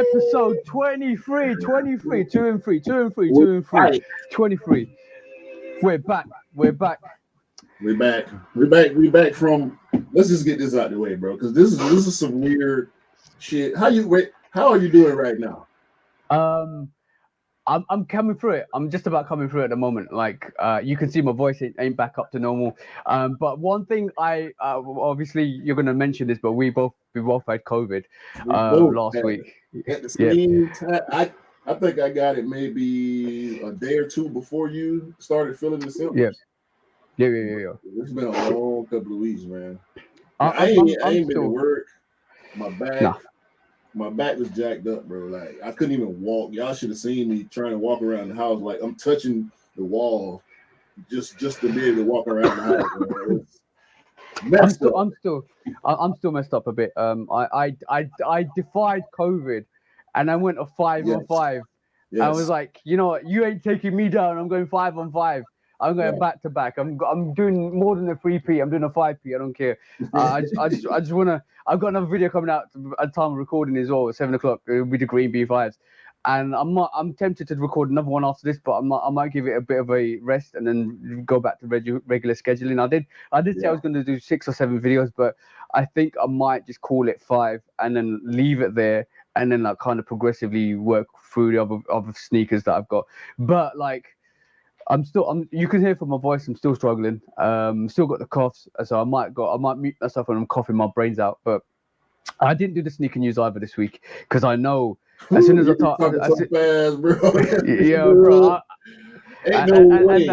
Episode 23, 23, 2 and 3, 2 and 3, 2 and 3, Right. 23. We're back. We're back. We're back. We're back from. Let's just get this out of the way, bro, because this is some weird shit. How are you doing right now? Um, I'm coming through it. I'm just about coming through it at the moment. Like, you can see my voice ain't back up to normal. But one thing obviously you're gonna mention this, but we both had COVID We both last had week. it at the Yeah. same time. I think I got it maybe a day or two before you started feeling the symptoms. Yeah. It's been a long couple of weeks, man. I I'm ain't been to still work. My back. nah. My back was jacked up, bro. Like I couldn't even walk. Y'all should have seen me trying to walk around the house. Like I'm touching the wall just to be able to walk around the house. Bro. I'm still messed up a bit. I defied COVID, and I went a 5-on-5. Yes. I was like, you know what, you ain't taking me down. I'm going 5-on-5. I'm going back to back. I'm doing more than a 3P. I'm doing a 5P. I don't care. I just wanna. I've got another video coming out at the time of recording as well at 7:00. It'll be the Green B5s, and I'm tempted to record another one after this, but I might give it a bit of a rest and then go back to regular scheduling. I did say I was going to do 6 or 7 videos, but I think I might just call it 5 and then leave it there, and then like kind of progressively work through the other sneakers that I've got. But like, you can hear from my voice, I'm still struggling. Still got the coughs, so I might mute myself when I'm coughing my brains out. But I didn't do the sneaker news either this week because I know as soon as I talk, so fast, bro. yeah, bro. Ain't no way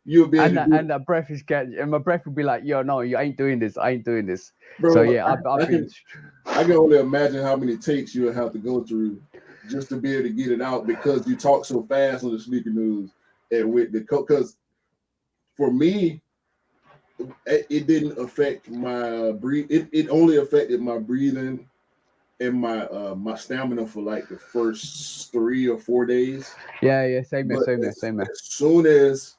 you'll be able to do and that breath is getting, and my breath will be like, yo, no, you ain't doing this. I ain't doing this. Bro, So yeah, I can only imagine how many takes you'll have to go through just to be able to get it out because you talk so fast on the sneaker news and with the because for me it didn't affect my breathe. It only affected my breathing and my stamina for like the first 3 or 4 days. Yeah, same here. As soon as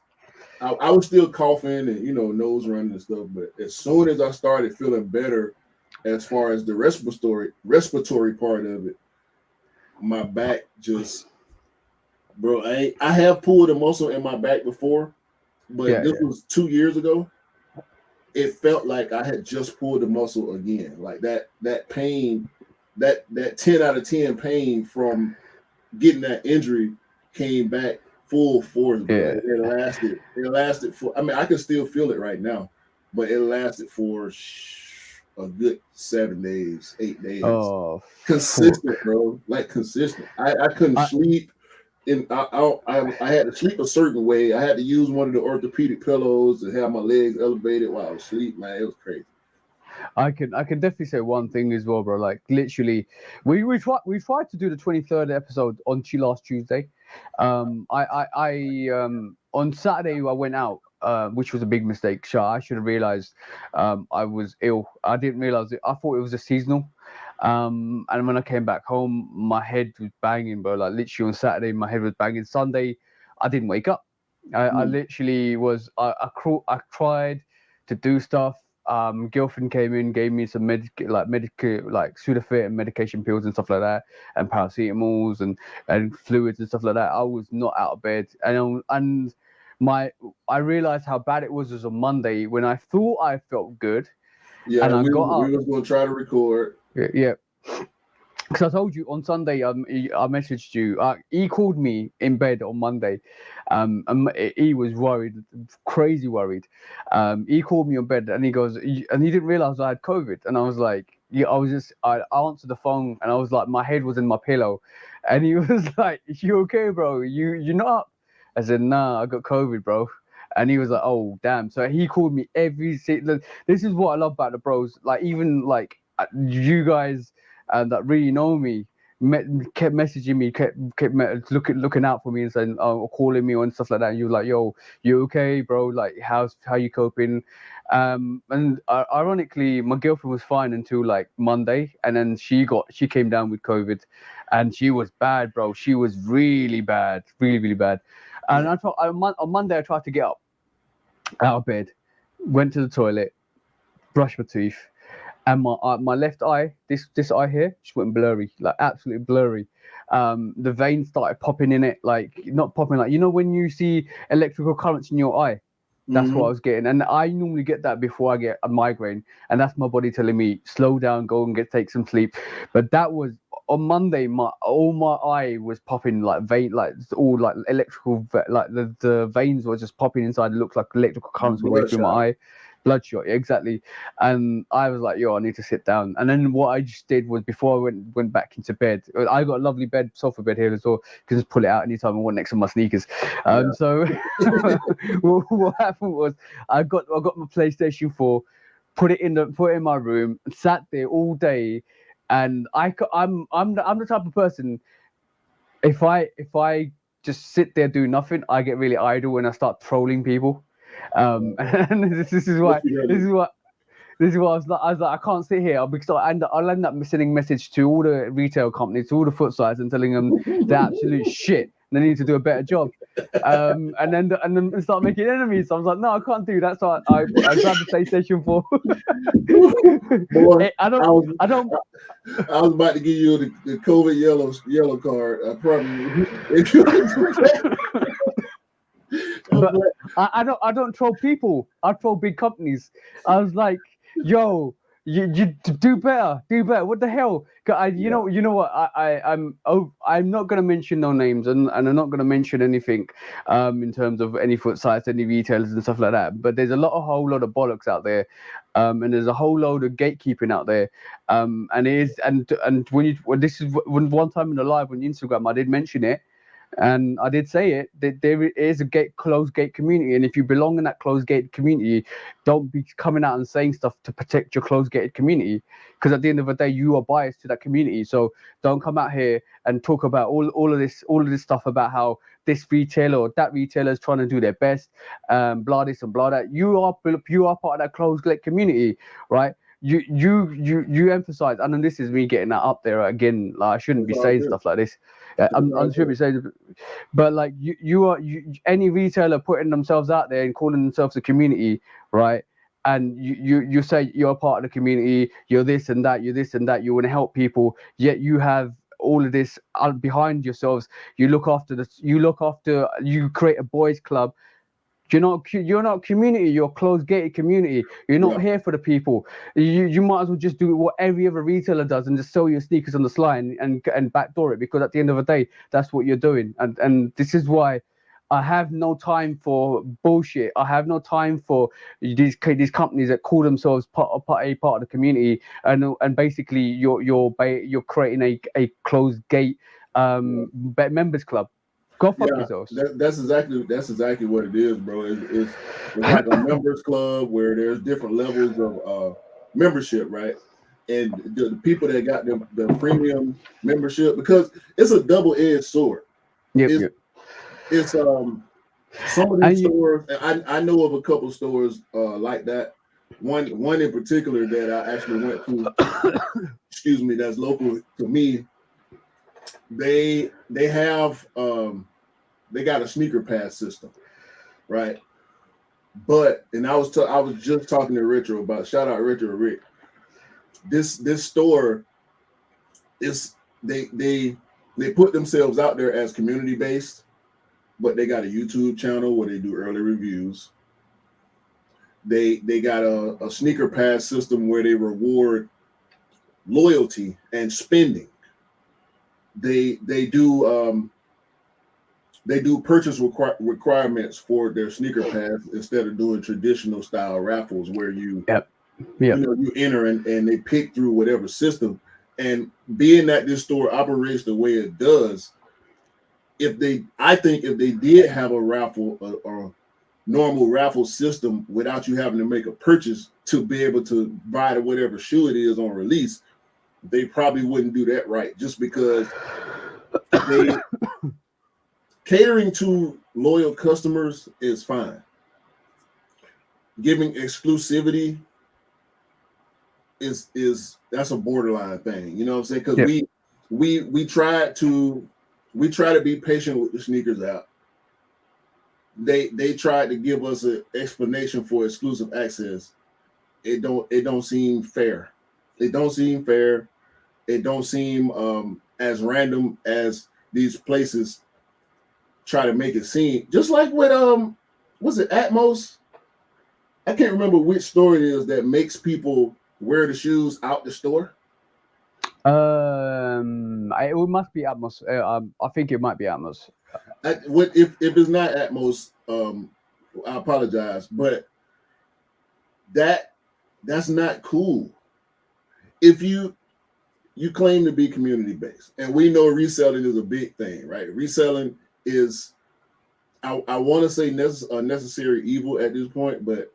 I was still coughing and nose running and stuff, but as soon as I started feeling better as far as the respiratory part of it, my back just, bro, I have pulled a muscle in my back before, but this was 2 years ago. It felt like I had just pulled the muscle again. Like that pain, that 10 out of 10 pain from getting that injury came back full force. Yeah. It lasted for, I mean, I can still feel it right now, but it lasted for a good 7 days, 8 days. Oh, consistent, bro. Like consistent. I couldn't sleep. I had to sleep a certain way. I had to use one of the orthopedic pillows to have my legs elevated while I was asleep. Man, it was crazy. I can definitely say one thing as well, bro. Like literally, we tried to do the 23rd episode on last Tuesday. On Saturday I went out, which was a big mistake. Sure, I should have realized I was ill. I didn't realize it. I thought it was a seasonal. And when I came back home, my head was banging, bro. Like literally on Saturday, my head was banging. Sunday, I didn't wake up. I literally was. I tried to do stuff. Girlfriend came in, gave me some Sudafed and medication pills and stuff like that, and paracetamols and fluids and stuff like that. I was not out of bed, and I realized how bad it was on Monday when I thought I felt good. Yeah, and we was going to try to record. Yeah. Because I told you on Sunday, I messaged you. He called me in bed on Monday. And he was worried, crazy worried. He called me on bed and he goes, and he didn't realize I had COVID. And I was like, I answered the phone and I was like, my head was in my pillow. And he was like, you okay, bro? You're not up? I said, nah, I got COVID, bro. And he was like, oh, damn. So he called me this is what I love about the bros. Like, even like you guys that really know me kept messaging me, kept looking out for me and saying, calling me and stuff like that. And you were like, yo, you okay, bro? Like, how you coping? And ironically, my girlfriend was fine until like Monday, and then she came down with COVID, and she was bad, bro. She was really bad, really, really bad. And on Monday, I tried to get up out of bed, went to the toilet, brushed my teeth, and my left eye, this eye here, just went blurry, like absolutely blurry. The veins started popping in it, like not popping, like when you see electrical currents in your eye. That's what I was getting, and I normally get that before I get a migraine, and that's my body telling me slow down, go and take some sleep. But that was on Monday. My eye was popping like all like electrical, like the veins were just popping inside. It looked like electrical currents were going through my eye. Bloodshot, exactly. And I was like, yo, I need to sit down. And then what I just did was, before I went back into bed, I got a lovely sofa bed here as well. You can just pull it out anytime I want next to my sneakers. So what happened was, I got my PlayStation 4, put it in my room, and sat there all day. And I'm the type of person, if I just sit there do nothing, I get really idle and I start trolling people. And this is why I was like, I can't sit here because I'll end up sending message to all the retail companies, to all the foot sites, and telling them they're absolute shit. And they need to do a better job. And then start making enemies. So I was like, no, I can't do that. So I grabbed the PlayStation 4. Boy, I don't. I was about to give you the COVID yellow card. I probably. But I don't troll people. I troll big companies. I was like, yo, you do better. What the hell? You know what? I'm not gonna mention no names, and I'm not gonna mention anything in terms of any foot sites, any retailers and stuff like that. But there's a whole lot of bollocks out there, and there's a whole load of gatekeeping out there. And it is, and when one time in the live on Instagram I did mention it. And I did say it, that there is a closed gate community, and if you belong in that closed gate community, don't be coming out and saying stuff to protect your closed gated community, because at the end of the day, you are biased to that community. So don't come out here and talk about all of this stuff about how this retailer or that retailer is trying to do their best, blah this and blah that. You are part of that closed gate community, right? You emphasize, and then this is me getting that up there again. Like, I shouldn't be saying stuff like this. I'm sure be saying, but like any retailer putting themselves out there and calling themselves a community, right? And you say you're a part of the community, you're this and that, you want to help people, yet you have all of this behind yourselves. You create a boys club. You're not community. You're a closed gated community. You're not here for the people. You might as well just do what every other retailer does and just sell your sneakers on the sly and backdoor it, because at the end of the day, that's what you're doing. And this is why I have no time for bullshit. I have no time for these companies that call themselves part of the community, and basically you're creating a closed gate members club. Go fuck yourselves. That's exactly what it is, bro. It's like a members club where there's different levels of membership, right? And the people that got the premium membership, because it's a double-edged sword. It's some of these stores. I know of a couple stores like that. One in particular that I actually went to. Excuse me, that's local to me. They have they got a sneaker pass system, right? But I was just talking to Richard about, shout out Richard or Rick. This store is they put themselves out there as community based, but they got a YouTube channel where they do early reviews. They got a sneaker pass system where they reward loyalty and spending. They do purchase requirements for their sneaker pass instead of doing traditional style raffles where you enter and they pick through whatever system. And being that this store operates the way it does, I think if they did have a raffle or normal raffle system without you having to make a purchase to be able to buy whatever shoe it is on release, they probably wouldn't do that right, just because they catering to loyal customers is fine. Giving exclusivity is that's a borderline thing, you know what I'm saying? Because we try to be patient with the sneakers out. They tried to give us an explanation for exclusive access. It don't seem fair. It don't seem fair. It don't seem as random as these places try to make it seem. Just like with was it Atmos? I can't remember which store it is that makes people wear the shoes out the store. It must be Atmos. I think it might be Atmos. If it's not Atmos, I apologize, but that's not cool. If you claim to be community based, and we know reselling is a big thing, right? Reselling is, I want to say a necessary evil at this point, but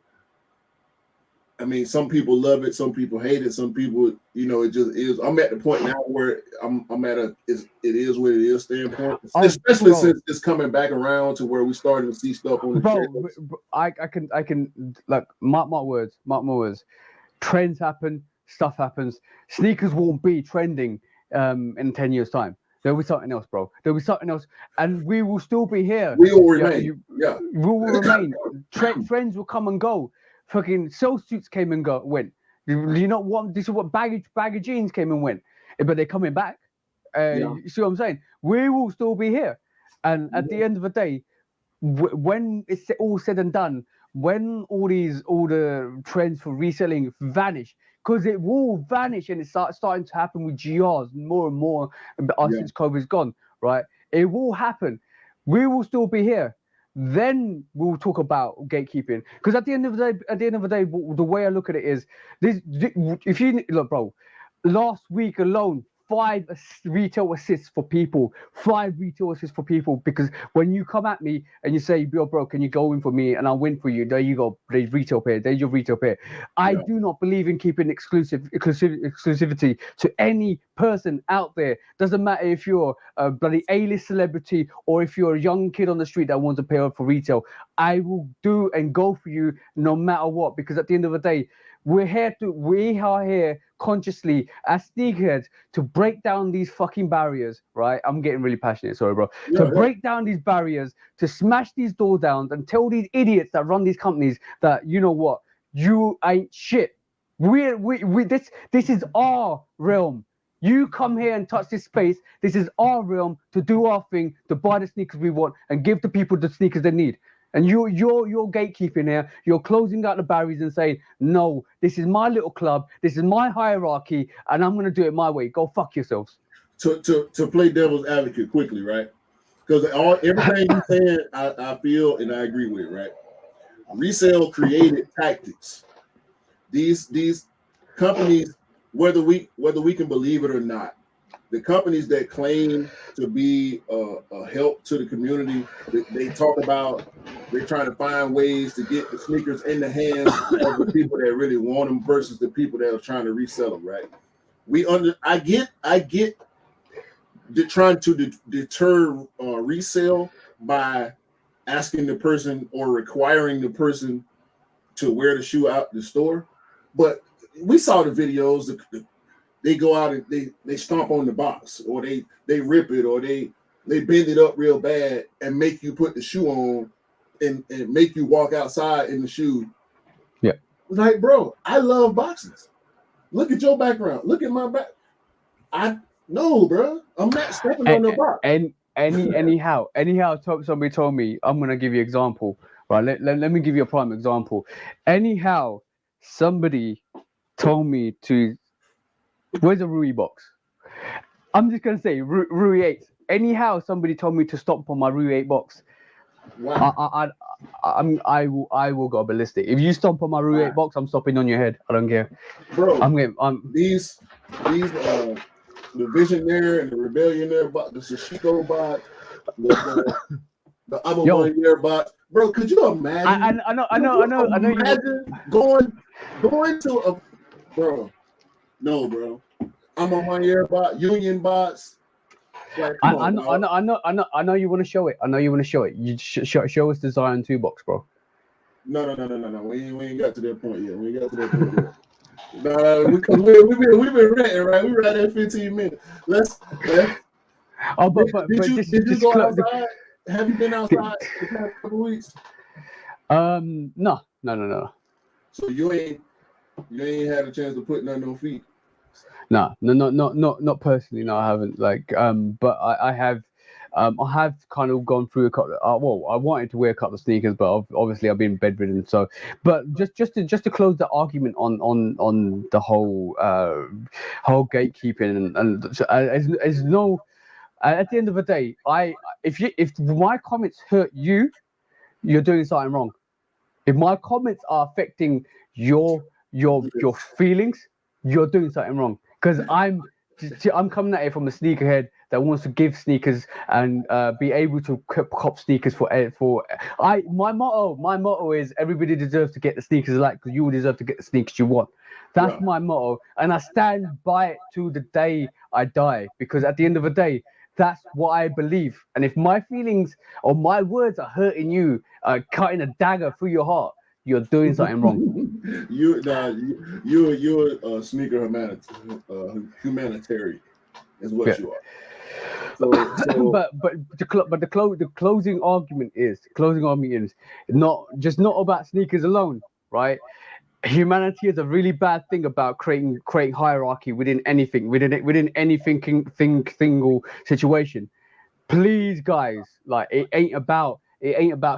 I mean, some people love it, some people hate it, some people, it just is. I'm at the point now where I'm at it is what it is standpoint, especially since it's coming back around to where we starting to see stuff on the trailers. I can like mark my words. Trends happen, stuff happens. Sneakers won't be trending in 10 years' time. There'll be something else, bro. There'll be something else, and we will still be here. We will remain. Yeah, we will remain. Trends will come and go. Fucking sell suits came and went. You know what? This is what baggy jeans came and went, but they're coming back. You see what I'm saying? We will still be here, and at the end of the day, when it's all said and done, when all the trends for reselling vanish, because it will vanish, and it's starting to happen with GRs more and more since COVID's gone, right? It will happen. We will still be here. Then we'll talk about gatekeeping, because at the end of the day, the way I look at it is this: if you look, bro, last week alone, 5 retail assists for people, because when you come at me and you say, "Yo, bro, can you go in for me and I'll win for you?" There you go, there's retail pair, there's your retail pair. I do not believe in keeping exclusivity to any person out there. Doesn't matter if you're a bloody A-list celebrity or if you're a young kid on the street that wants to pay up for retail. I will do and go for you no matter what, because at the end of the day, we are here consciously as sneakerheads to break down these fucking barriers, right? I'm getting really passionate, sorry, bro. Break down these barriers, to smash these doors down and tell these idiots that run these companies that, you know what, you ain't shit. This is our realm. You come here and touch this space. This is our realm to do our thing, to buy the sneakers we want and give the people the sneakers they need. And you're gatekeeping here. You're closing out the barriers and saying, no, this is my little club. This is my hierarchy, and I'm going to do it my way. Go fuck yourselves. To play devil's advocate quickly, right? Because everything you're saying, I feel and I agree with, right? Resale created tactics. These companies, whether we can believe it or not, the companies that claim to be a help to the community, they talk about they're trying to find ways to get the sneakers in the hands of the people that really want them versus the people that are trying to resell them, right? I get trying to deter resale by asking the person or requiring the person to wear the shoe out the store, but we saw the videos. They go out and they stomp on the box, or they rip it, or they bend it up real bad and make you put the shoe on and make you walk outside in the shoe. Yeah. Like, bro, I love boxes. Look at your background. Look at my back. No, bro. I'm not stepping on the box. Anyhow, somebody told me, I'm gonna give you an example. Right, let me give you a prime example. Anyhow, somebody told me to. Where's the Rui box? I'm just gonna say Rui 8. Anyhow, somebody told me to stop on my Rui 8 box. Wow. I will go ballistic. If you stomp on my Rui 8 box, I'm stopping on your head. I don't care, bro. These the Visionaire and the Rebellionaire bot, the Sashiko bot, the I'm a 1 year bot, bro. Could you imagine? I know. Imagine going to a bro. No, bro. I'm a 1 year bot, union bots. Like, I know you want to show it. You show us the Zion 2 box, bro. No. We ain't got to that point yet. No, because we've been renting, right? We were at 15 minutes. Let's. Oh, but did you go outside? Have you been outside the past couple weeks? No. So you ain't had a chance to put nothing on feet. No, not personally. No, I haven't. Like, but I have. I have kind of gone through a couple. Well, I wanted to wear a couple of sneakers, but obviously I've been bedridden. So, but just to close the argument on the whole gatekeeping and as no. At the end of the day, if my comments hurt you, you're doing something wrong. If my comments are affecting your feelings, you're doing something wrong. Because I'm coming at it from a sneakerhead that wants to give sneakers and be able to cop sneakers for. My motto is everybody deserves to get the sneakers like because you deserve to get the sneakers you want. That's my motto, and I stand by it to the day I die. Because at the end of the day, that's what I believe. And if my feelings or my words are hurting you, cutting a dagger through your heart, you're doing something wrong. You're a sneaker humanitarian, is what you are. So but the closing argument is not about sneakers alone, right? Humanity is a really bad thing about creating hierarchy within any single situation. Please, guys, like it ain't about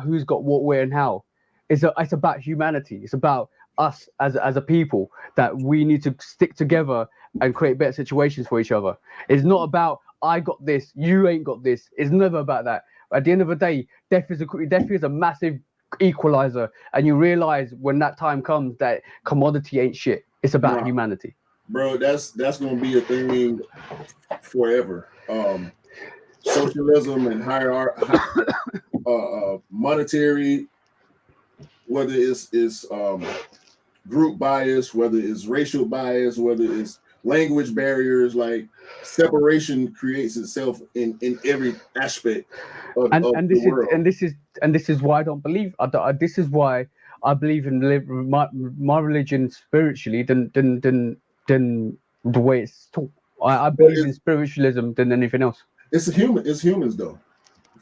who's got what, where, and how. It's about humanity. It's about us as a people that we need to stick together and create better situations for each other. It's not about I got this, you ain't got this. It's never about that. At the end of the day, death is a massive equalizer, and you realize when that time comes that commodity ain't shit. It's about humanity, bro. That's gonna be a thing forever. Socialism and hierarchy, monetary, whether it's group bias, whether it's racial bias, whether it's language barriers, like separation creates itself in every aspect of the world. This is why I don't believe. This is why I believe in my religion spiritually than the way it's taught. I believe in spiritualism than anything else. It's humans though.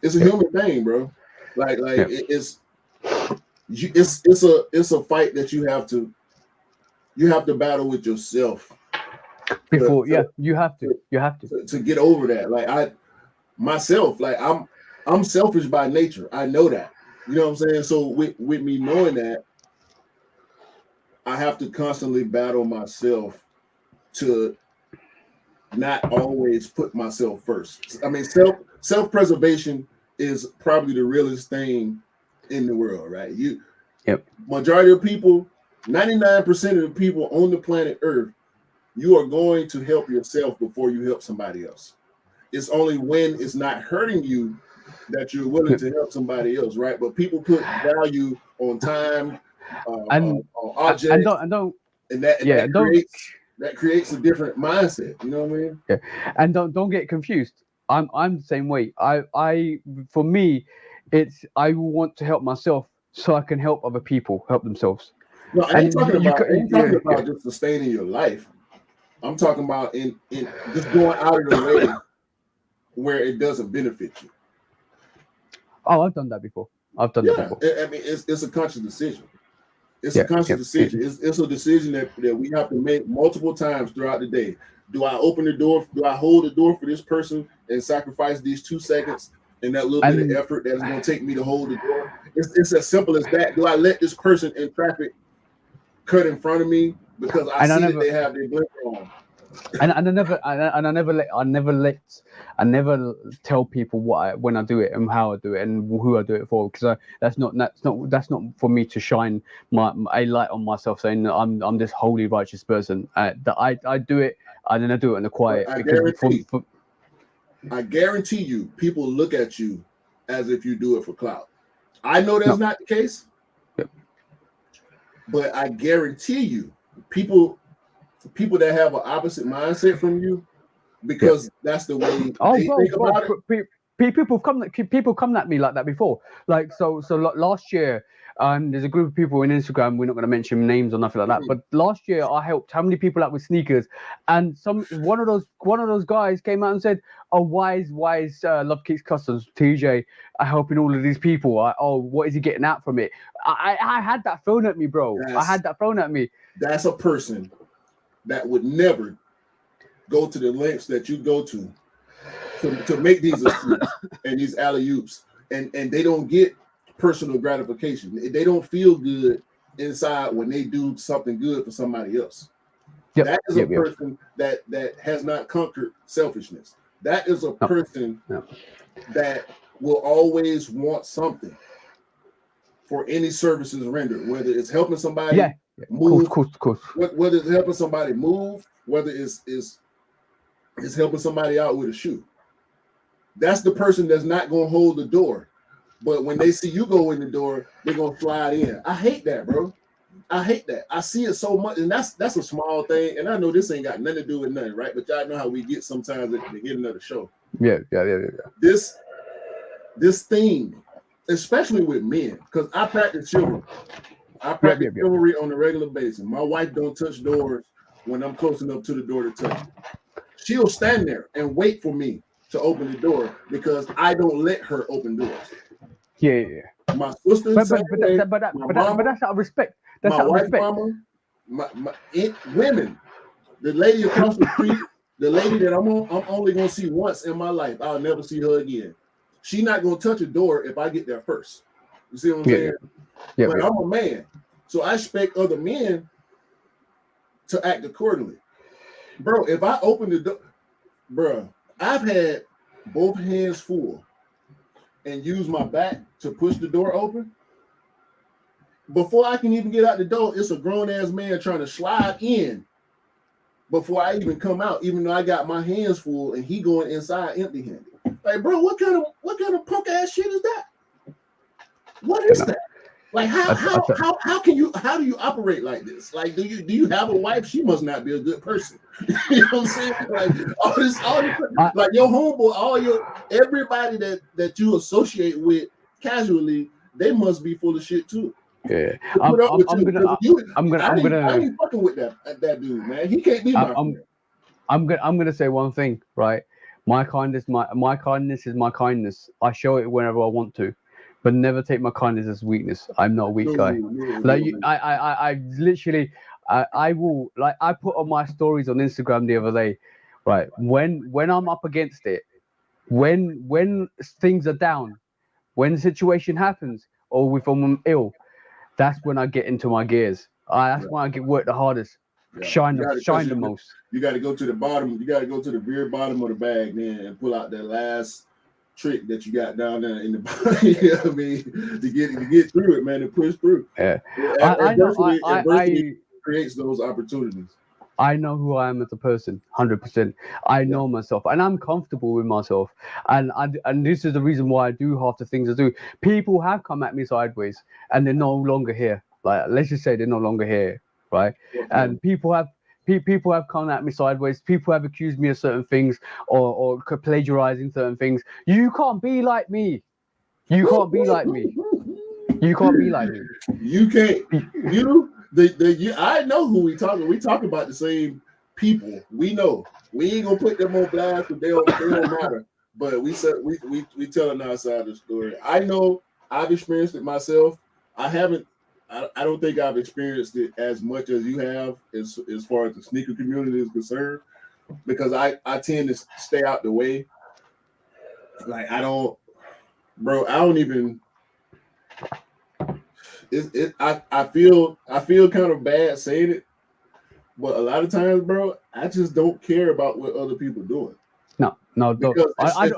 It's a human thing, bro. Like it's a fight that you have to battle with yourself before. You have to get over that. Like myself, like I'm selfish by nature. I know that. You know what I'm saying? So with me knowing that, I have to constantly battle myself to not always put myself first. I mean, self-preservation is probably the realest thing in the world, right? Majority of people, 99% of the people on the planet Earth, you are going to help yourself before you help somebody else. It's only when it's not hurting you that you're willing to help somebody else, right? But people put value on time, on objects, and that creates a different mindset. You know what I mean? Yeah, and don't get confused. I'm the same way. For me, it's I want to help myself so I can help other people help themselves. No, I ain't talking about just sustaining your life. I'm talking about in just going out of the way where it doesn't benefit you. Oh, I've done that before. I mean, it's a conscious decision. It's a conscious decision. It's a decision that we have to make multiple times throughout the day. Do I open the door? Do I hold the door for this person and sacrifice these 2 seconds and that little bit of effort that's going to take me to hold the door? It's as simple as that. Do I let this person in traffic cut in front of me because I see that they have their blinker on? And I never tell people when I do it and how I do it and who I do it for, because that's not for me to shine a light on myself saying that I'm this holy righteous person. That I do it and then I do it in the quiet. I guarantee you, people look at you as if you do it for clout. I know that's not the case, but I guarantee you, people that have an opposite mindset from you, because that's the way they think about it. People come at me like that before. Like so last year, there's a group of people in Instagram. We're not going to mention names or nothing like that. But last year, I helped how many people out with sneakers, and one of those guys came out and said, "Oh, why is Love Kicks Customs TJ helping all of these people? What is he getting out from it?" I had that thrown at me, bro. I had that thrown at me. That's a person that would never go to the lengths that you go to make these assists and these alley oops, and they don't get personal gratification. They don't feel good inside when they do something good for somebody else. Yep. That is a person that has not conquered selfishness. That is a person that will always want something for any services rendered, whether it's helping somebody move, of course. Whether it's helping somebody move, whether it's helping somebody out with a shoe. That's the person that's not going to hold the door. But when they see you go in the door, they're going to slide in. I hate that, bro. I hate that. I see it so much, and that's a small thing. And I know this ain't got nothing to do with nothing, right? But y'all know how we get sometimes at the beginning of the show. Yeah. This thing, especially with men, because I practice chivalry. I practice chivalry on a regular basis. My wife don't touch doors when I'm close enough to the door to touch it. She'll stand there and wait for me to open the door because I don't let her open doors. Yeah. My sister, but that's out of respect. That's out of respect. Mama, women, the lady across the street, the lady that I'm only gonna see once in my life. I'll never see her again. She's not gonna touch a door if I get there first. You see what I'm saying? Yeah. But I'm a man, so I expect other men to act accordingly. Bro, if I open the door, bro, I've had both hands full and use my back to push the door open. Before I can even get out the door, it's a grown-ass man trying to slide in before I even come out, even though I got my hands full and he going inside empty-handed. Like, bro, what kind of punk ass shit is that? What is that? Like, how do you operate like this? Like, do you have a wife? She must not be a good person. You know what I'm saying? Like all this, like your homeboy, everybody that you associate with casually, they must be full of shit too. Yeah, I'm ain't fucking with that dude, man. He can't be my friend. I'm gonna say one thing, right? My kindness is my kindness. I show it whenever I want to, but never take my kindness as weakness. I'm not a weak guy. I literally, I will, like, I put on my stories on Instagram the other day, right? When I'm up against it, when things are down, when the situation happens, or if I'm ill, that's when I get into my gears. That's when I get work the hardest, shine the most. You got to go to the bottom. You got to go to the very bottom of the bag, man, and pull out that last trick that you got down there in the bottom. You know what I mean? To get through it, man, to push through. Yeah, adversity creates those opportunities. I know who I am as a person, 100%. I know myself, and I'm comfortable with myself. And this is the reason why I do half the things I do. People have come at me sideways, and they're no longer here. Like, let's just say they're no longer here, right? Okay. And people have come at me sideways. People have accused me of certain things, or plagiarizing certain things. You can't be like me. You can't be like me. You can't be like me. You can't. I know who we talking. We talk about the same people. We know. We ain't gonna put them on blast because they don't matter. But we telling our side of the story. I know I've experienced it myself. I don't think I've experienced it as much as you have as far as the sneaker community is concerned, because I tend to stay out the way. Like, I don't even. I feel kind of bad saying it, but a lot of times, bro, I just don't care about what other people are doing. No, don't. I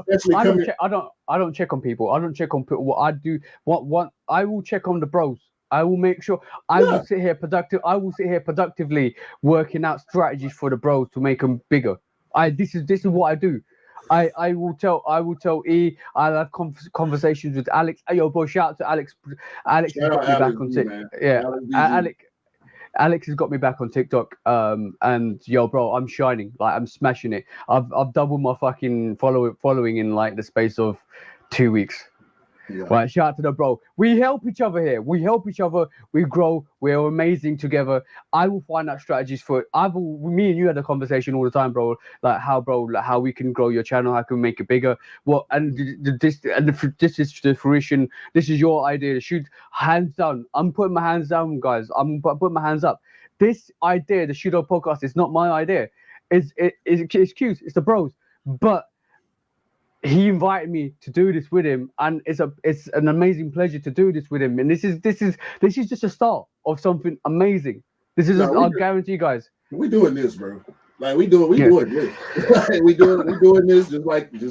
don't check on people. I don't check on people. What I do, what I will check on the bros. I will make sure I will sit here productively working out strategies for the bros to make them bigger. This is what I do. I will tell E. I'll have conversations with Alex. Hey, yo, bro, shout out to Alex. Alex has got me back on TikTok. Yeah, Alex has got me back on TikTok. And yo, bro, I'm shining. Like, I'm smashing it. I've doubled my fucking following in like the space of 2 weeks. Yeah. Right, shout out to the bro. We help each other here. We help each other. We grow. We're amazing together. I will find out strategies for it. Me and you had a conversation all the time, bro. Like how we can grow your channel, how can we make it bigger. This is the fruition. This is your idea to shoot. Hands down. I'm putting my hands down, guys. I'm putting my hands up. This idea, the Shoot Up podcast, is not my idea. it's cute. It's the bros, but he invited me to do this with him, and it's an amazing pleasure to do this with him. And this is just a start of something amazing. This is No, I'll guarantee you guys. We doing this, bro. Like we doing this. Like, we doing this just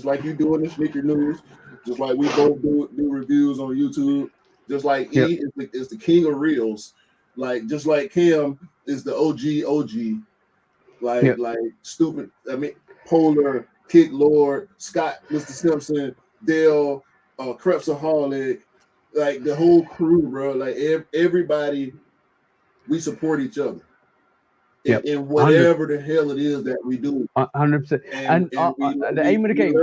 like you doing the sneaker news. Just like we both do reviews on YouTube. Just like E is the king of reels. Like just like Cam is the OG. Like stupid. I mean, Polar, Kick Lord, Scott, Mr. Simpson, Dale, Crepsaholic, like the whole crew, bro. Like everybody, we support each other. In whatever 100. The hell it is that we do. 100%. And the aim of the game.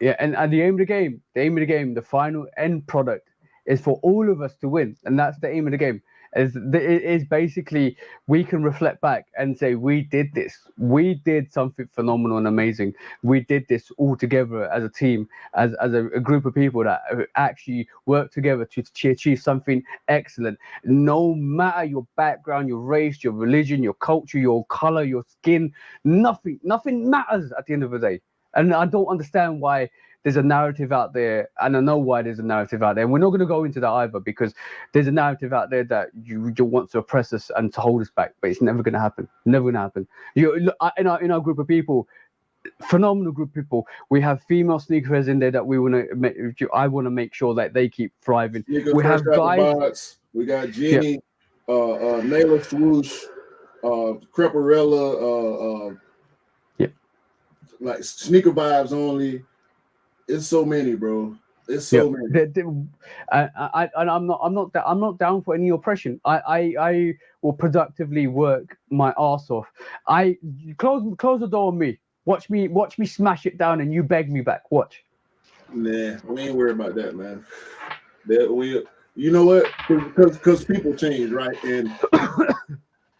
Yeah, and the aim of the game, the final end product is for all of us to win, and that's the aim of the game. It is basically we can reflect back and say we did this. We did something phenomenal and amazing. We did this all together as a team, as a group of people that actually work together to achieve something excellent. No matter your background, your race, your religion, your culture, your color, your skin, nothing matters at the end of the day. And I don't understand why there's a narrative out there, and I know why there's a narrative out there. And we're not going to go into that either, because there's a narrative out there that you want to oppress us and to hold us back, but it's never going to happen. Never going to happen. In our group of people, phenomenal group of people, we have female sneakerheads in there that we want to. I want to make sure that they keep thriving. We have guys. We got Jenny, Naylor Swoosh, Creparella, like Sneaker Vibes Only. It's so many, bro. It's so many. I'm not down for any oppression. I will productively work my ass off. I close the door on me. Watch me smash it down, and you beg me back. Watch. Nah, we ain't worried about that, man. You know what? Because people change, right? And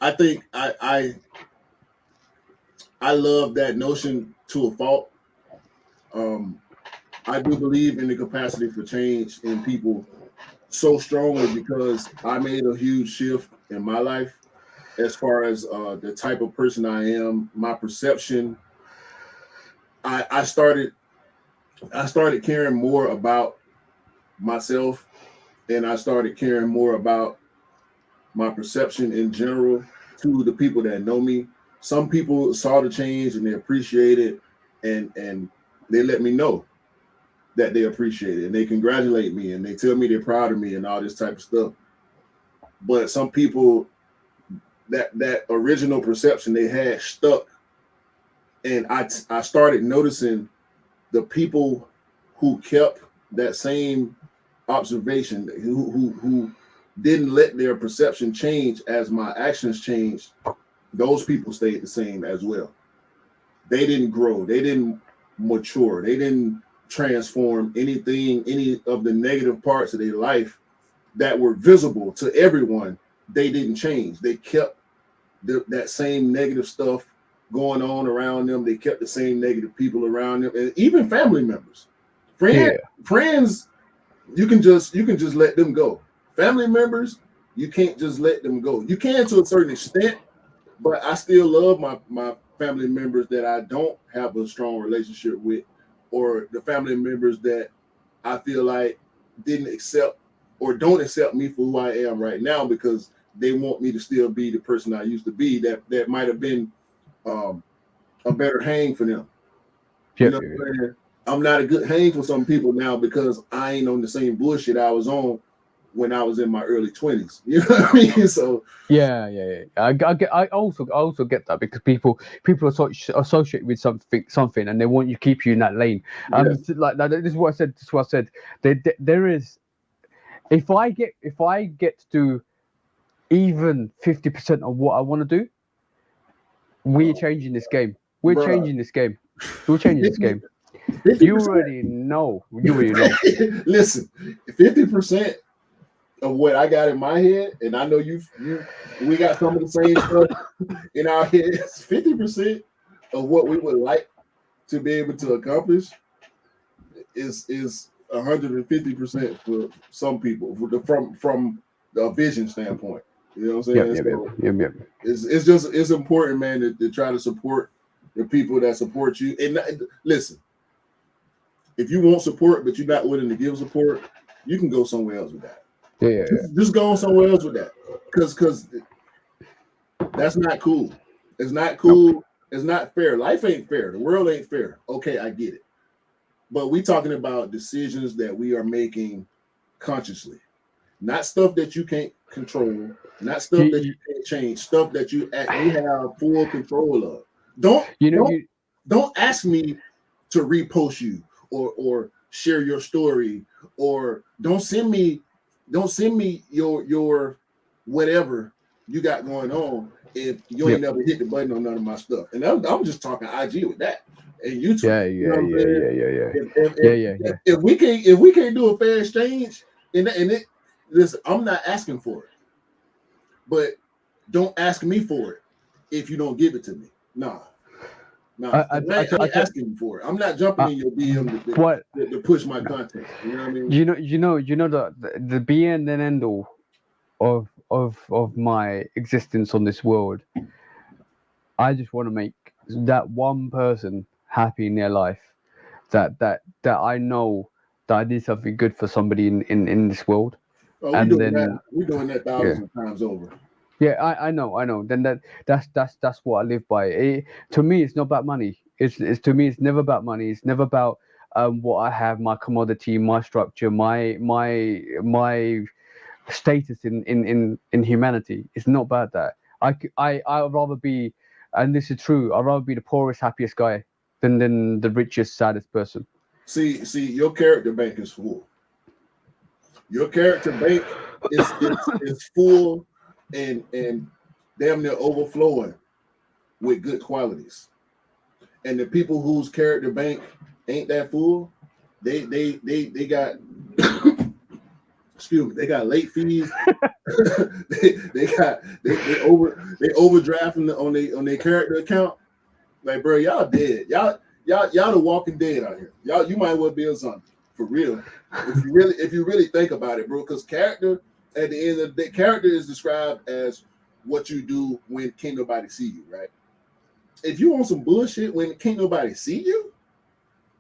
I think I love that notion to a fault. I do believe in the capacity for change in people so strongly because I made a huge shift in my life as far as the type of person I am, my perception. I started caring more about myself, and I started caring more about my perception in general to the people that know me. Some people saw the change and they appreciate it, and they let me know that they appreciate it, and they congratulate me, and they tell me they're proud of me and all this type of stuff. But some people, that original perception they had stuck, and I started noticing the people who kept that same observation, who didn't let their perception change as my actions changed. Those people stayed the same as well. They didn't grow. They didn't mature. They didn't transform any of the negative parts of their life that were visible to everyone. They didn't change. They kept that same negative stuff going on around them. They kept the same negative people around them, and even family members, friends. You can just let them go. Family members, you can't just let them go. You can to a certain extent, but I still love my family members that I don't have a strong relationship with, or the family members that I feel like didn't accept or don't accept me for who I am right now because they want me to still be the person I used to be. That might have been a better hang for them. You know what I'm saying? I'm not a good hang for some people now because I ain't on the same bullshit I was on when I was in my early 20s. You know what I mean? So yeah. I also get that because people associate with something and they want you to keep you in that lane. Like this is what I said. There is, if I get to do even 50% of what I want to do, we're changing this game. We're changing this game. We're changing this game. 50%. You already know. Listen, 50% of what I got in my head, and I know we got some of the same stuff in our heads. 50% of what we would like to be able to accomplish is 150% for some people from the vision standpoint. You know what I'm Yep, saying? yep, yep, So yep, yep. it's important, man, to try to support the people that support you. And listen, if you want support but you're not willing to give support, you can go somewhere else with that. Yeah, yeah, yeah. Just go somewhere else with that, because that's not cool. It's not Nope. cool. It's not fair. Life ain't fair. The world ain't fair. Okay, I get it. But we talking about decisions that we are making consciously, not stuff that you can't control, not stuff that You, you can't change, stuff that you have full control of. Don't you know, don't you don't ask me to repost you or share your story, or don't send me your whatever you got going on if you Yep. ain't never hit the button on none of my stuff. And I'm just talking IG with that and YouTube. Yeah, You know yeah, what I'm yeah, saying? yeah, yeah, yeah. If if, Yeah, if, yeah, yeah. if we can't do a fair exchange, and it listen, I'm not asking for it, but don't ask me for it if you don't give it to me. Nah. Nah, I, 'cause I, I, I ain't asking for it. I'm not jumping I, in your DM what to push my content. You know what I mean? the be and end all of my existence on this world. I just want to make that one person happy in their life. That I know that I did something good for somebody in this world, Oh, we and doing that. then We doing that yeah. thousands of times over. Yeah, I know. Then that's what I live by. To me, it's not about money. It's to me, it's never about money. It's never about what I have, my commodity, my structure, my status in humanity. It's not about that. I'd rather be, and this is true. I'd rather be the poorest, happiest guy than the richest, saddest person. See, your character bank is full. Your character bank is full and damn near overflowing with good qualities. And the people whose character bank ain't that full, they got excuse me, they got late fees. They overdrafting on their character account. Like, bro, y'all dead. Y'all the walking dead out here. Y'all, you might well be a zombie for real. If you really think about it, bro, because character at the end of the day, character is described as what you do when can't nobody see you, right? If you want some bullshit when can't nobody see you,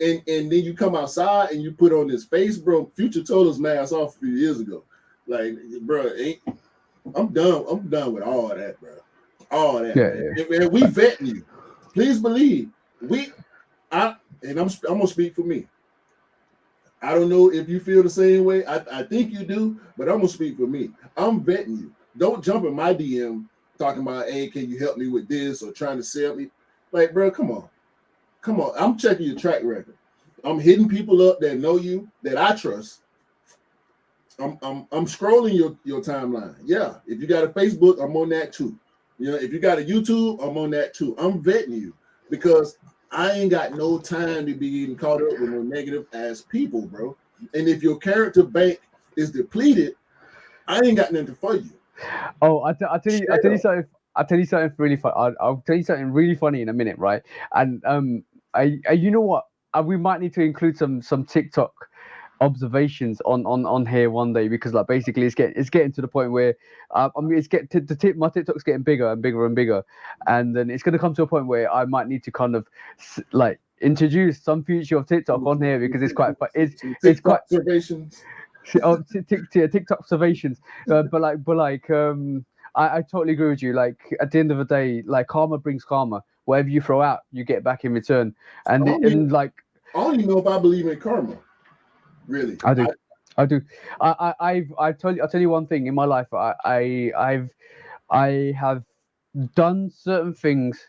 and then you come outside and you put on this face, bro. Future told us mask off a few years ago. Like, bro, I'm done. I'm done with all that, bro. All that, Yeah, man. yeah. And we vetting you. Please believe I'm gonna speak for me. I don't know if you feel the same way. I think you do, but I'm gonna speak for me. I'm vetting you. Don't jump in my DM talking about, hey, can you help me with this or trying to sell me? Like, bro, come on. I'm checking your track record. I'm hitting people up that know you, that I trust. I'm scrolling your timeline. Yeah, if you got a Facebook, I'm on that too. You know, if you got a YouTube, I'm on that too. I'm vetting you because I ain't got no time to be getting caught up with no negative ass people, bro. And if your character bank is depleted, I ain't got nothing for you. Oh, I tell you, I Straight tell you up. something. I'll tell you something really fun. I'll tell you something really funny in a minute, right? And you know what? We might need to include some TikTok observations on here one day because like basically it's getting to the point where I mean it's get the tip my TikTok's getting bigger and bigger and bigger, and then it's going to come to a point where I might need to kind of like introduce some feature of TikTok on here because Some it's quite TikTok observations. oh, TikTok observations, I totally agree with you. Like at the end of the day, like karma brings karma. Whatever you throw out, you get back in return. I don't even, And like I don't even know if I believe in karma. Really, I do, I do. I'll tell you one thing in my life. I have done certain things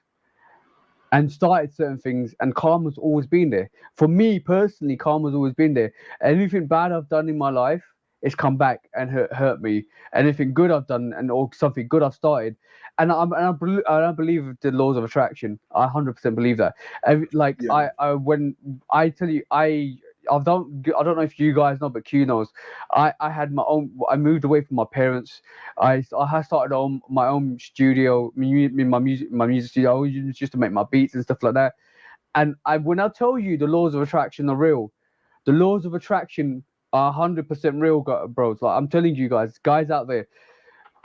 and started certain things, and karma's always been there. For me personally, karma's always been there. Anything bad I've done in my life, it's come back and hurt me. Anything good I've done and or something good I've started, and I believe the laws of attraction. I 100% believe that. Like yeah. when I tell you I don't know if you guys know, but Q knows. I had my own. I moved away from my parents. I had started on my own studio, my music studio. I always used to make my beats and stuff like that. And when I tell you the laws of attraction are real, the laws of attraction are 100% real, bros. Like I'm telling you guys out there,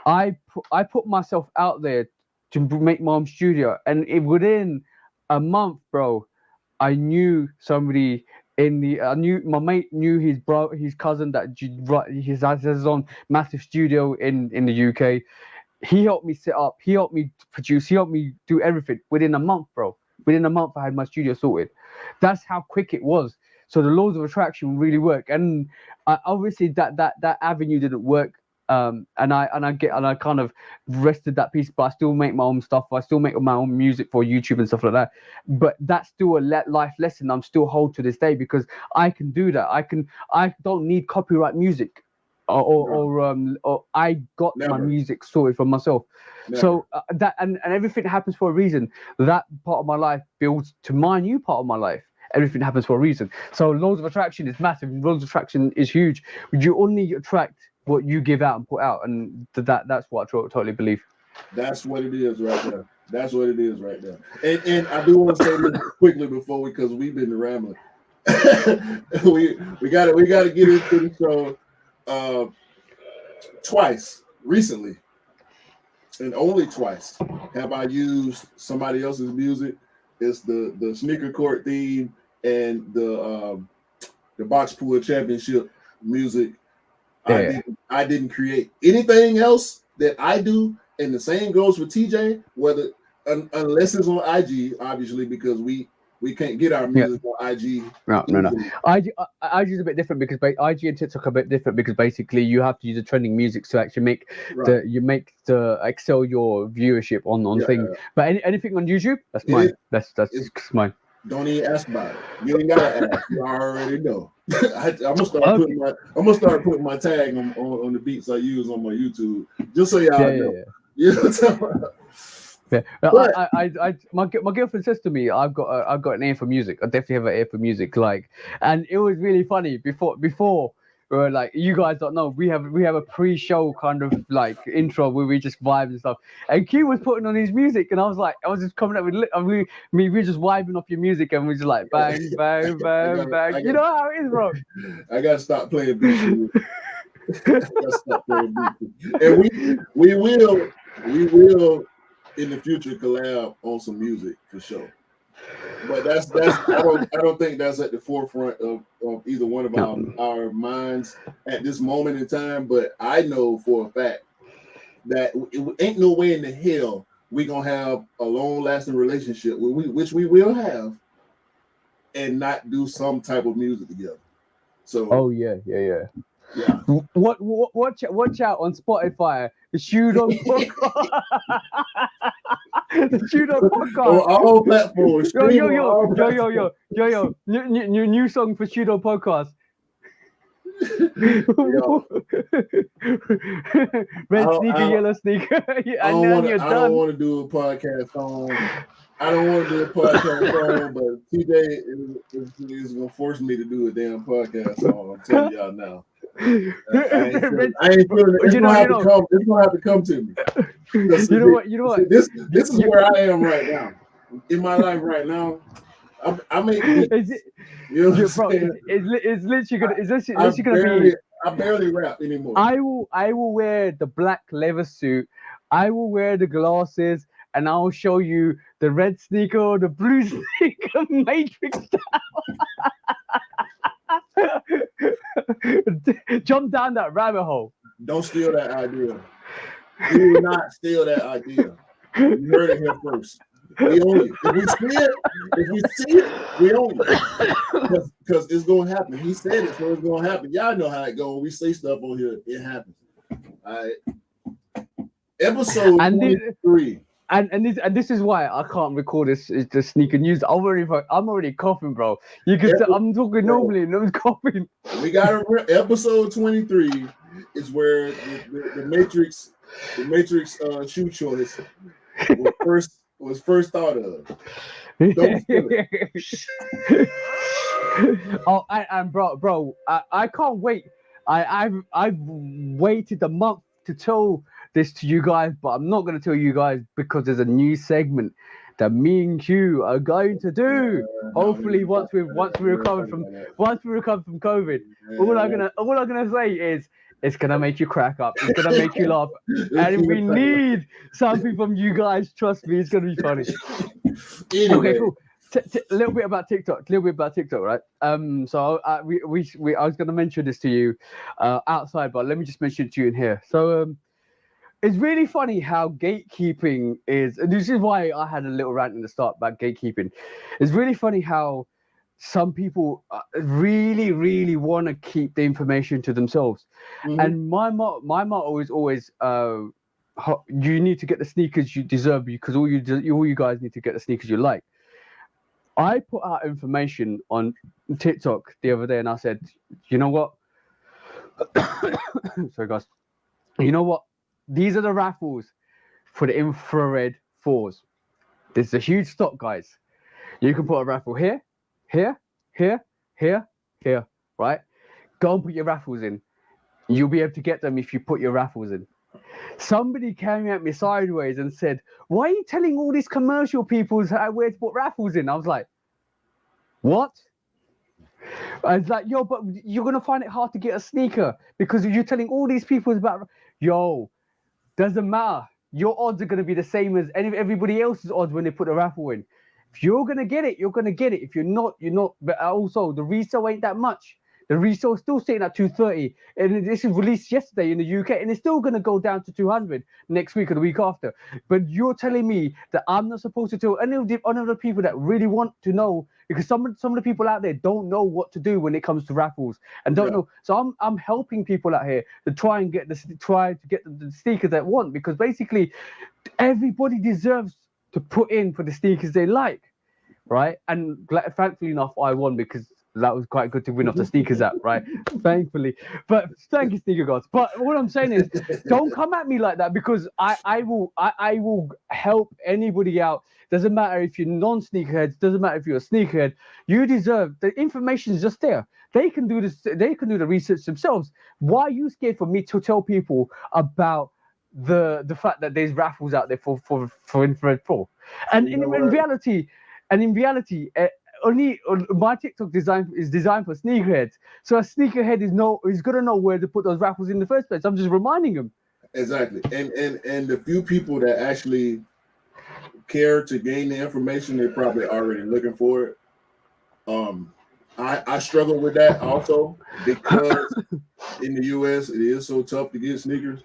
I put myself out there to make my own studio, and within a month, bro, I knew somebody I knew my mate knew his cousin that has his own massive studio in the UK. He helped me set up. He helped me produce. He helped me do everything within a month, bro. Within a month, I had my studio sorted. That's how quick it was. So the laws of attraction really work. And obviously that avenue didn't work. And I kind of rested that piece, but I still make my own stuff. I still make my own music for YouTube and stuff like that. But that's still a life lesson I'm still hold to this day, because I can do that. I don't need copyright music. Or I got my Never. music sorted for myself. Never. So that and everything happens for a reason. That part of my life builds to my new part of my life. Everything happens for a reason. So laws of attraction is massive. Laws of attraction is huge. You only attract what you give out and put out, and that's what I totally believe. That's what it is right there. That's what it is right there. And I do want to say this quickly before because we've been rambling. we got to get into the show. Twice recently, and only twice, have I used somebody else's music. It's the sneaker court theme and the box pool championship music. Yeah. I didn't create anything else that I do, and the same goes for TJ. Whether unless it's on IG, obviously, because we can't get our music on IG. No. IG is a bit different because IG and TikTok are a bit different because basically you have to use the trending music to actually make the excel your viewership on things. But anything on YouTube, that's mine. That's mine. Don't even ask about it. You ain't gotta ask. You already know. I'm gonna start putting my tag on the beats I use on my YouTube, just so y'all know. Yeah. You know what I'm talking about? Yeah, but my girlfriend says to me, I've got an ear for music. I definitely have an ear for music. Like, and it was really funny before. Like, you guys don't know, we have a pre-show kind of like intro where we just vibe and stuff. And Q was putting on his music, and I was just coming up with we were just vibing off your music, and we just like bang, bang, bang, bang. You know how it is, bro. I gotta stop playing beats. And we will in the future collab on some music for sure. But that's I don't think that's at the forefront of either one of our minds at this moment in time. But I know for a fact that it ain't no way in the hell we gonna have a long-lasting relationship, which we will have, and not do some type of music together. So yeah. Watch out on Spotify. The Shudo podcast. The Shudo podcast. On all platforms. Yo. New song for Shudo podcast. Red sneaker, yellow sneaker. And then you're done. I don't want to do a podcast song. But TJ is gonna force me to do a damn podcast song. I'm telling y'all now. I ain't feeling it. It's gonna have to come to me. You know what? This is where I am right now. In my life right now, I make beats. You know what I'm saying? It's literally gonna be. I barely rap anymore. I will wear the black leather suit. I will wear the glasses, and I'll show you the red sneaker or the blue sneaker Matrix style. Jump down that rabbit hole. Don't steal that idea. Do not steal that idea. You heard it here first. We own you. If we see it, we own it. Because it's gonna happen. He said it, so it's gonna happen. Y'all know how it goes. When we say stuff on here, it happens. All right. Episode 23. And this is why I can't record this sneaker news. I'm already coughing, bro. You can tell I'm talking normally and I'm coughing. We got episode 23 is where the Matrix shoe choice was first thought of. Oh, and bro, I can't wait. I've waited a month to tell this to you guys, but I'm not going to tell you guys because there's a new segment that me and Q are going to do. Hopefully, once we recover from COVID. All I'm gonna say is It's gonna make you crack up. It's gonna make you laugh. And we need something from you guys. Trust me, it's gonna be funny. Anyway, Okay, cool. A little bit about TikTok. Right? So I was gonna mention this to you outside, but let me just mention it to you in here. So it's really funny how gatekeeping is. And this is why I had a little rant in the start about gatekeeping. It's really funny how some people really, really want to keep the information to themselves. Mhm. And my motto is always, you need to get the sneakers you deserve because all you guys need to get the sneakers you like. I put out information on TikTok the other day, and I said, you know what? Sorry, guys. You know what? These are the raffles for the infrared 4s. This is a huge stock, guys. You can put a raffle here, here, here, here, here, right? Go and put your raffles in. You'll be able to get them if you put your raffles in. Somebody came at me sideways and said, why are you telling all these commercial people where to put raffles in? I was like, what? I was like, yo, but you're going to find it hard to get a sneaker because you're telling all these people about, yo, doesn't matter. Your odds are going to be the same as everybody else's odds when they put a raffle in. If you're going to get it, you're going to get it. If you're not, you're not. But also, the resale ain't that much. The resale is still sitting at 230, and this is released yesterday in the UK, and it's still going to go down to 200 next week or the week after. But you're telling me that I'm not supposed to tell any of the people that really want to know, because some of the people out there don't know what to do when it comes to raffles and don't know. So I'm helping people out here to try to get the sneakers they want, because basically everybody deserves to put in for the sneakers they like, right? And thankfully enough, I won because that was quite good to win off the sneakers app, right? Thankfully. But thank you, sneaker gods. But what I'm saying is, don't come at me like that, because I will help anybody out. Doesn't matter if you're non-sneakerheads, doesn't matter if you're a sneakerhead. You deserve the information is just there. They can do this, they can do the research themselves. Why are you scared for me to tell people about the fact that there's raffles out there for infrared 4? And in reality, only my TikTok is designed for sneakerheads. So a sneakerhead is gonna know where to put those raffles in the first place. I'm just reminding them. Exactly. And the few people that actually care to gain the information, they're probably already looking for it. I struggle with that also, because in the US it is so tough to get sneakers.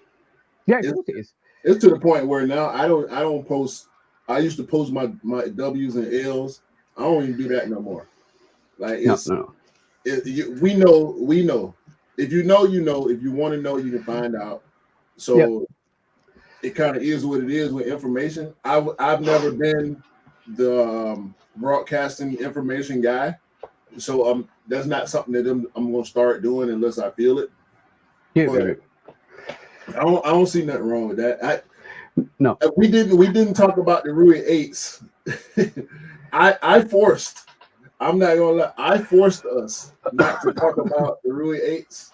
Yeah, of course it is. It's to the point where now I don't post. I used to post my W's and L's. I don't even do that no more. Like we know. If you know, you know. If you want to know, you can find out. So it kind of is what it is with information. I've never been the broadcasting information guy, so that's not something that I'm going to start doing unless I feel it. Yeah, but I don't see nothing wrong with that. No, we didn't talk about the Rui 8s. I forced. I'm not gonna lie. I forced us not to talk about the Rui 8s,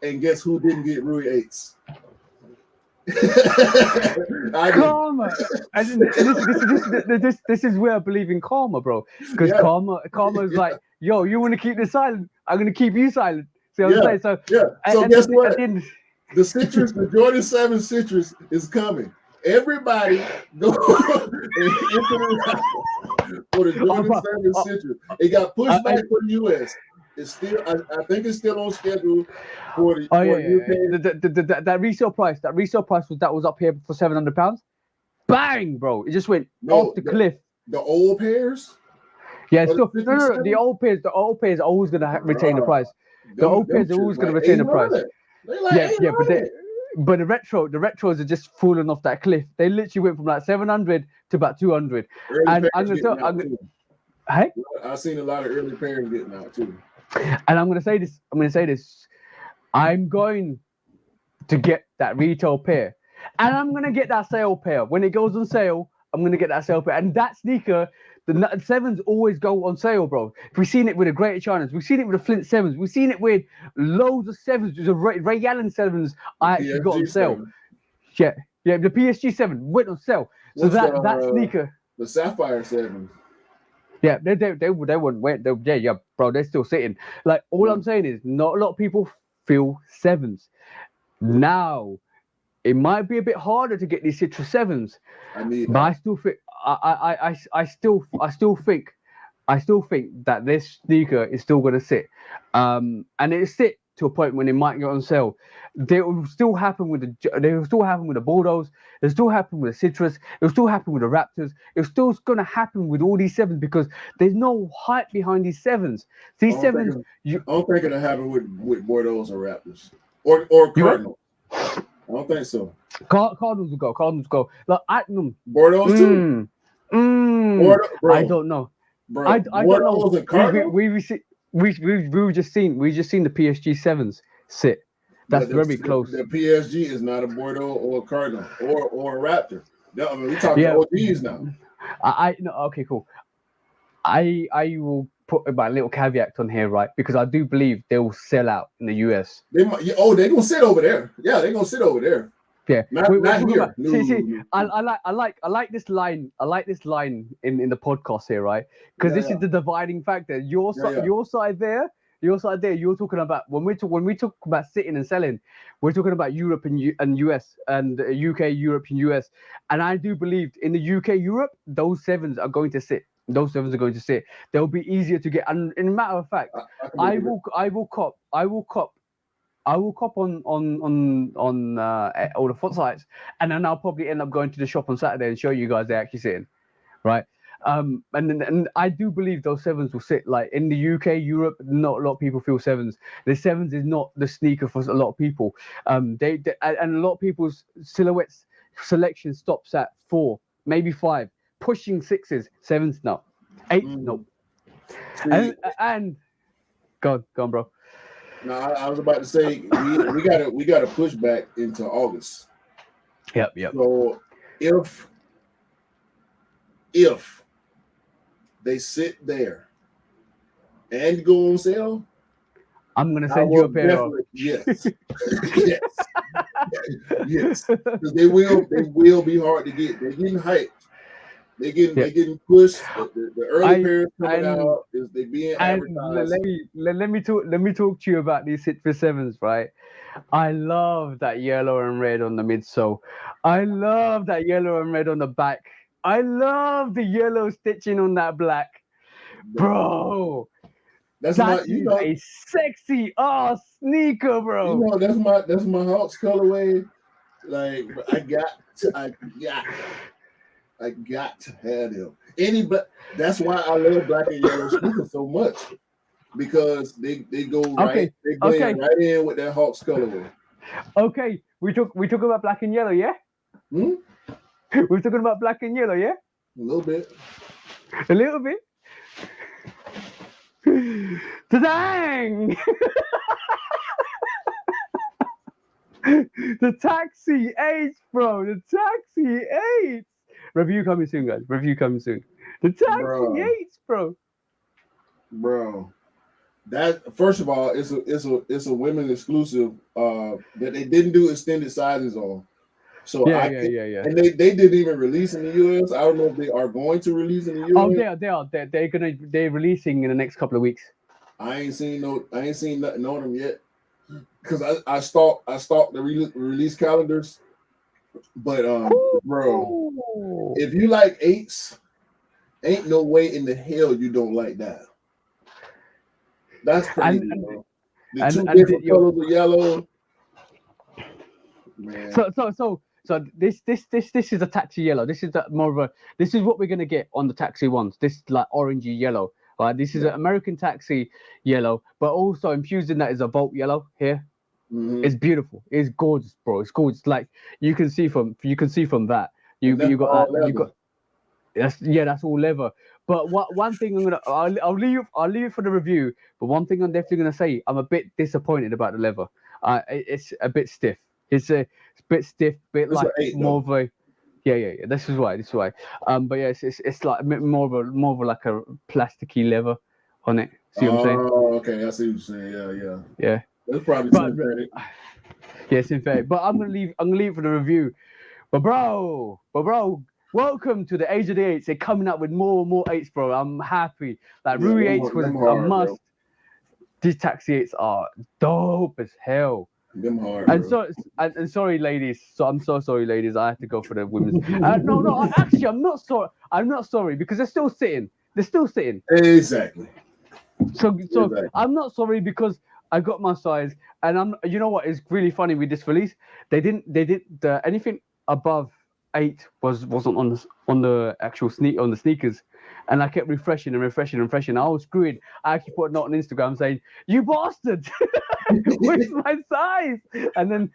and guess who didn't get Rui 8s? Karma. This is where I believe in karma, bro. Because karma is like, yo, you want to keep this silent? I'm gonna keep you silent. See what I'm saying? So So guess what? The citrus, the Jordan 7 citrus is coming. Everybody go into the for the Jordan 7 citrus. It got pushed back for the US. It's still, I think it's still on schedule for the UK. That resale price was up here for £700. Bang, bro! It just went off the cliff. The old pairs. Yeah, still no. The old pairs are always gonna retain the price. The old pairs are always gonna retain the price. But the retros are just falling off that cliff. They literally went from like 700 to about 200. And I'm gonna tell, hey, I've seen a lot of early pairs getting out too. And I'm gonna say this. I'm going to get that retail pair, and I'm gonna get that sale pair when it goes on sale. I'm gonna get that sale pair, and that sneaker. The 7s always go on sale, bro. We've seen it with the Greater Chinas. We've seen it with the Flint 7s. We've seen it with loads of 7s. There's a Ray Allen 7s I actually got on sale. 7. Yeah, the PSG 7 went on sale. So that sneaker. The Sapphire 7s. Yeah, they wouldn't wait. Bro, they're still sitting. Like, all I'm saying is not a lot of people feel 7s. Now, it might be a bit harder to get these Citrus 7s, I need but I that. still think I still think that this sneaker is still going to sit, and it sit to a point when it might get on sale. They will still happen with they will still happen with the Bulldogs. It'll still happen with the Citrus. It'll still happen with the Raptors. It's still going to happen with all these 7s because there's no hype behind these 7s. These I don't 7s, think you I don't think it'll happen with Bordeaux or Raptors or you right? Cardinals. I don't think so. Cardinals will go. Cardinals will go. Like Atnum. Bordeaux too. Bordeaux, I bro, don't know. bro. I don't know. Bordeaux and Cardinals. We just seen the PSG 7s sit. That's But very close. the PSG is not a Bordeaux or a Cardinal or a Raptor. No, I mean, we're talking Yeah. OGs now. I no, okay, cool. I will put my little caveat on here, right? Because I do believe they will sell out in the US. They might, they're gonna sit over there. Yeah, they're gonna sit over there. Yeah, Not talking here. about- No, see, no. I like this line. I like this line in the podcast here, right? Because Yeah, this is the dividing factor. Your side there. You're talking about when we talk about sitting and selling, we're talking about Europe and US and UK, Europe and US. And I do believe in the UK, Europe, those 7s are going to sit. Those 7s are going to sit. They'll be easier to get. And in a matter of fact, I will cop on all the foot sites, and then I'll probably end up going to the shop on Saturday and show you guys they're actually sitting, right? And I do believe those 7s will sit. Like in the UK, Europe, not a lot of people feel 7s. The 7s is not the sneaker for a lot of people. They and a lot of people's silhouettes selection stops at 4, maybe 5, pushing 6s, 7s no, 8 no. And go on, bro. No, I was about to say we gotta push back into August. Yep. So if they sit there and go on sale, I'm gonna send you a pair of. Yes, yes, because they will be hard to get. They're getting hyped. They're getting pushed. The early pairs coming out is they being advertised. Let me talk to you about these Citrus 7s, right? I love that yellow and red on the midsole. I love that yellow and red on the back. I love the yellow stitching on that black, bro. That's a sexy sneaker, bro. You know, that's my Hawks colorway. Like I got to have them. But that's why I love black and yellow sneakers so much, because they go right. They blend right in with that Hawks colorway. Okay, we talk about black and yellow, yeah. We're talking about black and yellow, yeah. A little bit. Dang! The Taxi 8, bro. The Taxi 8. Review coming soon, guys. Review coming soon. The Taxi 8, bro. Bro, that first of all, it's a women exclusive that they didn't do extended sizes on. So yeah. And they didn't even release in the US. I don't know if they are going to release in the US. Oh, they are. They're releasing in the next couple of weeks. I ain't seen nothing on them yet, because I stalked the release calendars. But bro, if you like 8s, ain't no way in the hell you don't like that. That's crazy, bro. The two different colors of yellow. Man. So this is a Taxi yellow. This is this is what we're gonna get on the Taxi ones. This is like orangey yellow. Right? This is an American Taxi yellow, but also infused in that is a Volt yellow here. Mm-hmm. It's beautiful. It's gorgeous, bro. It's gorgeous. Like you can see from that. You got that's all leather. But one thing I'll leave it for the review. But one thing I'm definitely gonna say, I'm a bit disappointed about the leather. It's a bit stiff. It's a bit stiff, it's like more of a yeah. This is why. But yeah, it's like more of like a plasticky leather on it. See what I'm saying? Oh, okay. I see what you're saying. Yeah. That's probably synthetic. Yeah, synthetic. But I'm gonna leave it for the review. But bro, welcome to the Age of the 8s. They're coming up with more and more 8s, bro. I'm happy. Like Rui 8s was a must. These Taxi 8s are dope as hell. Them hard, And bro. and sorry, ladies. So I'm so sorry, ladies. I have to go for the women's. No. Actually, I'm not sorry. I'm not sorry because they're still sitting. They're still sitting. Exactly. So I'm not sorry because I got my size, and I'm. You know what is really funny with this release? They did anything above 8 wasn't on the actual sneakers, and I kept refreshing and refreshing and refreshing. I was screwed. I actually put a note on Instagram saying, "You bastard, where's my size?" And then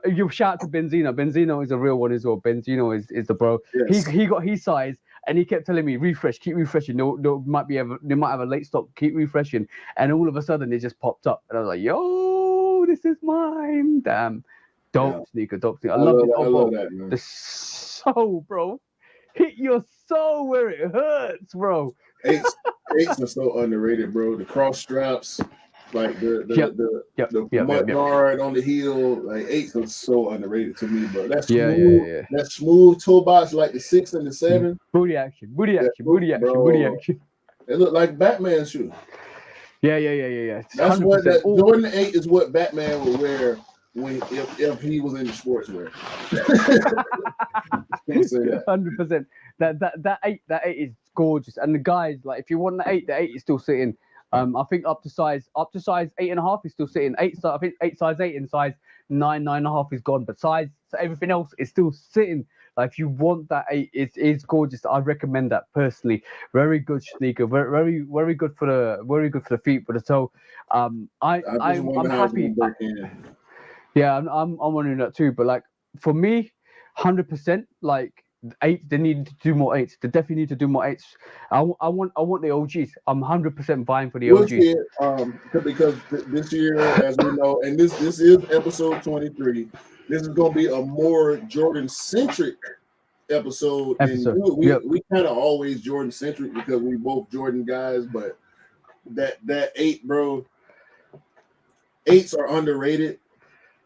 you shout to Benzino. Benzino is a real one as well. Benzino is the bro. Yes. He got his size. And he kept telling me, refresh, keep refreshing. They might have a late stock, keep refreshing. And all of a sudden, it just popped up, and I was like, "Yo, this is mine, damn, dope sneaker, dope sneaker. I loved it. Oh, I love bro, that, man. the sole, bro, hit your soul where it hurts, bro." Eights are so underrated, bro. The cross straps, like the Yep. mud guard on the heel, like eights are so underrated to me, bro. That Yeah. smooth toe box, like the 6 and the 7. Booty action. Booty Bro. action. It looked like Batman shoe. Yeah. That's 100%. what that Jordan 8 is what Batman would wear if he was in the sportswear. Can't say that. 100%. That eight is gorgeous, and the guys, like, if you want the 8 is still sitting. I think up to size 8.5 is still sitting. I think 8 size 8 and size 9.5 is gone, but so everything else is still sitting. Like, if you want that 8, it's gorgeous. I recommend that personally. Very good sneaker. Very good for the feet, but the toe. I'm happy. Yeah, I'm wondering that too. But like for me, 100%. Like 8, they need to do more 8s. They definitely need to do more 8s. I want the OGs. I'm 100% buying for the We'll OGs. see it, because this year, as we know, and this is episode 23. This is going to be a more Jordan centric episode. And we kind of always Jordan centric because we both Jordan guys. But that 8, bro, 8s are underrated.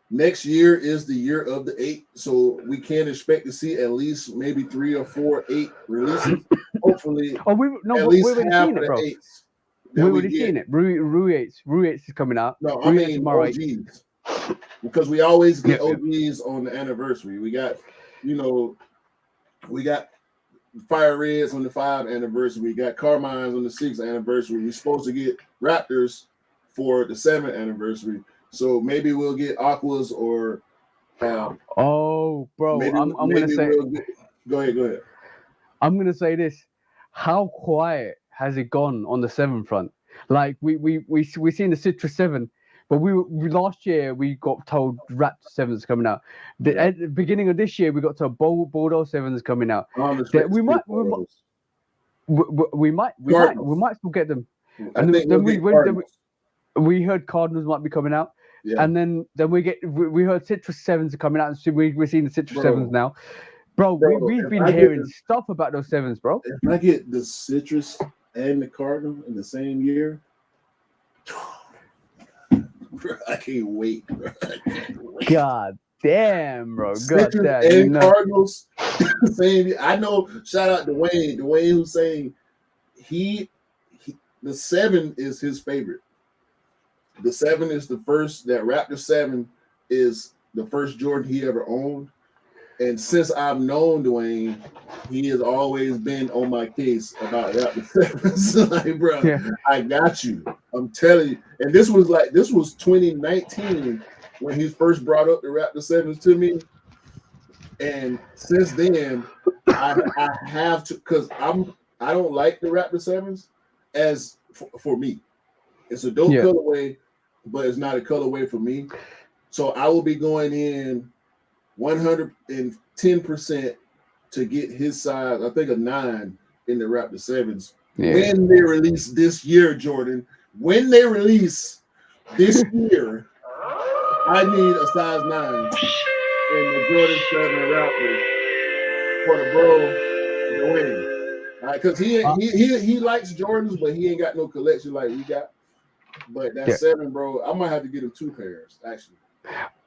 Next year is the year of the 8, so we can expect to see at least maybe 3 or 4 8 releases. Hopefully, at least half of the 8s. We've already seen it. Rui 8s is coming out. No, I mean OGs, because we always get OGs on the anniversary. We got, we got Fire Reds on the 5th anniversary. We got Carmines on the 6th anniversary. We're supposed to get Raptors for the 7th anniversary. So maybe we'll get Aquas or. Oh, bro! I'm gonna say. Go ahead. I'm gonna say this: how quiet has it gone on the 7 front? Like we seen the Citrus 7, but we last year we got told Raptor 7's coming out. At the beginning of this year, we got told Bordeaux 7's coming out. We might still get them. And then we heard Cardinals might be coming out. Yeah. And then we heard Citrus 7s are coming out. So we're seeing the Citrus 7s now. Bro, we've been hearing stuff about those 7s, bro. If I get the Citrus and the Cardinal in the same year, bro, I can't wait, bro. God damn, bro. Citrus and Cardinals, same year. I know, shout out to Dwayne who's saying the 7 is his favorite. The 7 is the first, that Raptor 7 is the first Jordan he ever owned. And since I've known Dwayne, he has always been on my case about Raptor 7s. Like, bro, I got you. I'm telling you. And this was 2019 when he first brought up the Raptor 7s to me. And since then, I have to, because I don't like the Raptor 7s as for me. It's a dope colorway, but it's not a colorway for me. So I will be going in 110% to get his size, I think a 9 in the Raptor 7s. Yeah. When they release this year, Jordan, when they release this year, I need a size 9 in the Jordan 7 Raptor for the bro to win. Because he likes Jordans, but he ain't got no collection like we got. But that 7, bro, I might have to get him 2 pairs, actually.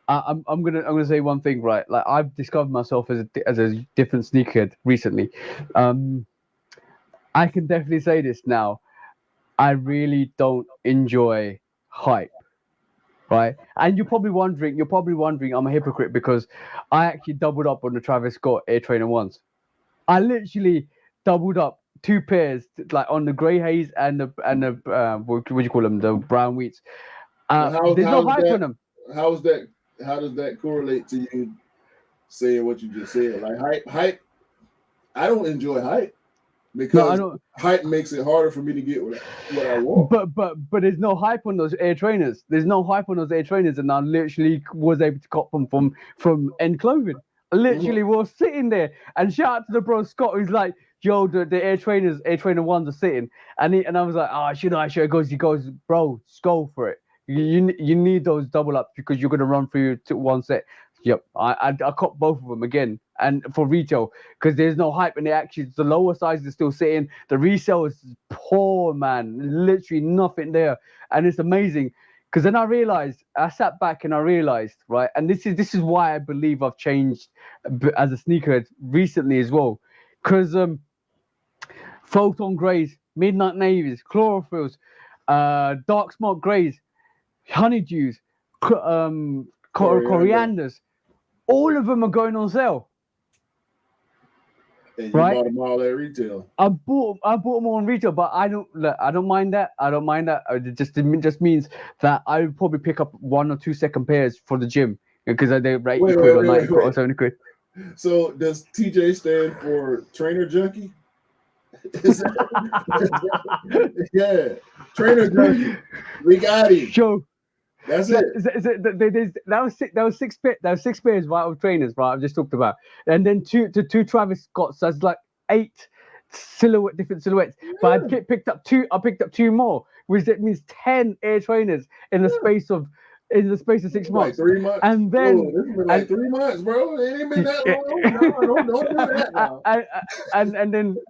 I'm gonna say one thing, right? Like, I've discovered myself as a different sneakerhead recently. I can definitely say this now. I really don't enjoy hype. right? And you're probably wondering, I'm a hypocrite because I actually doubled up on the Travis Scott Air Trainer ones. I literally doubled up two pairs, like on the grey haze and the what do you call them, the brown wheats. There's no hype on them. How's that? How does that correlate to you saying what you just said? Like hype. I don't enjoy hype because hype makes it harder for me to get what I want. But there's no hype on those Air Trainers. There's no hype on those Air Trainers, and I literally was able to cop them from End Clothing. I literally was sitting there, and shout out to the bro Scott, who's like, "Yo, the Air Trainer ones are sitting," and I was like, "Oh, should I?" He goes, "Bro, just go for it. You need those double ups because you're gonna run through to one set." Yep, I caught both of them again, and for retail because there's no hype, and the lower sizes are still sitting. The resale is poor, man. Literally nothing there, and it's amazing. Because then I sat back and I realized, right, and this is why I believe I've changed as a sneakerhead recently as well. Because photon greys, midnight navies, chlorophylls, dark smoke greys, honeydews, corianders, all of them are going on sale. And you bought them all at retail. I bought them all on retail, but I don't mind that. It just means that I would probably pick up 1 or 2 second pairs for the gym because they rate quid or 90 quid or 70 quid. So does TJ stand for Trainer Junkie? Yeah, Trainer Junkie. We got him. Sure. That's it. That was six pairs, right, of trainers, right? I've just talked about, and then two Travis Scotts. That's like 8 different silhouettes. Yeah. But I picked up two more, which that means 10 Air Trainers in the space of 6 months. Like 3 months. And then this has been like 3 months, bro. It ain't been that long. No, don't do that now.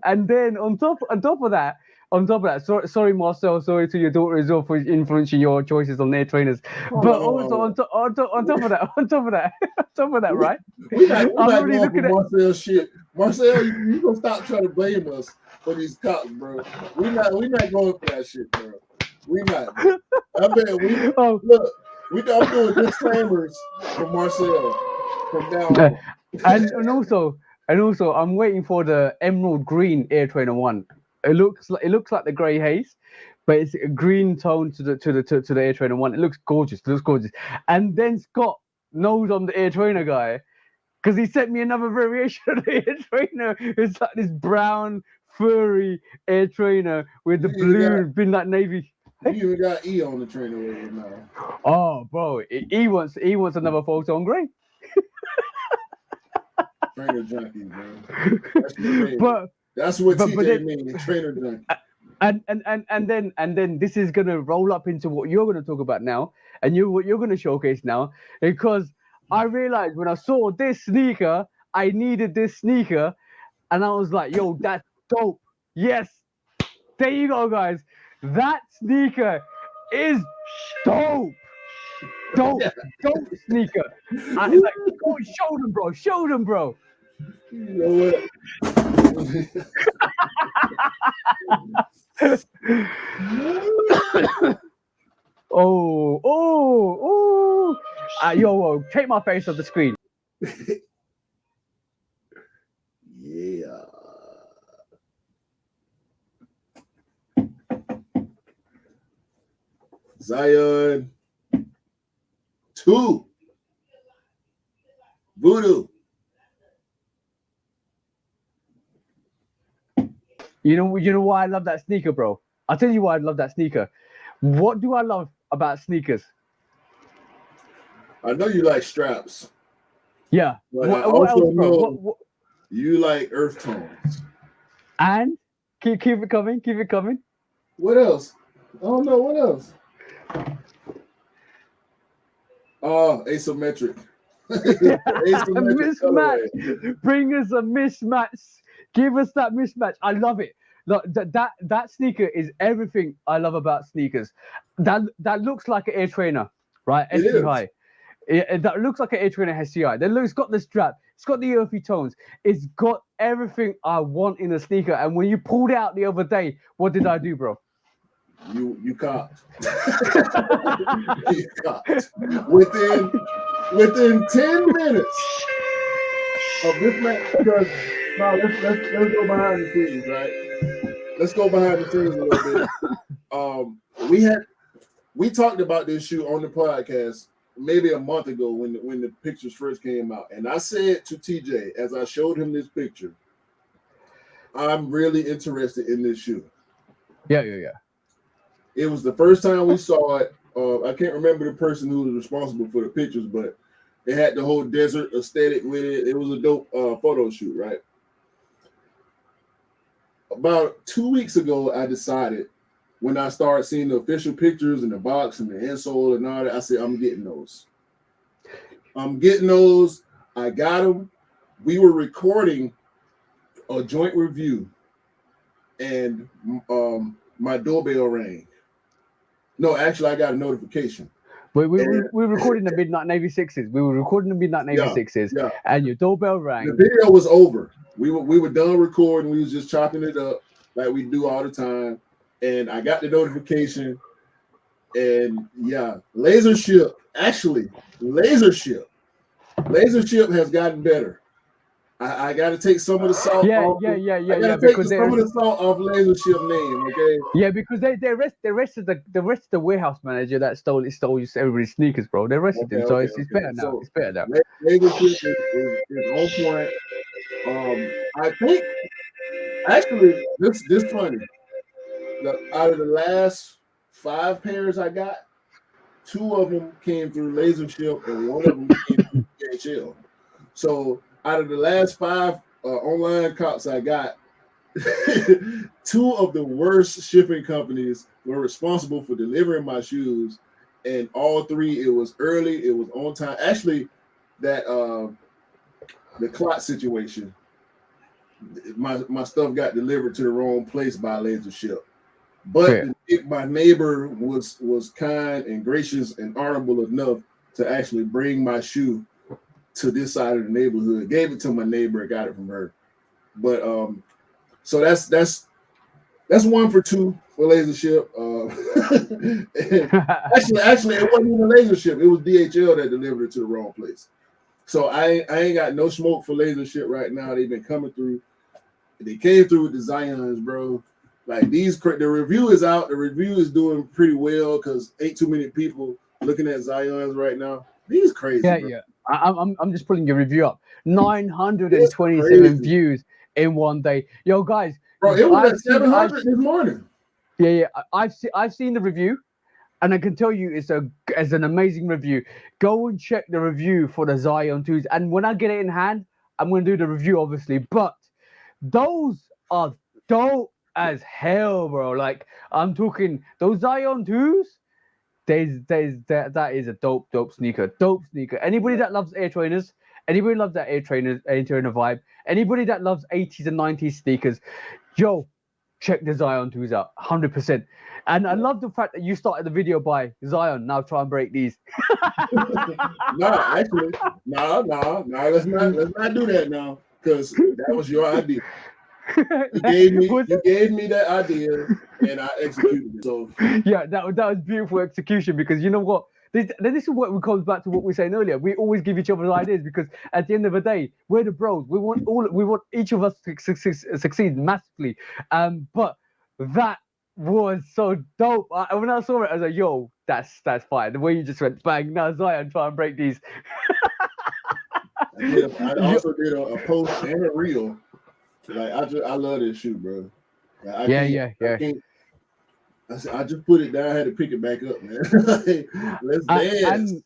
And then on top of that. Sorry, Marcel. Sorry to your daughter as well for influencing your choices on Air Trainers. But also on top of that, right? We're not going for Marcel shit. Marcel, you gonna stop trying to blame us for these cops, bro. We're not going for that shit, bro. We not. I bet we look. I'm doing disclaimers for Marcel from now on. And also, I'm waiting for the emerald green Air Trainer 1. It looks like the grey haze, but it's a green tone to the Air Trainer 1. It looks gorgeous. And then Scott knows I'm the Air Trainer guy because he sent me another variation of the Air Trainer. It's like this brown furry Air Trainer with the blue midnight navy. You even got E on the trainer with you now. Oh, bro, he wants another photon grey. Trainer junkie, bro. That's what TJ means, trainer junkie. And then this is gonna roll up into what you're gonna talk about now, and what you're gonna showcase now, because I realized when I saw this sneaker, I needed this sneaker, and I was like, yo, that's dope. Yes, there you go, guys. That sneaker is dope. Dope sneaker. It's like, oh, show them, bro. You know what? oh. Yo, take my face off the screen. Yeah. Zion 2 Voodoo. You know why I love that sneaker, bro? I'll tell you why I love that sneaker. What do I love about sneakers? I know you like straps. Yeah. But I also know you like earth tones. And keep it coming. What else? I don't know what else. Asymmetric. Mismatch. Bring us a mismatch. Give us that mismatch. I love it. Look, that sneaker is everything I love about sneakers. That looks like an Air Trainer, right? SC High. That looks like an Air Trainer SCI. It's got the strap. It's got the earthy tones. It's got everything I want in a sneaker. And when you pulled out the other day, what did I do, bro? You copped. You copped. Within 10 minutes of this match, because now let's go behind the scenes, right? Let's go behind the scenes a little bit. We talked about this shoe on the podcast maybe a month ago when the pictures first came out, and I said to TJ as I showed him this picture, I'm really interested in this shoe. Yeah. It was the first time we saw it. I can't remember the person who was responsible for the pictures, but it had the whole desert aesthetic with it. It was a dope photo shoot, right? About 2 weeks ago, I decided when I started seeing the official pictures and the box and the insole and all that, I said, I'm getting those. I got them. We were recording a joint review, and my doorbell rang. No, actually, I got a notification. We were recording the Midnight Navy Sixes. We were recording the Midnight Navy Sixes, and your doorbell rang. The video was over. We were done recording. We was just chopping it up like we do all the time. And I got the notification. And yeah, Laser Ship has gotten better. I got to take some of the salt off. Yeah. Because some of the salt off Laser Ship name, okay? Yeah, because they arrested the warehouse manager that stole everybody's sneakers, bro. They arrested him, so it's better now. It's better now. Laser Ship is on point. I think actually this funny. Out of the last 5 pairs I got, 2 of them came through Laser Ship and 1 of them came through DHL. So out of the last 5 online cops I got, 2 of the worst shipping companies were responsible for delivering my shoes, and all 3, it was early, it was on time. Actually, that the clot situation, my stuff got delivered to the wrong place by Laser Ship. But my neighbor was kind and gracious and honorable enough to actually bring my shoe to this side of the neighborhood. Gave it to my neighbor, got it from her. But so that's 1 for 2 for Laser Ship. Actually, it wasn't even Laser Ship. It was DHL that delivered it to the wrong place. So I ain't got no smoke for Laser Ship right now. They've been coming through. They came through with the Zions, bro. Like the review is out. The review is doing pretty well because ain't too many people looking at Zions right now. These crazy. Yeah. I'm just pulling your review up. 927 views in one day. Yo, guys. Bro, it was at 700 this morning. Yeah. I've seen the review, and I can tell you it's an amazing review. Go and check the review for the Zion 2s. And when I get it in hand, I'm going to do the review, obviously. But those are dope as hell, bro. Like, I'm talking those Zion 2s. That is a dope sneaker. Anybody that loves Air Trainers, anybody loves that Air Trainer vibe, anybody that loves 80s and 90s sneakers, yo, check the Zion 2s out, 100%. And I love the fact that you started the video by Zion. Now try and break these. No. Let's not do that now, because that was your idea. You gave me that idea, and I executed it. So yeah, that was beautiful execution, because you know what? This is what comes back to what we were saying earlier. We always give each other ideas because at the end of the day, we're the bros. We want each of us to succeed massively. But that was so dope. When I saw it, I was like, "Yo, that's fine." The way you just went bang, now Zion, try and break these. I also did a post and a reel. Like I love this shoe, bro. Like, I just put it down. I had to pick it back up, man. Let's dance.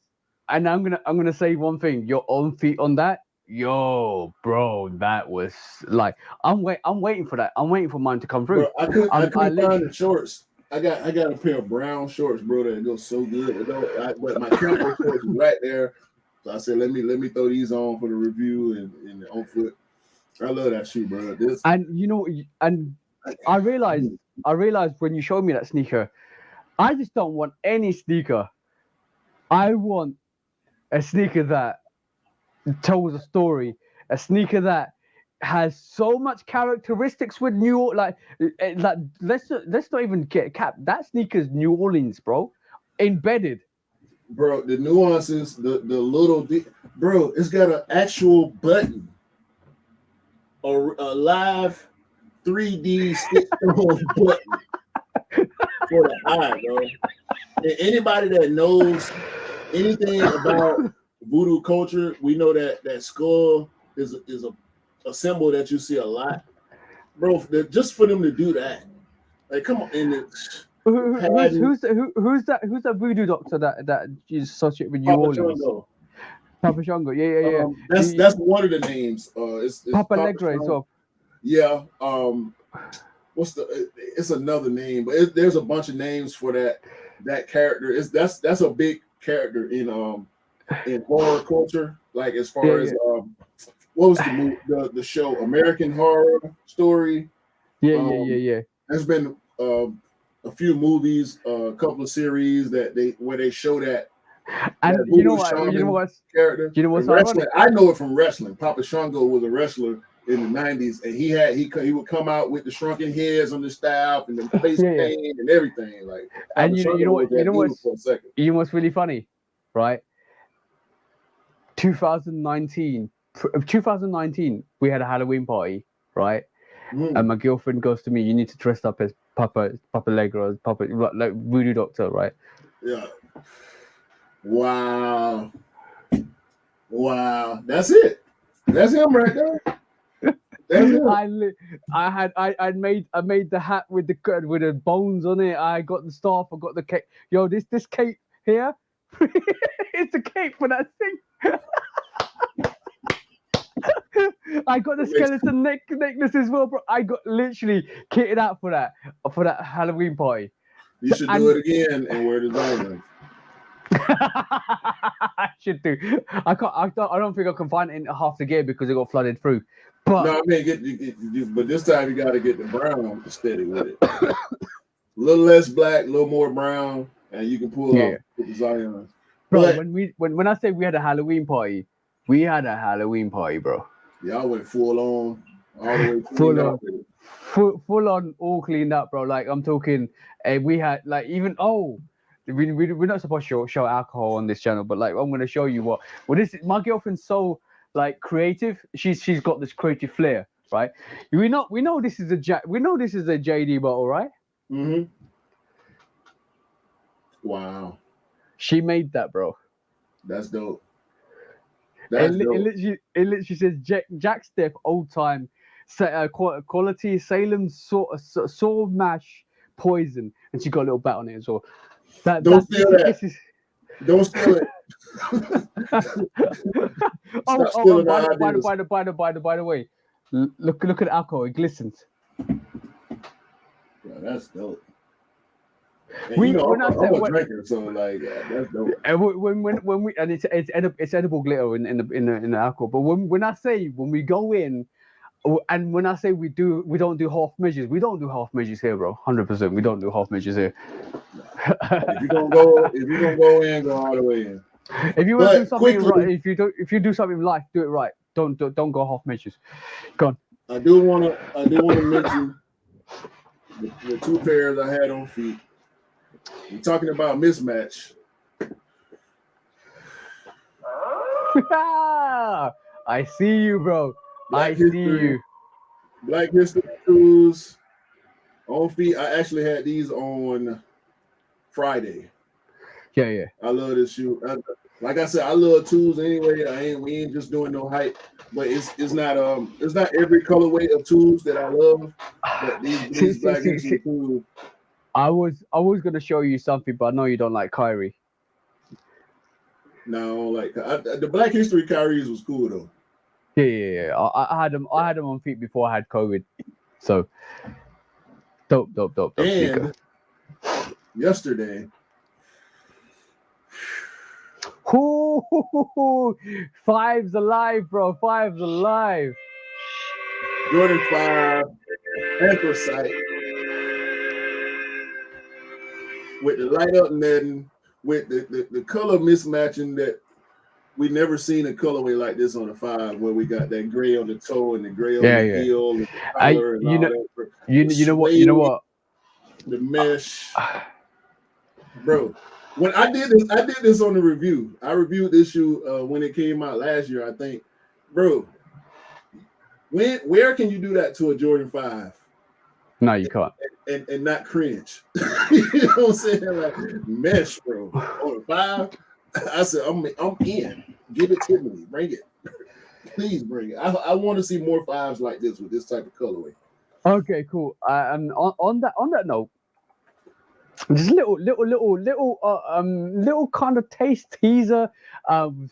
And I'm gonna say one thing. Your on feet on that, yo, bro. That was like I'm waiting for that. I'm waiting for mine to come through. Bro, I couldn't find the shorts. I got a pair of brown shorts, bro, that go so good. But my camera shorts is right there. So I said, let me throw these on for the review and the on foot. I love that shoe, bro. And you know, and I realized when you showed me that sneaker, I just don't want any sneaker. I want a sneaker that tells a story, a sneaker that has so much characteristics with like let's not even get cap. That sneaker's New Orleans, bro. Embedded. Bro, the nuances, the little, bro, it's got an actual button, a live 3D stitched on button for the eye, bro. And anybody that knows anything about voodoo culture, we know that skull is a symbol that you see a lot, bro. Just for them to do that, like, come on, and Who's that voodoo doctor that is associated with New Papa Orleans? Chungo. Papa Shango, yeah. That's one of the names. It's Papa Legre as well. Yeah. It's another name, but there's a bunch of names for that character. That's a big character in horror culture. Like, as far as what was the show American Horror Story? Yeah. There's been a few movies, a couple of series where they show that. And you know what? Character. You know what's wrestling? I know it from wrestling. Papa Shango was a wrestler in the 90s, and he would come out with the shrunken heads on the staff and the face paint and everything. Like, and you know what's really funny, right? 2019, we had a Halloween party, right? And my girlfriend goes to me, "You need to dress up as Papa Legro, Papa like voodoo doctor, right?" Yeah. Wow. That's it. That's him right there. That's him. I made the hat with the bones on it. I got the staff. I got the cape. Yo, this cape here, it's the cape for that thing. I got the skeleton necklace as well, bro. I got literally kitted out for that Halloween party. You should do it again and wear the diamonds. I should do. I don't think I can find it in half the gear because it got flooded through. But no, I mean, but this time you got to get the brown steady with it. A little less black, a little more brown, and you can pull off with the Zions. Bro, but when I say we had a Halloween party, we had a Halloween party, bro. Y'all went full on, all the way full on, all cleaned up, bro. Like, I'm talking, we had like even we're not supposed to show alcohol on this channel, but like I'm gonna show you what. Well, my girlfriend's so like creative. She's got this creative flair, right? We know this is a JD bottle, right? Mm-hmm. Wow. She made that, bro. That's dope. It literally says Jack Steph, old time, quality Salem sword mash poison, and she got a little bat on it as well. Don't steal that. Don't steal it. By the way, look at the alcohol. It glistens. Yeah, that's dope. And I'm a drinker, so like that's dope. When we and it's edible glitter in the alcohol. But when I say when we go in, and when I say we don't do half measures. We don't do half measures here, bro. 100%. We don't do half measures here. If you're gonna go in, go all the way in. If you want to do something right, if you do something in life, do it right. Don't go half measures. Go on. I do want to mention the two pairs I had on feet. We're talking about mismatch. I see you, bro. I see you. Black History shoes on feet. I actually had these on Friday. Yeah. I love this shoe. Like I said, I love tools anyway. We ain't just doing no hype, but it's not every colorway of tools that I love. But these Black History tools. I was gonna show you something, but I know you don't like Kyrie. No, like the Black History Kyries was cool though. Yeah. I had them on feet before I had COVID. So dope. And yesterday. Five's alive, bro. Five's alive. Jordan 5 anthracite with the light up netting, with the color mismatching that we never seen a colorway like this on the 5, where we got that gray on the toe and the gray on Yeah, the yeah. heel and the collar and You all know, that. you know what? The mesh, bro. When I did this on the review. I reviewed this shoe when it came out last year, I think, bro. Where can you do that to a Jordan 5? No, you can't. And not cringe. You know what I'm saying? Like mesh, bro. On the 5, I said, I'm in. Give it to me. Bring it. Please bring it. I want to see more 5s like this with this type of colorway. Okay, cool. On that note, just little kind of taste teaser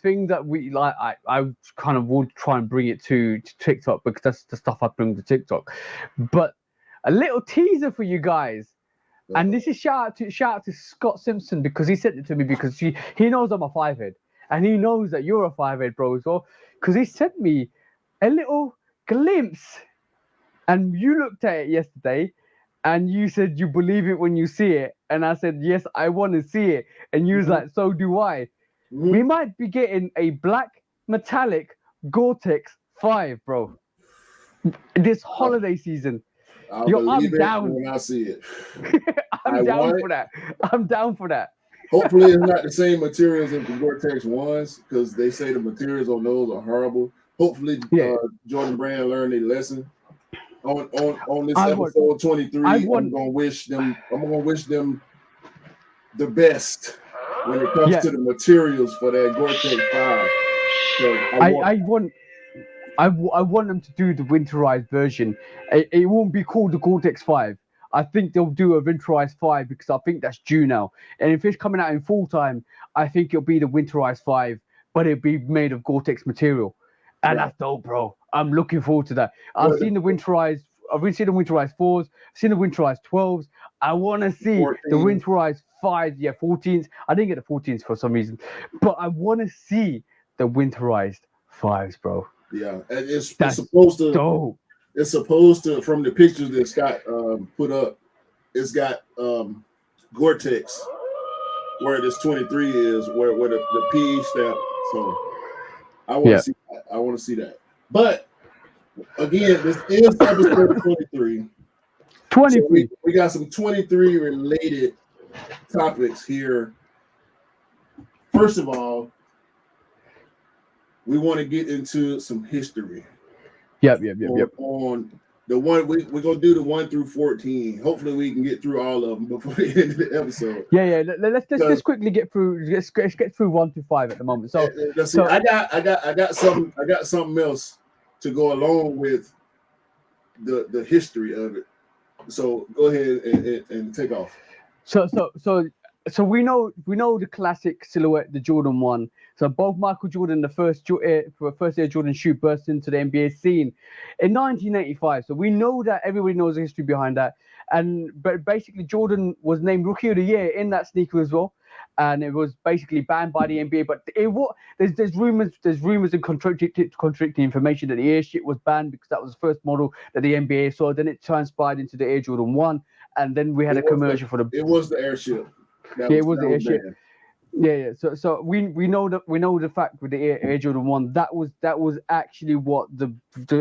thing that we like. I kind of would try and bring it to TikTok because that's the stuff I bring to TikTok. But a little teaser for you guys. And this is shout out to Scott Simpson, because he sent it to me because he knows I'm a 5-head, and he knows that you're a 5-head, bro, as well. Because he sent me a little glimpse, and you looked at it yesterday, and you said you believe it when you see it, and I said yes, I want to see it, and you was like, so do I. We might be getting a black metallic Gore-Tex 5, bro, this holiday season. I'm down when I see it. I'm down for that. I'm down for that. Hopefully, it's not the same materials as the Gore-Tex ones, because they say the materials on those are horrible. Hopefully, Jordan Brand learned a lesson on this episode 23. I'm gonna wish them the best when it comes to the materials for that Gore-Tex 5. So I want them to do the winterized version. It won't be called the Gore-Tex 5. I think they'll do a winterized 5 because I think that's due now. And if it's coming out in full time, I think it'll be the winterized 5, but it'll be made of Gore-Tex material. And that's dope, bro. I'm looking forward to that. I've seen the winterized 4s, I've seen the winterized 12s. I want to see 14. the winterized 5s, 14s. I didn't get the 14s for some reason, but I want to see the winterized 5s, bro. Yeah, and it's supposed to. Dope. It's supposed to, from the pictures that Scott put up, it's got Gore-Tex where this 23 is, where the PE stamp. So I want to see that. I want to see that. But again, this is episode 23. 23. So we got some 23 related topics here. First of all, we want to get into some history. Yep. On the one, we're gonna do the 1 through 14. Hopefully, we can get through all of them before the end of the episode. Yeah. Let's quickly get through. Let's get through 1 through 5 at the moment. So I got something else to go along with the history of it. So go ahead and take off. So we know the classic silhouette, the Jordan 1. So both Michael Jordan, the first Air Jordan shoe, burst into the NBA scene in 1985. So we know that, everybody knows the history behind that. But basically, Jordan was named Rookie of the Year in that sneaker as well, and it was basically banned by the NBA. But there's rumors and contradicting information that the Air shit was banned because that was the first model that the NBA saw. Then it transpired into the Air Jordan 1, and then we had a commercial for the. It was the Airship. It was the Airship. Yeah. So we know the fact with the Air Jordan 1, that was actually what the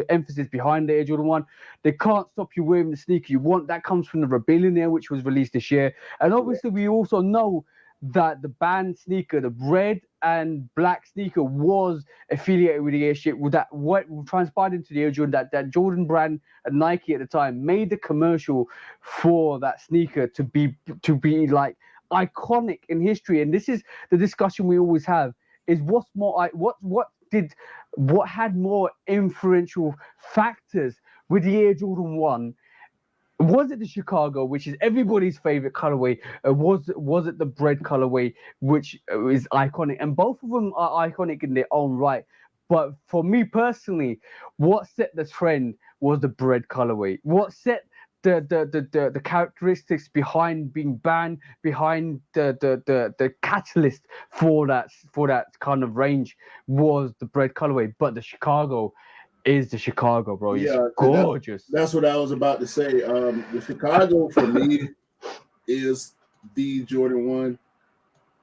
emphasis behind the Air Jordan 1. They can't stop you wearing the sneaker you want. That comes from the Rebellion Air, which was released this year. And obviously we also know that the banned sneaker, the red and black sneaker, was affiliated with the Airship. With that, what transpired into the Air Jordan, that Jordan brand and Nike at the time made the commercial for that sneaker to be like iconic in history. And this is the discussion we always have: is what had more influential factors with the Air Jordan 1? Was it the Chicago, which is everybody's favorite colorway? Was it the bread colorway, which is iconic? And both of them are iconic in their own right. But for me personally, what set the trend was the bread colorway. What set the characteristics behind being banned, behind the catalyst for that kind of range, was the bread colorway. But the Chicago is the Chicago, bro. It's gorgeous. That's what I was about to say. The Chicago for me is the Jordan 1.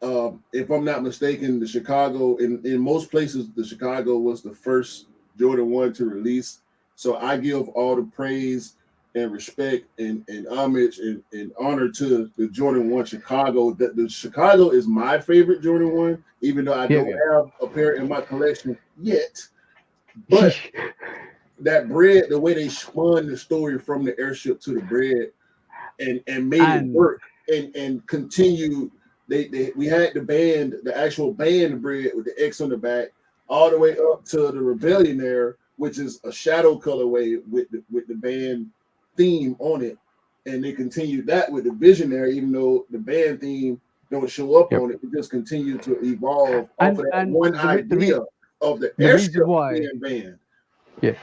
If I'm not mistaken, the Chicago in most places, the Chicago was the first Jordan 1 to release. So I give all the praise and respect and homage and honor to the Jordan 1 Chicago. That the Chicago is my favorite Jordan 1, even though I Yeah, don't yeah. have a pair in my collection yet. But that bread, the way they spun the story from the airship to the bread and made it And work and continued. We had the actual band bread with the X on the back, all the way up to the Rebellionaire, which is a shadow colorway with the band theme on it, and they continued that with the Visionary, even though the band theme don't show up yep. on it. It just continued to evolve off of that And one idea of the the reason airship why, being banned. yeah,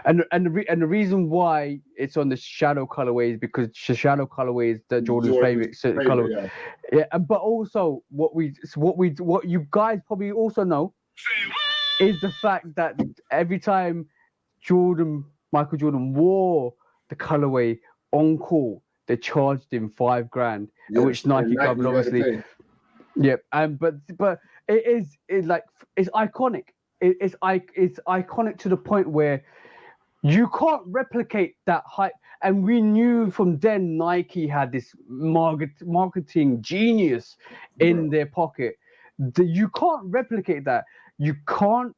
and the reason why it's on the shadow colorway is because the shadow colorway is Jordan's Jordan's favorite color. favorite, yeah. Yeah, but also what you guys probably also know is the fact that every time Michael Jordan wore the colorway on court, they charged him $5,000, which Yes, and Nike covered, Nike had to obviously. pay. Yep, and but it's like it's iconic. It's iconic to the point where you can't replicate that hype. And we knew from then Nike had this marketing genius in Bro. their pocket. You can't replicate that. You can't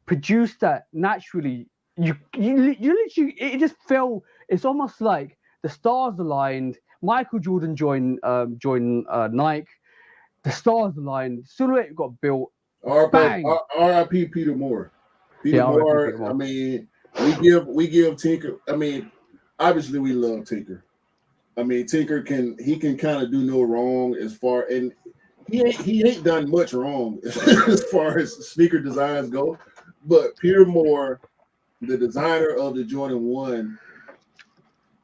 produce that naturally. You literally, it just fell. It's almost like the stars aligned. Michael Jordan joined Nike. The stars aligned. Silhouette got built. Bang. R.I.P. Peter Moore. Peter Yeah, R.I.P. Moore. Peter I Moore. mean, we give Tinker. I mean, obviously we love Tinker. I mean, Tinker can kind of do no wrong as far and he ain't done much wrong as far as sneaker designs go. But Peter Moore, the designer of the Jordan 1,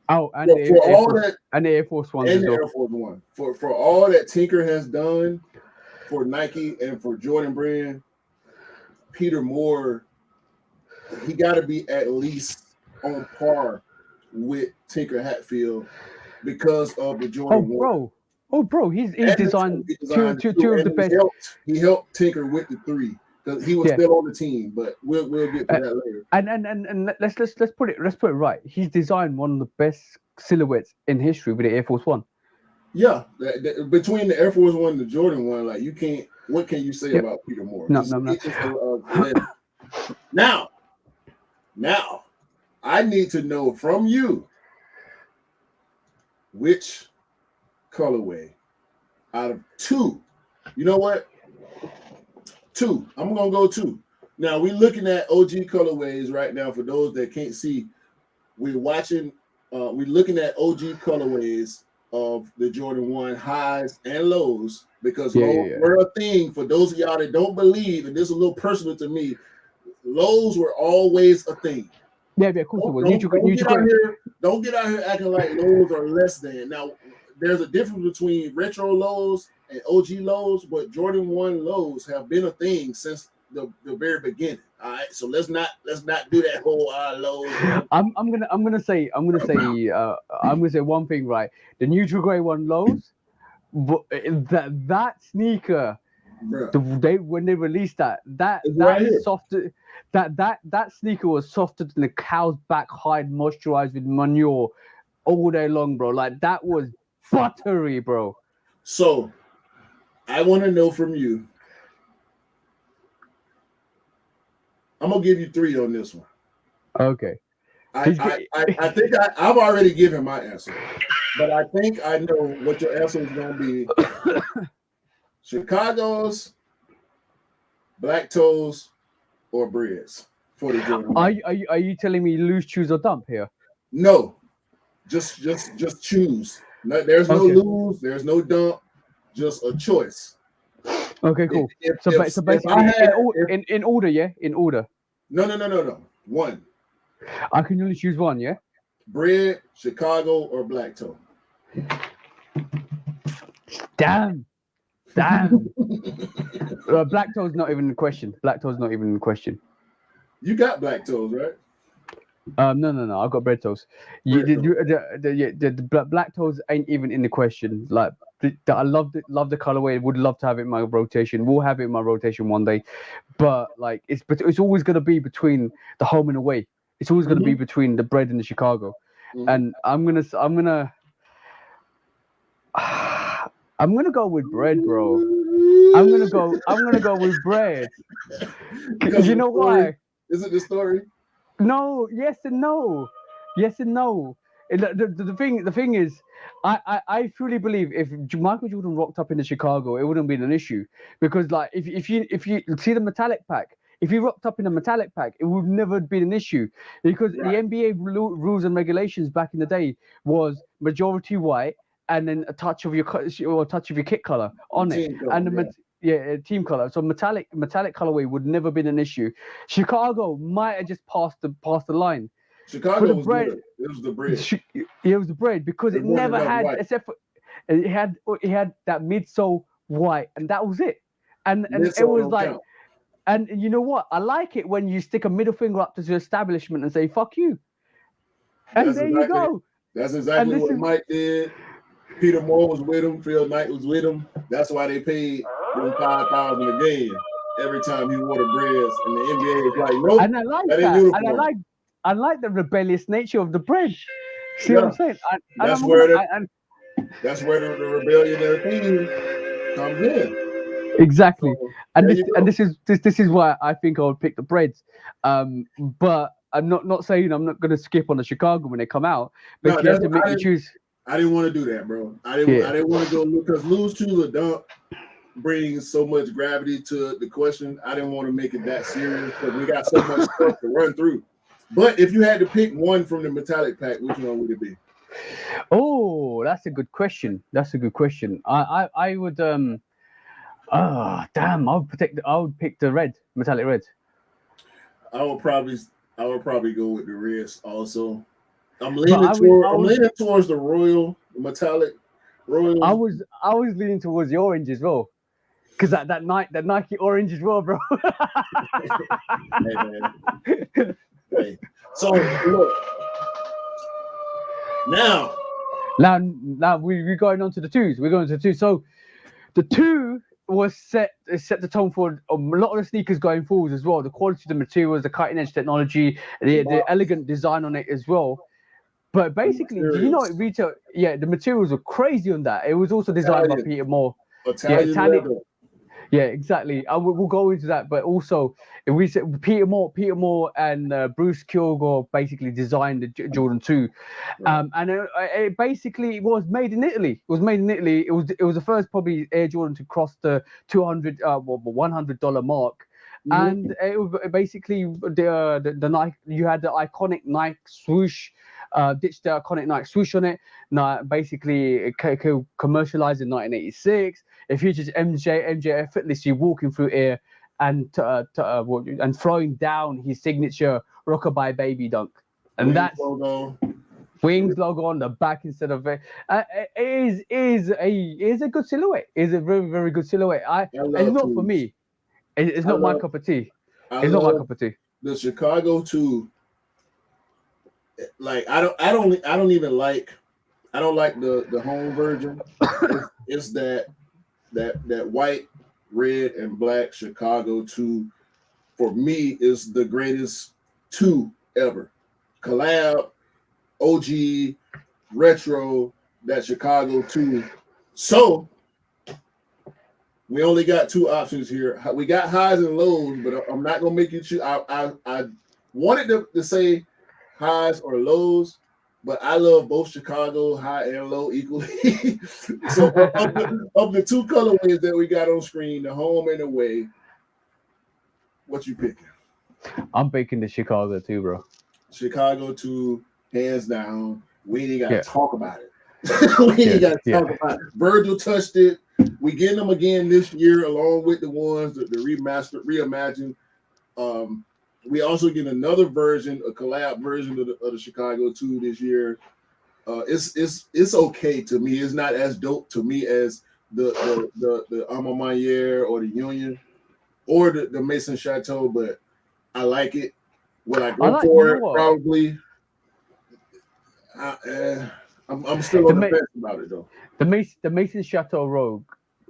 Oh, and the for Air all Force that and the Air Force Ones and as the well. Air Force 1, for all that Tinker has done for Nike and for Jordan Brand, Peter Moore, he got to be at least on par with Tinker Hatfield because of the Jordan 1. Bro, he's And the two, designed he designed the two, two of the and best. he helped Tinker with the 3 because he was Yeah, still on the team. But we'll get to uh, that later. and let's put it right. He's designed one of the best silhouettes in history with the Air Force One. Yeah, between the Air Force 1 and the Jordan 1, like you can't. What can you say Yep. about Peter Moore? No, He's no, no. just a legend. Now, I need to know from you which colorway out of 2. You know what? 2. I'm gonna go 2. Now we're looking at OG colorways right now. For those that can't see, we're watching. We're looking at OG colorways of the Jordan 1 highs and lows because lows Yeah. were a thing. For those of y'all that don't believe, and this is a little personal to me, lows were always a thing. Yeah, of course it was. Don't get out here acting like lows are less than. Now, there's a difference between retro lows and OG lows, but Jordan 1 lows have been a thing since the very beginning. All right, so let's not do that whole lows. I'm gonna say one thing, right. The neutral grey one lows, but that sneaker, Bruh, when they released it's right here. softer, that sneaker was softer than a cow's back hide moisturized with manure all day long, bro. Like that was buttery, bro. So I want to know from you. I'm gonna give you 3 on this one. Okay. I think I've already given my answer, but I think I know what your answer is gonna be. Chicago's, Black Toes, or Breads for the Jordan. Are you telling me lose, choose, or dump here? No, just choose. No, there's no lose. There's no dump. Just a choice. Okay, cool. So basically, in order, yeah, in order. No. 1. I can only choose one, yeah. Bread, Chicago, or Black Toe. Damn. Black Toe's not even in question. You got Black Toes, right? No. I've got bread toast. Bread toast. The black toast ain't even in the question. Like, I love the colorway. Would love to have it in my rotation. We'll have it in my rotation one day. But like, it's always gonna be between the home and away. It's always gonna be between the bread and the Chicago. And I'm gonna go with bread, bro. I'm gonna go with bread. You know why? Is it the story? No, yes and no, yes and no. The thing is, I truly believe if Michael Jordan rocked up in the Chicago, it wouldn't be an issue because like if you see the metallic pack, if he rocked up in a metallic pack, it would never have been an issue because the NBA rules and regulations back in the day was majority white and then a touch of your kit color on it, and team color. So metallic colorway would never been an issue. Chicago might have just passed the line. Chicago was good. It was the bread. It was the bread because it never had white. Except for it had that midsole white, and that was it. And it was like, count. And you know what? I like it when you stick a middle finger up to the establishment and say "fuck you," and there you go. That's exactly what Mike did. Peter Moore was with him. Phil Knight was with him. That's why they paid him $5,000 a game every time he wore the breads. And the NBA was like, nope. And I like that. And I like the rebellious nature of the bread. See what I'm saying? That's where the rebellion of the team comes in. Exactly. So, and this is why I think I would pick the breads. But I'm not saying I'm not going to skip on the Chicago when they come out. But if you have to make me choose. I didn't want to do that, bro. I didn't want to go because lose to a dunk brings so much gravity to the question. I didn't want to make it that serious because we got so much stuff to run through. But if you had to pick one from the metallic pack, which one would it be? Oh, that's a good question. I would damn, I would pick the red, metallic red. I would probably go with the reds also. I'm leaning towards the royal metallic royal. I was leaning towards the orange as well, because that Nike orange as well, bro. Hey, man. Hey. So look, now we're going on to the twos. We're going to the two. So the two was set the tone for a lot of the sneakers going forward as well. The quality of the materials, the cutting edge technology, the elegant design on it as well. But basically, you know, retail, the materials were crazy on that. It was also designed by Peter Moore. Italian. Yeah, exactly. We'll go into that. But also, if we said Peter Moore and Bruce Kilgore basically designed the Jordan 2. Right. And it basically was made in Italy. It was the first probably Air Jordan to cross the $100 mark. And it basically the Nike, you had the iconic Nike swoosh, ditched the iconic Nike swoosh on it. Now basically commercialized in 1986. It features MJ effortlessly walking through air and throwing down his signature Rockabye Baby dunk, and that's Wings logo on the back instead of it. It is a good silhouette. It's a very, very good silhouette. It's not for me. It's not my cup of tea. It's not my cup of tea. The Chicago 2, like I don't even like. I don't like the home version. It's that white, red, and black Chicago 2. For me, is the greatest 2 ever. Collab, OG, retro. That Chicago 2. So. We only got 2 options here. We got highs and lows, but I'm not gonna make you choose. I wanted to say highs or lows, but I love both Chicago high and low equally. So of the 2 colorways that we got on screen, the home and away, what you picking? I'm picking the Chicago 2, bro. Chicago 2, hands down. We ain't got to talk about it. We ain't got to talk about it. Virgil touched it. We getting them again this year, along with the ones that the reimagined. We also get another version, a collab version of the Chicago 2 this year. It's okay to me. It's not as dope to me as the Alma Mayer or the Union or the Maison Chateau, but I like it. Will I go for it? Probably. I'm still on the fence about it though. The Mason Chateau Rogue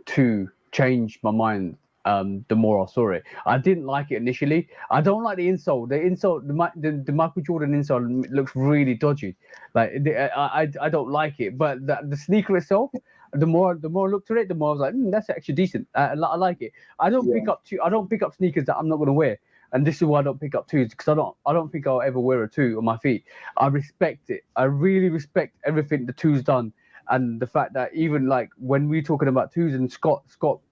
2 changed my mind. The more I saw it, I didn't like it initially. I don't like the insole. The Michael Jordan insole looks really dodgy. Like I don't like it. But the sneaker itself, the more I looked at it, the more I was like, that's actually decent. I like it. I don't pick up sneakers that I'm not gonna wear. And this is why I don't pick up twos, because I don't think I'll ever wear a two on my feet. I respect it. I really respect everything the two's done, and the fact that even like when we're talking about twos, and Scott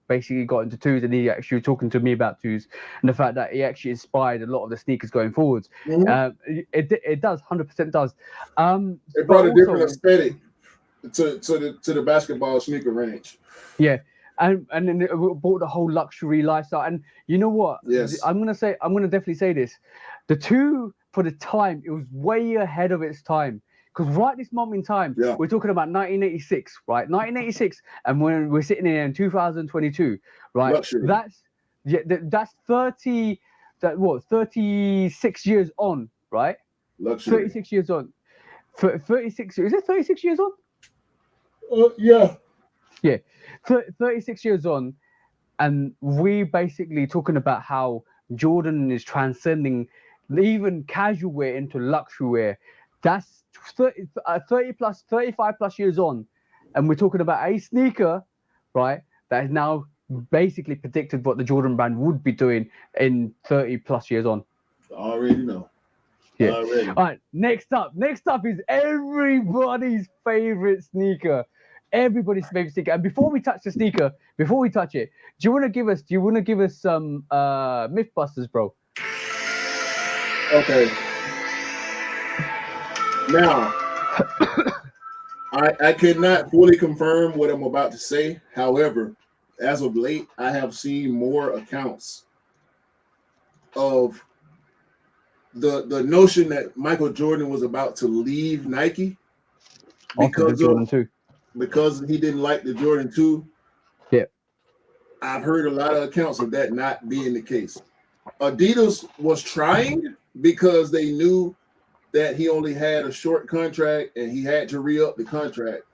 basically got into twos, and he actually was talking to me about twos, and the fact that he actually inspired a lot of the sneakers going forwards. Mm-hmm. It does 100% does. It brought a different aesthetic to the basketball sneaker range. Yeah. And then it brought the whole luxury lifestyle. And you know what? Yes. I'm gonna definitely say this. The two, for the time, it was way ahead of its time. Because right this moment in time, we're talking about 1986, right? 1986, and when we're sitting here in 2022, right? Luxury. That's 36 years on, right? Luxury. 36 years on. 36. Is it 36 years on? Yeah. Yeah, 36 years on, and we basically talking about how Jordan is transcending even casual wear into luxury wear. That's 35 plus years on, and we're talking about a sneaker, right, that is now basically predicted what the Jordan brand would be doing in 30 plus years on. I already know. Yeah. Already. All right, next up is everybody's favorite sneaker. Everybody's favorite sneaker. And before we touch it, do you want to give us some Mythbusters, bro? Okay. Now, I cannot fully confirm what I'm about to say. However, as of late, I have seen more accounts of the notion that Michael Jordan was about to leave Nike because he didn't like the Jordan 2. Yeah. I've heard a lot of accounts of that not being the case. Adidas was trying because they knew that he only had a short contract and he had to re-up the contract.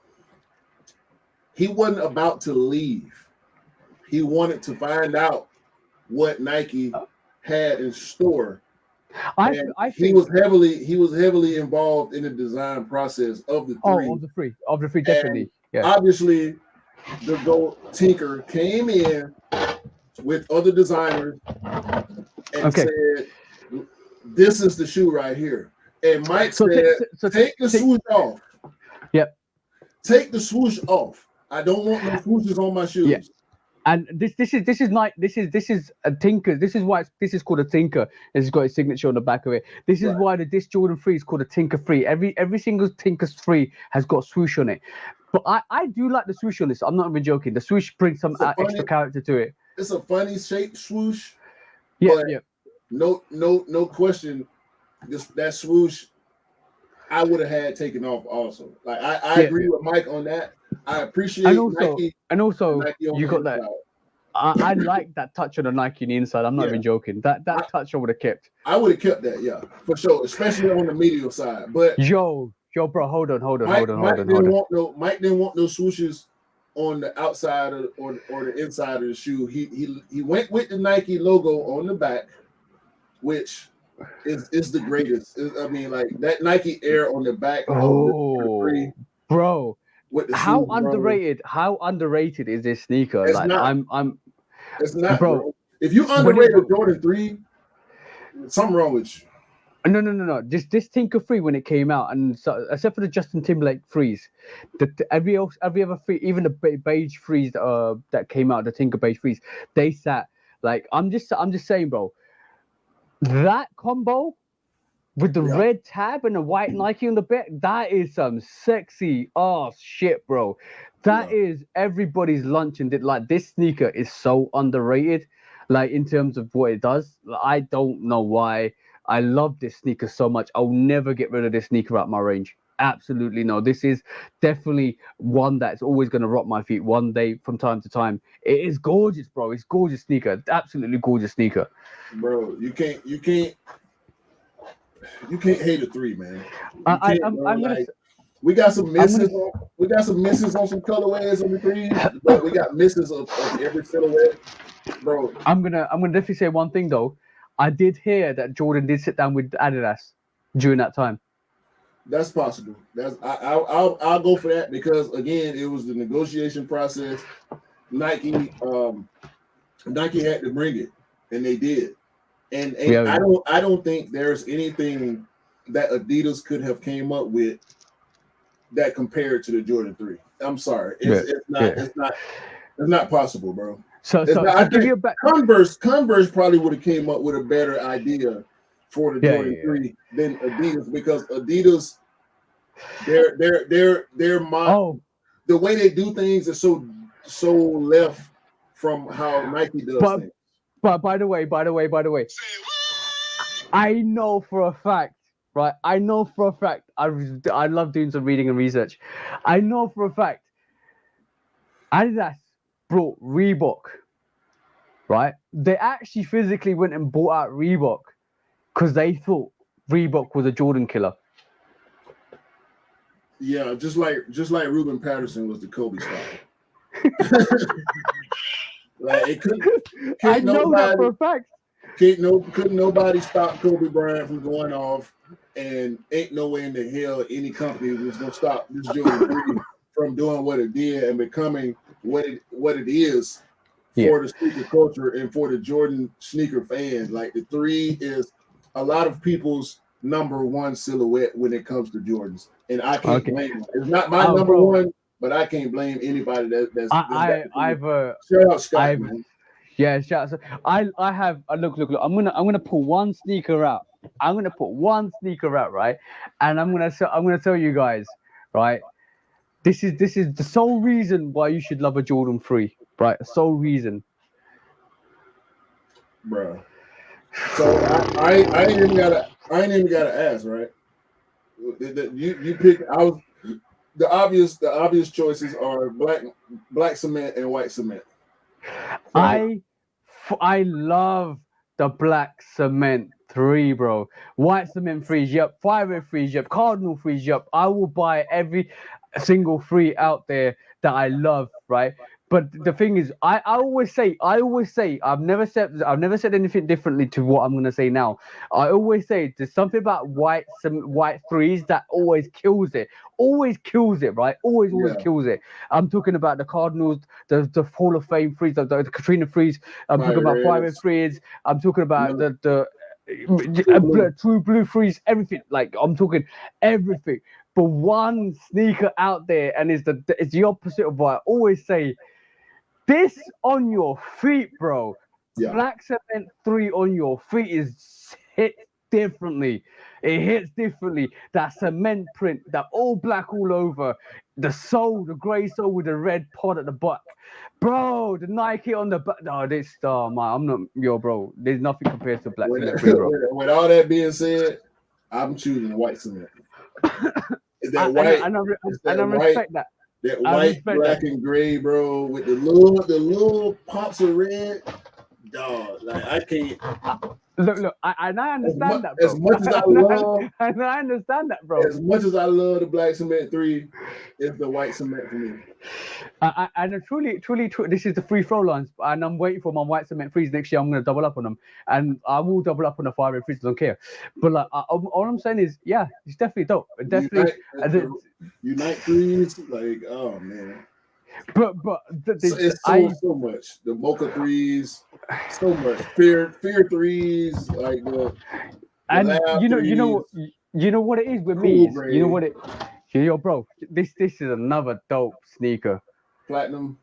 He wasn't about to leave. He wanted to find out what Nike had in store. I think he was heavily involved in the design process of the three. Of the three, definitely. Yeah. Obviously, the GOAT Tinker came in with other designers and said, "This is the shoe right here." And Mike said, "Take the swoosh off." Yep. Take the swoosh off. I don't want no swooshes on my shoes. Yeah. And this is a Tinker. This is why this is called a Tinker. It's got a signature on the back of it. This is why this Jordan 3 is called a Tinker 3. Every single Tinker 3 has got swoosh on it. But I do like the swoosh on this. I'm not even joking. The swoosh brings some extra character to it. It's a funny shaped swoosh. Yeah, No question. That swoosh, I would have had taken off also. Like I agree with Mike on that. I appreciate Nike. And also you got that. I like that touch on the Nike on the inside. I'm not even joking. That touch I would have kept. I would have kept that, yeah, for sure, especially on the medial side. But yo, bro, hold on. Mike didn't want no swooshes on the outside or the inside of the shoe. He went with the Nike logo on the back, which is the greatest. I mean, like that Nike Air on the back. Bro. How underrated is this sneaker? It's like not. It's not, bro. If you underrate a Jordan 3, something wrong with you. No. This Tinker 3 when it came out, and so, except for the Justin Timberlake 3s, every other 3, even the beige 3s that came out, the Tinker beige 3s, they sat like I'm just saying, bro. That combo with the red tab and the white Nike on the back, that is some sexy shit, bro. That is everybody's lunch, and like this sneaker is so underrated, like in terms of what it does. I don't know why I love this sneaker so much. I'll never get rid of this sneaker out my range. Absolutely no. This is definitely one that's always going to rock my feet one day from time to time. It is gorgeous, bro. It's gorgeous sneaker. Absolutely gorgeous sneaker. Bro, you can't You can't hate a 3, man. I, You I can't, I'm bro. I'm gonna Like we got some I'm gonna misses. We got some misses on some colorways on the 3s, but we got misses of every silhouette, bro. I'm gonna definitely say one thing though. I did hear that Jordan did sit down with Adidas during that time. That's possible. I'll go for that because again, it was the negotiation process. Nike Nike had to bring it, and they did. And Yeah, I don't think there's anything that Adidas could have came up with that compared to the Jordan 3. I'm sorry. yeah, It's not possible, bro. So It's not, to I give think you a back. Converse probably would have came up with a better idea for the Yeah, Jordan 3 than Adidas because Adidas their mind Oh, the way they do things is so left from how Nike does things. but by the way, I know for a fact, right? I know for a fact. I love doing some reading and research. I know for a fact. Adidas brought Reebok, right? They actually physically went and bought out Reebok because they thought Reebok was a Jordan killer. Yeah, just like Ruben Patterson was the Kobe style. Like it I know that for a fact. Couldn't nobody stop Kobe Bryant from going off, and ain't no way in the hell any company was gonna stop this Jordan 3 from doing what it did and becoming what it is for the sneaker culture and for the Jordan sneaker fan. Like the 3 is a lot of people's number one silhouette when it comes to Jordans, and I can't blame them. It's not my number one, but I can't blame anybody that's shout out Scott, man. Yeah, shout out. I have look. I'm gonna pull one sneaker out. I'm gonna put one sneaker out, right? And I'm gonna tell you guys, right? This is the sole reason why you should love a Jordan 3, right? Sole reason. Bro. So I ain't even gotta ask, right? You pick. The obvious choices are black cement and white cement. Right? I love the black cement 3, bro. White cement 3s, yep. Fire 3s, yep. Cardinal 3s, yep. I will buy every single 3 out there that I love, right? But the thing is, I always say, I've never said anything differently to what I'm gonna say now. I always say there's something about white 3s that always kills it, right? Always kills it. I'm talking about the Cardinals, the Hall of Fame 3s, the Katrina 3s. I'm talking about Fire 3s. I'm talking about the True Blue 3s. Everything. Like I'm talking everything. But one sneaker out there, and it's the opposite of what I always say. This on your feet, bro. Yeah. Black cement 3 on your feet is hit differently. It hits differently. That cement print, that all black all over, the sole, the grey sole with the red pod at the back. Bro, the Nike on the back. No, I'm not bro. There's nothing compared to black cement 3, bro. With all that being said, I'm choosing white cement. That white, I respect that. That white, black, and gray, bro, with the little pops of red, dog. Like I can't. Look, I understand that, bro. As much as I love, and I understand that, bro. As much as I love the black cement 3, it's the white cement for me. And truly, this is the free throw lines, and I'm waiting for my white cement 3s next year. I'm going to double up on them, and I will double up on the Fire 3s. I don't care. But like, all I'm saying is, yeah, it's definitely dope. Definitely, Unite 3s, like, oh man. But it's so much. The Mocha 3s, so much. Fear 3s, like the and you know what it is with me. You know what it. Yo, bro, this is another dope sneaker. Platinum.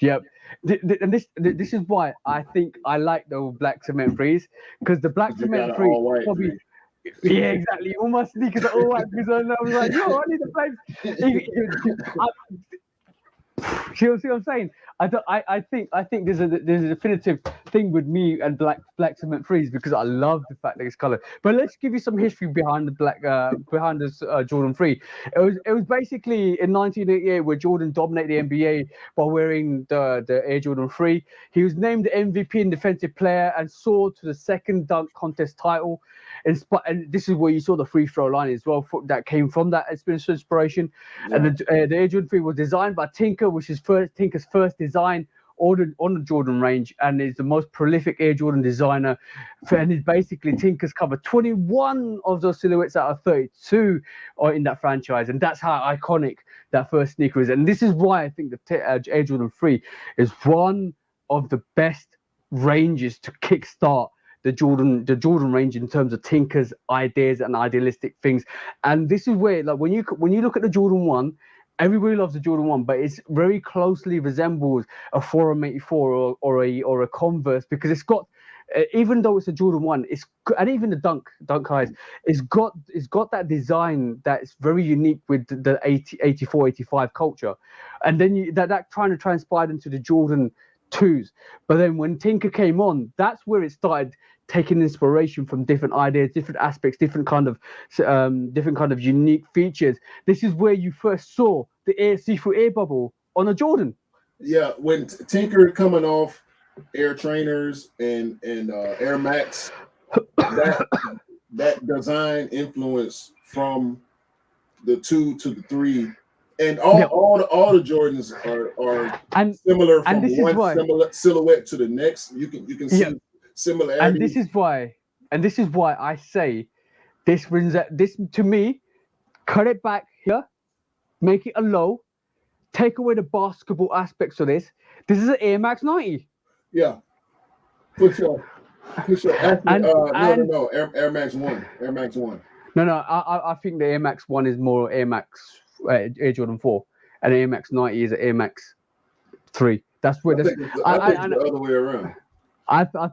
Yep. And this is why I think I like the black cement 3s, because the black cement 3 probably. Yeah, exactly. All my sneakers are all white because I was like, yo, I need a black. See what I'm saying? I think there's a definitive thing with me and black cement 3s because I love the fact that it's color. But let's give you some history behind this Jordan 3. It was basically in 1988 where Jordan dominated the NBA by wearing the Air Jordan 3. He was named the MVP and defensive player and soared to the second dunk contest title. and this is where you saw the free throw line as well that came from that inspiration. And the Air Jordan 3 was designed by Tinker, which is Tinker's first design on the Jordan range, and is the most prolific Air Jordan designer. And it's basically Tinker's covered 21 of those silhouettes out of 32 are in that franchise, and that's how iconic that first sneaker is. And this is why I think the Air Jordan 3 is one of the best ranges to kickstart the Jordan range in terms of Tinker's ideas and idealistic things. And this is where, like, when you look at the Jordan 1, everybody loves the Jordan 1, but it's very closely resembles a Forum 84 or a Converse, because it's got, even though it's a Jordan 1, and even the Dunk Highs, it's got that design that's very unique with the 84, 85 culture. And then that trying to transpire into the Jordan 2s. But then when Tinker came on, that's where it started taking inspiration from different ideas, different aspects, different kind of unique features. This is where you first saw the see-through air bubble on a Jordan. Yeah, when Tinker coming off Air Trainers and Air Max, that design influence from the 2 to the 3. And all the Jordans are similar from one silhouette to the next. You can see similarities. And this is why I say this to me, cut it back here, make it a low, take away the basketball aspects of this. This is an Air Max 90. Yeah, for sure. No. Air Max 1. Air Max 1. No. I think the Air Max 1 is more Air Max Air Jordan 4, and Air Max 90 is an Air Max 3. That's where I think it's the other way around. But the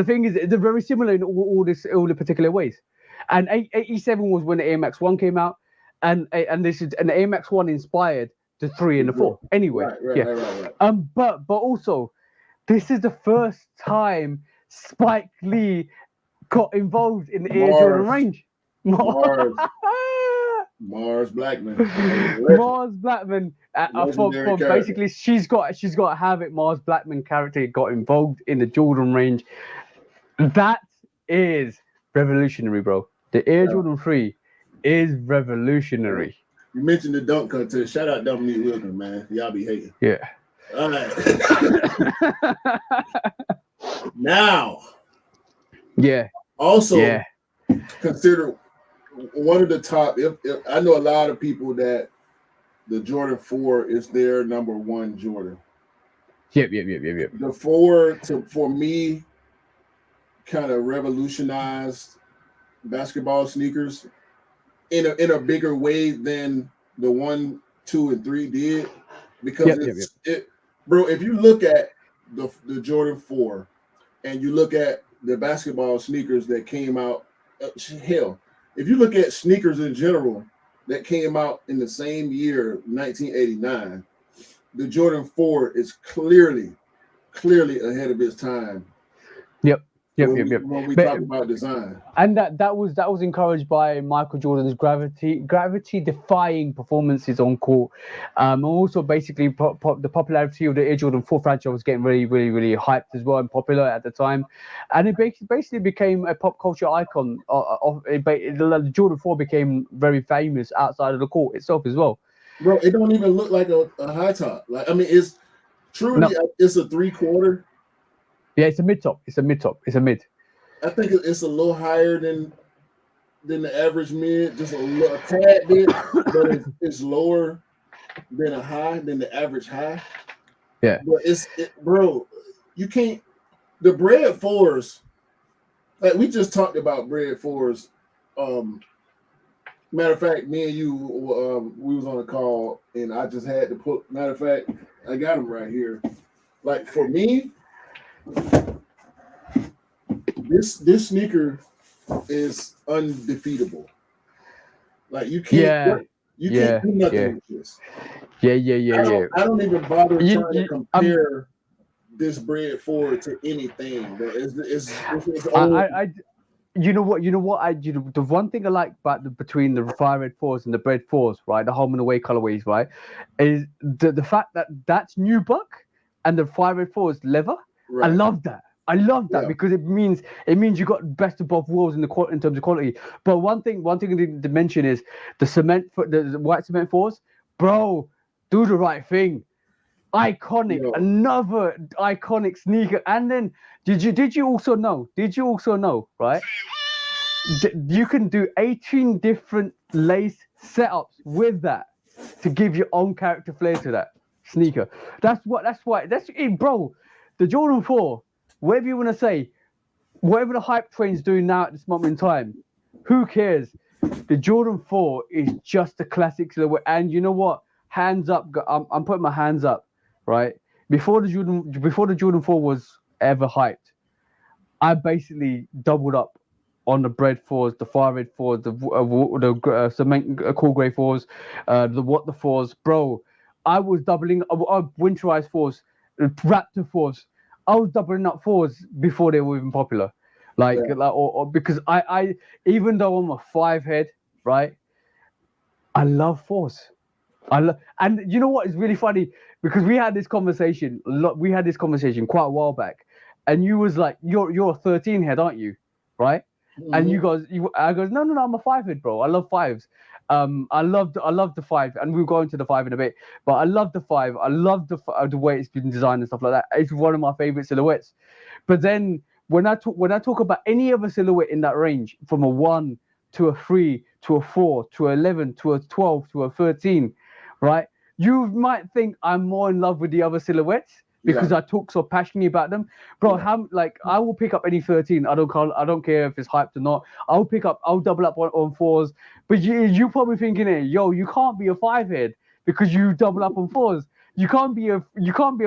thing is, they're very similar in all the particular ways. And 87 was when the Air Max 1 came out, and the Air Max 1 inspired the 3 and the 4. Anyway, right. But also, this is the first time Spike Lee got involved in the Air Jordan range. Mars Blackman. Mars Blackman. From basically, she's got to have it. Mars Blackman character got involved in the Jordan range. That is revolutionary, bro. The Air Jordan 3 is revolutionary. You mentioned the dunk contest. Shout out Dominique Wilkins, man. Y'all be hating. Yeah. All right. Now. Yeah. Also, consider one of the top. If I know a lot of people that the Jordan 4 is their number one Jordan. Yep. The 4 for me kind of revolutionized basketball sneakers in a bigger way than the 1, 2, and 3 did, because bro, if you look at the Jordan 4 and you look at the basketball sneakers that came out, hell, if you look at sneakers in general that came out in the same year, 1989, the Jordan 4 is clearly ahead of its time. When we talk about design, and that was encouraged by Michael Jordan's gravity defying performances on court, and also basically the popularity of the Air Jordan 4 franchise was getting really, really, really hyped as well and popular at the time, and it basically became a pop culture icon. The Jordan 4 became very famous outside of the court itself as well. Bro, it don't even look like a high top. Like, I mean, it's truly it's a 3/4. Yeah, it's a mid top. It's a mid. I think it's a little higher than the average mid, just a tad bit, but it's lower than the average high. Yeah. But bro, you can't. The Bred 4s, like we just talked about Bred 4s. Matter of fact, me and you, we was on a call, and I just had to put. Matter of fact, I got them right here. Like, for me, this sneaker is undefeatable. Like, you can't do nothing with this. Yeah. I don't even bother trying to compare this Bred 4 to anything. It's You know what? The one thing I like about between the Fire Red 4s and the Bred 4s, right? The home and away colorways, right? Is the fact that that's nubuck and the Fire Red 4s leather. Right. I love that. I love that Yeah. because it means you got best of both worlds in terms of quality. But one thing I didn't mention is the white cement fours, bro. Do the right thing. Iconic, Yo. another iconic sneaker. And then did you also know? Right? You can do 18 different lace setups with that to give your own character flair to that sneaker. That's it, bro. The Jordan 4, whatever you want to say, whatever the hype train's doing now at this moment in time, who cares? The Jordan 4 is just a classic silhouette. And you know what? Hands up, I'm putting my hands up, right? Before the Jordan 4 was ever hyped, I basically doubled up on the bread fours, the fire red fours, the cement cool grey fours, the fours, bro. I was doubling winterized fours, Raptor fours. I was doubling up fours before they were even popular, or because I even though I'm a 5 head, right? I love fours. And you know what is really funny because we had this conversation. We had this conversation quite a while back, and you was like, "You're a 13 head, aren't you?" Right? Mm-hmm. And I goes, no, I'm a 5 head, bro. I love fives. I love the 5, and we'll go into the 5 in a bit. But I love the 5. I love the way it's been designed and stuff like that. It's one of my favorite silhouettes. But then when I talk about any other silhouette in that range, from a 1 to a 3 to a 4 to a 11 to a 12 to a 13, right? You might think I'm more in love with the other silhouettes because I talk so passionately about them, bro. I will pick up any 13. I don't care if it's hyped or not. I'll double up on fours. But you probably thinking, yo, you can't be a 5 head because you double up on fours. You can't be a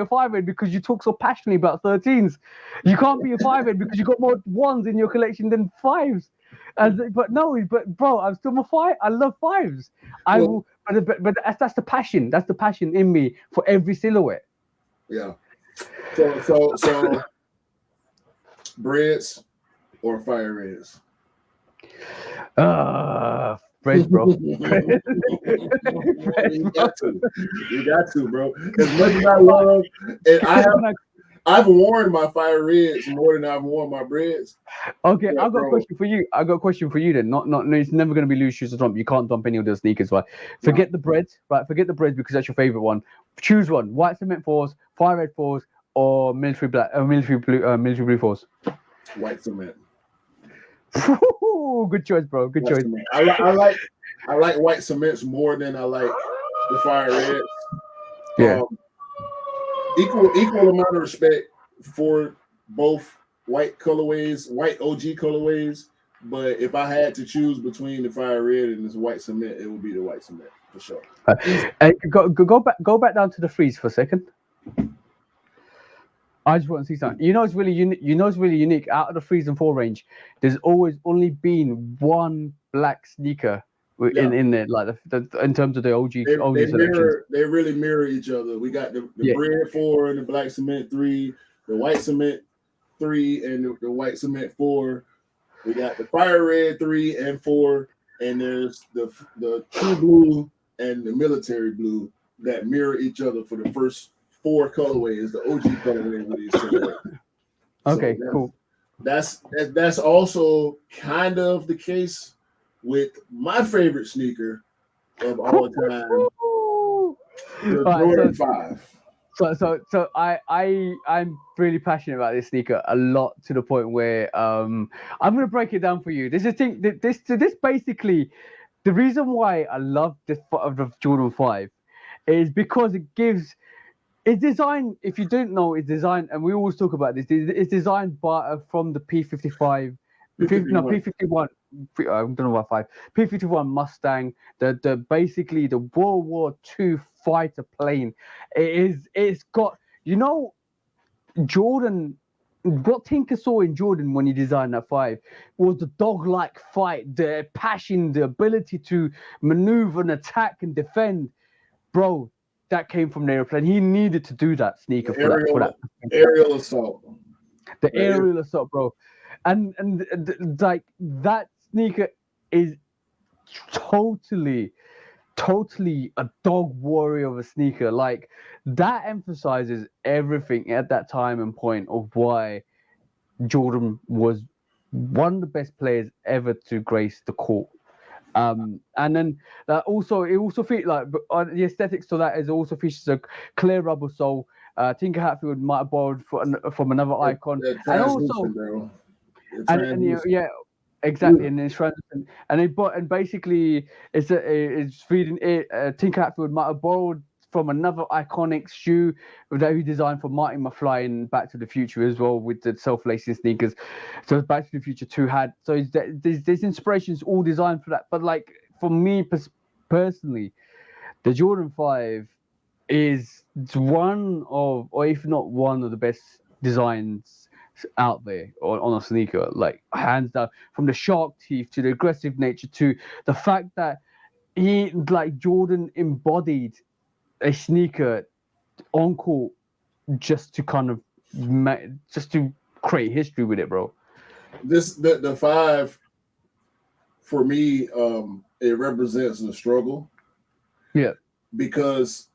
5 head because you talk so passionately about 13s. You can't be a 5 head because you got more 1s in your collection than 5s. But bro, I'm still a 5. I love 5s. But that's the passion. That's the passion in me for every silhouette. Yeah. So breads or fire reds? Breads, bro. You got to, bro. As much as I love, and I've worn my fire reds more than I've worn my breads. Okay, I've got a question for you. Then. Not. It's never going to be loose shoes to dump. You can't dump any of those sneakers, right? Forget the breads, right? Forget the breads because that's your favorite one. Choose one: white cement fours, fire red fours, or military blue fours. White cement. Good choice, bro. Good choice. I like white cements more than I like the fire reds. Yeah. Equal amount of respect for both white colorways, white OG colorways. But if I had to choose between the fire red and this white cement, it would be the white cement for sure. Go back down to the freeze for a second. I just want to see something. It's really unique. Out of the 3s and 4 range, there's always only been one black sneaker in there, like in terms of the OG selections. They really mirror each other. We got the bread 4 and the black cement 3, the white cement 3 and the white cement 4. We got the fire red 3 and 4, and there's the true blue and the military blue that mirror each other for the first 4 colorways, the OG colorway with these silhouettes. Okay, cool. That's also kind of the case with my favorite sneaker of all time, the Jordan 5. So I'm really passionate about this sneaker a lot, to the point where I'm gonna break it down for you. This basically, the reason why I love the Jordan 5 is because it's designed. If you don't know, it's designed, and we always talk about this. It's designed from the P55, P51. I don't know what 5. P51 Mustang. The basically the World War II fighter plane. It's got Jordan. What Tinker saw in Jordan when he designed that 5 was the dog-like fight, the passion, the ability to maneuver and attack and defend, bro. That came from the airplane. He needed to do that sneaker for that aerial assault. The aerial assault, bro, and like that sneaker is totally a dog warrior of a sneaker. Like that emphasizes everything at that time and point of why Jordan was one of the best players ever to grace the court. And then it also features like the aesthetics to that is also features a clear rubber sole. Tinker Hatfield might have borrowed from another icon, and also bro. yeah, exactly, and it's translucent, and basically it's feeding it. Tinker Hatfield might have borrowed from another iconic shoe that he designed for Marty McFly in Back to the Future as well, with the self-lacing sneakers. So Back to the Future 2 had there's inspirations all designed for that. But like for me personally, the Jordan 5 is one of, or if not one of the best designs out there on a sneaker, like hands down. From the shark teeth to the aggressive nature to the fact that Jordan embodied a sneaker on court just to kind of just to create history with it, bro. The 5 for me, it represents the struggle. Yeah, because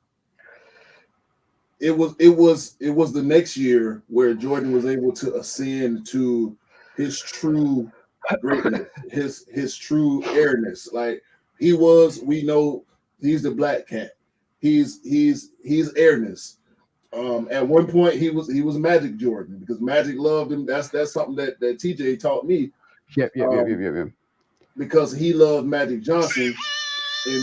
it was the next year where Jordan was able to ascend to his true greatness, his true airness. Like we know he's the black cat. He's airness. At one point he was Magic Jordan because Magic loved him. That's something that TJ taught me. Yep. Because he loved Magic Johnson, and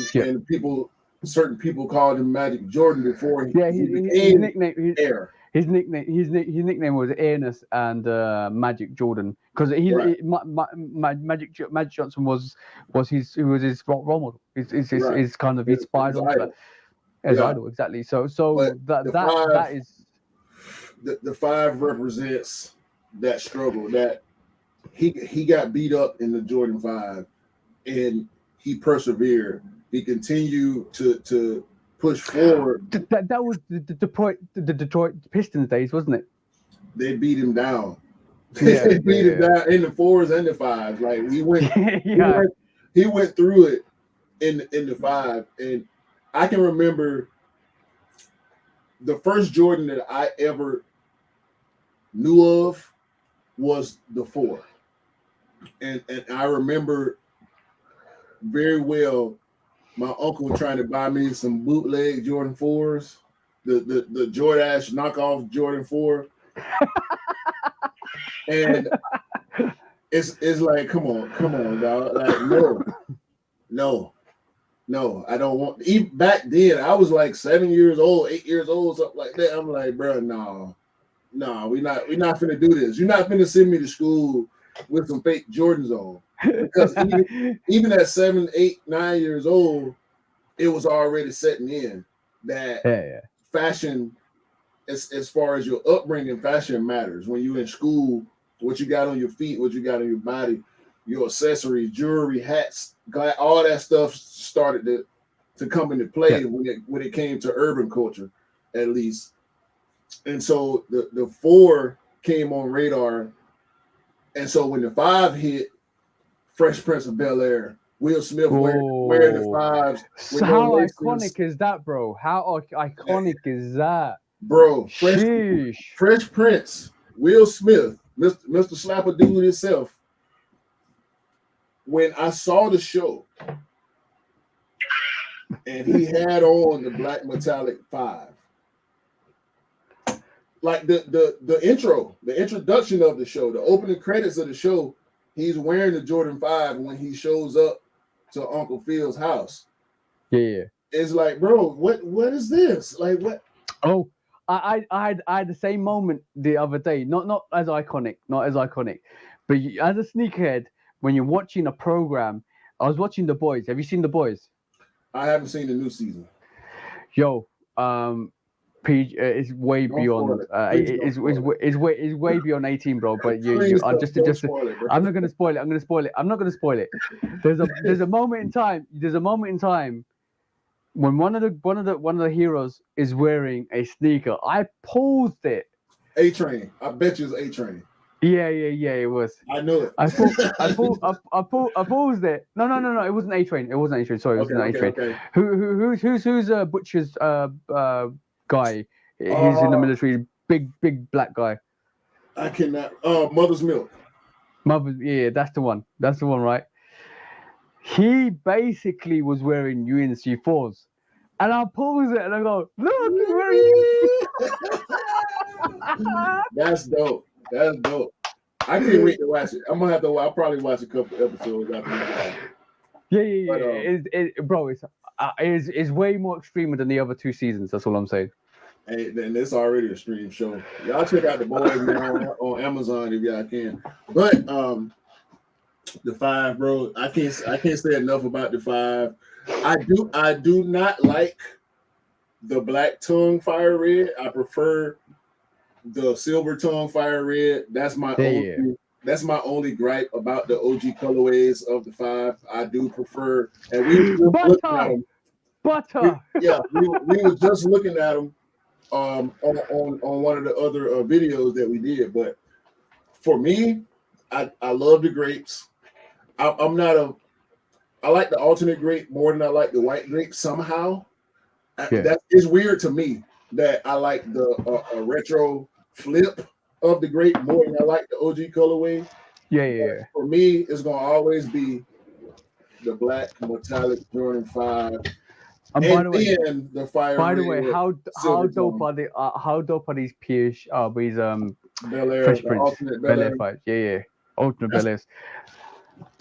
certain people called him Magic Jordan before he became Air. His nickname was Airness and Magic Jordan because Magic Johnson was his role model. His kind of his idol. His idol, exactly. So that is the 5 represents that struggle that he got beat up in the Jordan 5 and he persevered. He continued to push forward. That was the Detroit Pistons days, wasn't it? They beat him down. They beat him down in the 4s and the 5s. Like he went through it in the 5. And I can remember the first Jordan that I ever knew of was the 4. And I remember very well my uncle trying to buy me some bootleg Jordan 4s, the Jordache knockoff Jordan 4. And it's like, come on, dog. Like, no, I don't want. Even back then, I was like 7 years old, 8 years old, something like that. I'm like, bro, no, we're not finna do this. You're not finna send me to school with some fake Jordans on. Because even at 7, 8, 9 years old, it was already setting in that fashion, as far as your upbringing, fashion matters. When you're in school, what you got on your feet, what you got on your body, your accessories, jewelry, hats, all that stuff started to come into play when it came to urban culture, at least. And so the 4 came on radar. And so when the 5 hit, Fresh Prince of Bel-Air, Will Smith wearing the 5s. So how iconic is that, bro? How iconic is that? Bro, Fresh Prince, Will Smith, Mr. Slapper Dude himself. When I saw the show and he had on the black metallic 5, like the introduction of the show, the opening credits of the show, he's wearing the Jordan 5 when he shows up to Uncle Phil's house. Yeah. It's like, bro, what is this? Like, what? Oh, I had the same moment the other day. Not as iconic, but as a sneakerhead, when you're watching a program, I was watching The Boys. Have you seen The Boys? I haven't seen the new season. Yo, it's way beyond. It's way beyond 18, bro. But I'm not gonna spoil it. I'm not gonna spoil it. There's a moment in time when one of the heroes is wearing a sneaker. I paused it. A-Train. I bet you it's A-Train. Yeah, it was. I know it. I paused it. No. It wasn't A-Train. Sorry, it wasn't A-Train. Okay. Who's Butcher's guy? He's in the military. Big black guy. I cannot. Mother's Milk. Mother, yeah, that's the one. That's the one, right? He basically was wearing UNC fours, and I pause it and I go, "Look, he's wearing." That's dope. That's dope. I can't wait to watch it. I'm gonna have to. I'll probably watch a couple episodes after this. Yeah. But, Bro, it's way more extreme than the other two seasons. That's all I'm saying. Hey, then it's already a stream show. Y'all check out The Boys now on Amazon if y'all can. But The Five, bro, I can't say enough about The Five. I do not like the black tongue fire red. I prefer the silver tongue fire red. That's my only gripe about the OG colorways of The Five. I do prefer, and we were looking at them. Butter. We were just looking at them on one of the other videos that we did. But for me, I love the grapes. I like the alternate grape more than I like the white grape somehow. That is weird to me that I like the retro flip of the grape more than I like the OG colorway. Yeah. For me, it's gonna always be the black metallic Jordan 5. And by the way, the fire. By the way, how dope are these these Bel Air, Fresh Prince Bel Air 5? Yeah. Ultimate Bel Airs.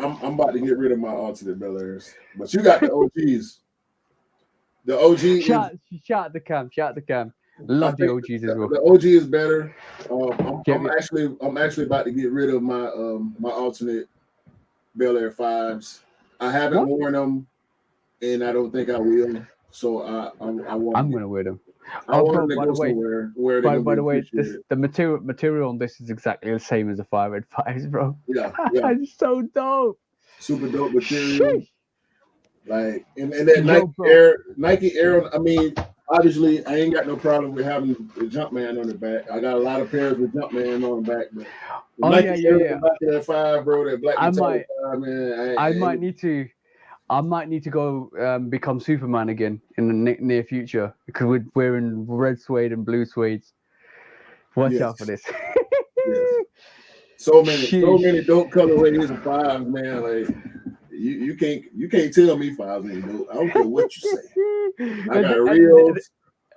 I'm about to get rid of my alternate Bel Airs, but you got the OGs. The OG. Shout the cam. Love the OGs as well. The OG is better. I'm actually about to get rid of my my alternate Bel Air 5s. I haven't worn them, and I don't think I will. So I'm gonna wear them. I want to go somewhere where they. By the way, the material on this is exactly the same as the Fire Red 5s, bro. Yeah. It's so dope. Super dope material. Sheesh. Like and that Nike Air. I mean, obviously, I ain't got no problem with having the Jumpman on the back. I got a lot of pairs with Jumpman on the back, but Nike Air on the back of that 5, bro. That black metallic 5, man. I might need to go become Superman again in the near future because we're wearing red suede and blue suede. Watch out for this. Yes. So many dope colorways of 5s, man. Like you can't tell me 5s ain't dope. I don't care what you say. I got reels.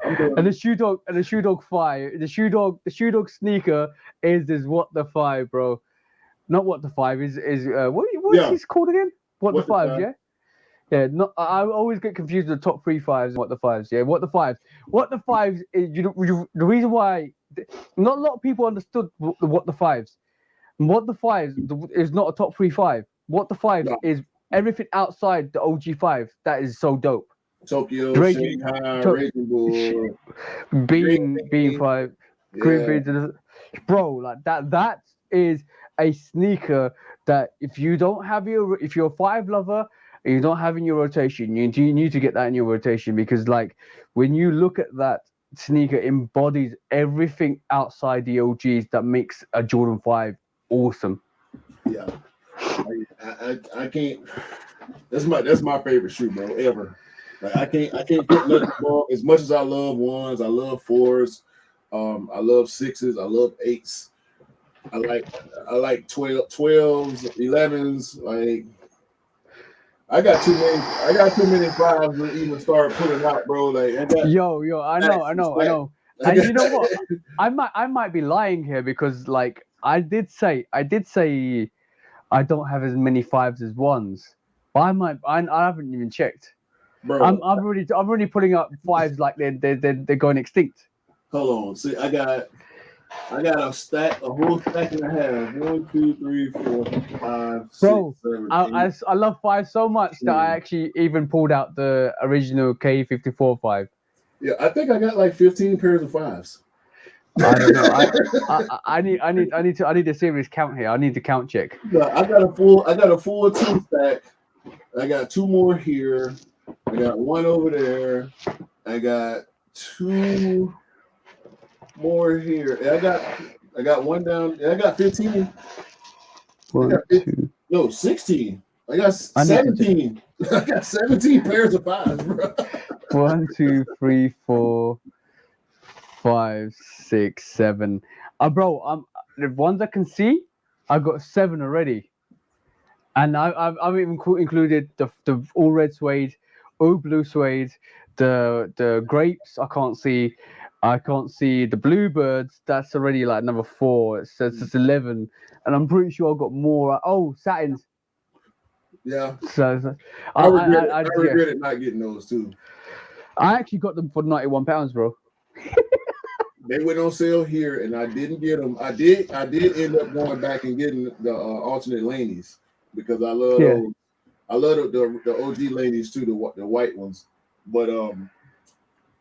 And the Shoe Dog 5, the Shoe Dog sneaker is what the 5, bro. Not what the 5 is what is this called again? What the 5, yeah? Yeah, I always get confused with the top 3 5s and what the 5s. Yeah, what the 5s. What the 5s is the reason why not a lot of people understood what the 5s. What the 5s is not a top 3 5. What the 5s is everything outside the OG 5 that is so dope. Tokyo, Shanghai, Raging Bull, Beam 5, Green Beans, bro, like that is a sneaker that if you're a 5 lover and you don't have in your rotation, you need to get that in your rotation because like when you look at that sneaker embodies everything outside the OGs that makes a Jordan 5 awesome. Yeah. I can't that's my favorite shoe, bro, ever. Like I can't put nothing wrong. As much as I love 1s, I love 4s, I love 6s, I love 8s. I like 12s, 11s. Like I got too many 5s to even start putting out, bro. Like I know. And you know what? I might be lying here because like I did say I don't have as many 5s as 1s. But I haven't even checked. Bro, I'm already putting up 5s like they're going extinct. Hold on. See, I got a whole stack and a half. 1, 2, 3, 4, 5, 6, bro, 7, I love 5 so much that I actually even pulled out the original K54 5. Yeah, I think I got like 15 pairs of 5s. I don't know. I need a serious count here. I need to count check. No, I got a full 2 stack. I got 2 more here. I got 1 over there. I got 2 more here. I got 1 down. I got 15. 16. I got 17. I got 17 pairs of 5s, bro. 1, 2, 3, 4, 5, 6, 7. Bro, the ones I can see, I got 7 already, and I've even included the all red suede, all blue suede, the grapes. I can't see the bluebirds. That's already like number 4. It says it's 11, and I'm pretty sure I got more. Oh, satins. Yeah, So I regret it. I yeah. regretted not getting those too. I actually got them for £91, bro. They went on sale here, and I didn't get them. I did end up going back and getting the alternate Laneys because I love Yeah. those. I love the OG Laneys too, the white ones. But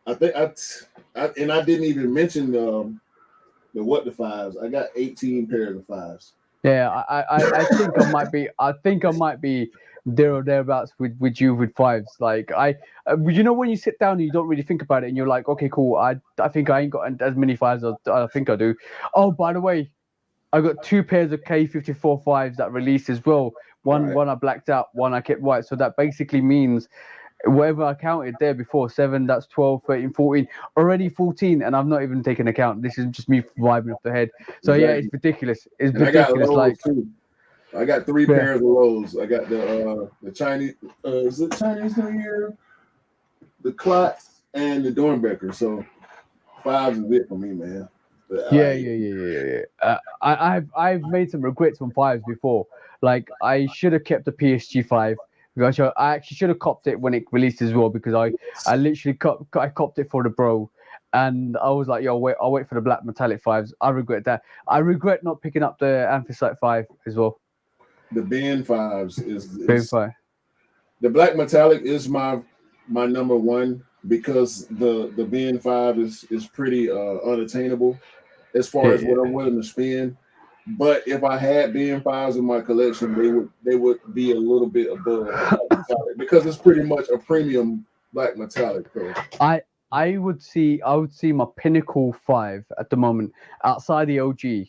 I think I didn't even mention the the fives. I got 18 pairs of fives. Yeah, I think I might be. I think I might be there or thereabouts with you with fives. Like you know, when you sit down and you don't really think about it, and you're like, okay, cool. I think I ain't got as many fives as I think I do. Oh, by the way, I got 2 pairs of K54 fives that released as well. One I blacked out, one I kept white. So that basically means whatever I counted there before, 7, that's 12, 13, 14, already 14, and I've not even taken account. This is just me vibing off the head. So yeah, it's ridiculous. It's and ridiculous. I got lows like too. I got 3 pairs of lows. I got the Chinese, is it Chinese New Year, the Klotz, and the Dornbecker. So 5s is it for me, man. But Yeah. I've made some regrets on 5s before. Like I should have kept the PSG 5. Because I actually should have copped it when it released as well, because I literally copped it for the bro, and I was like, yo, I'll wait for the black metallic 5s. I regret that. I regret not picking up the Anthracite 5 as well. The Ben 5s Ben 5. The black metallic is my number 1 because the Ben 5 is pretty unattainable as far as what I'm willing to spend. But if I had Ben 5s in my collection, they would be a little bit above black metallic because it's pretty much a premium black metallic. So. I would see my pinnacle 5 at the moment outside the OG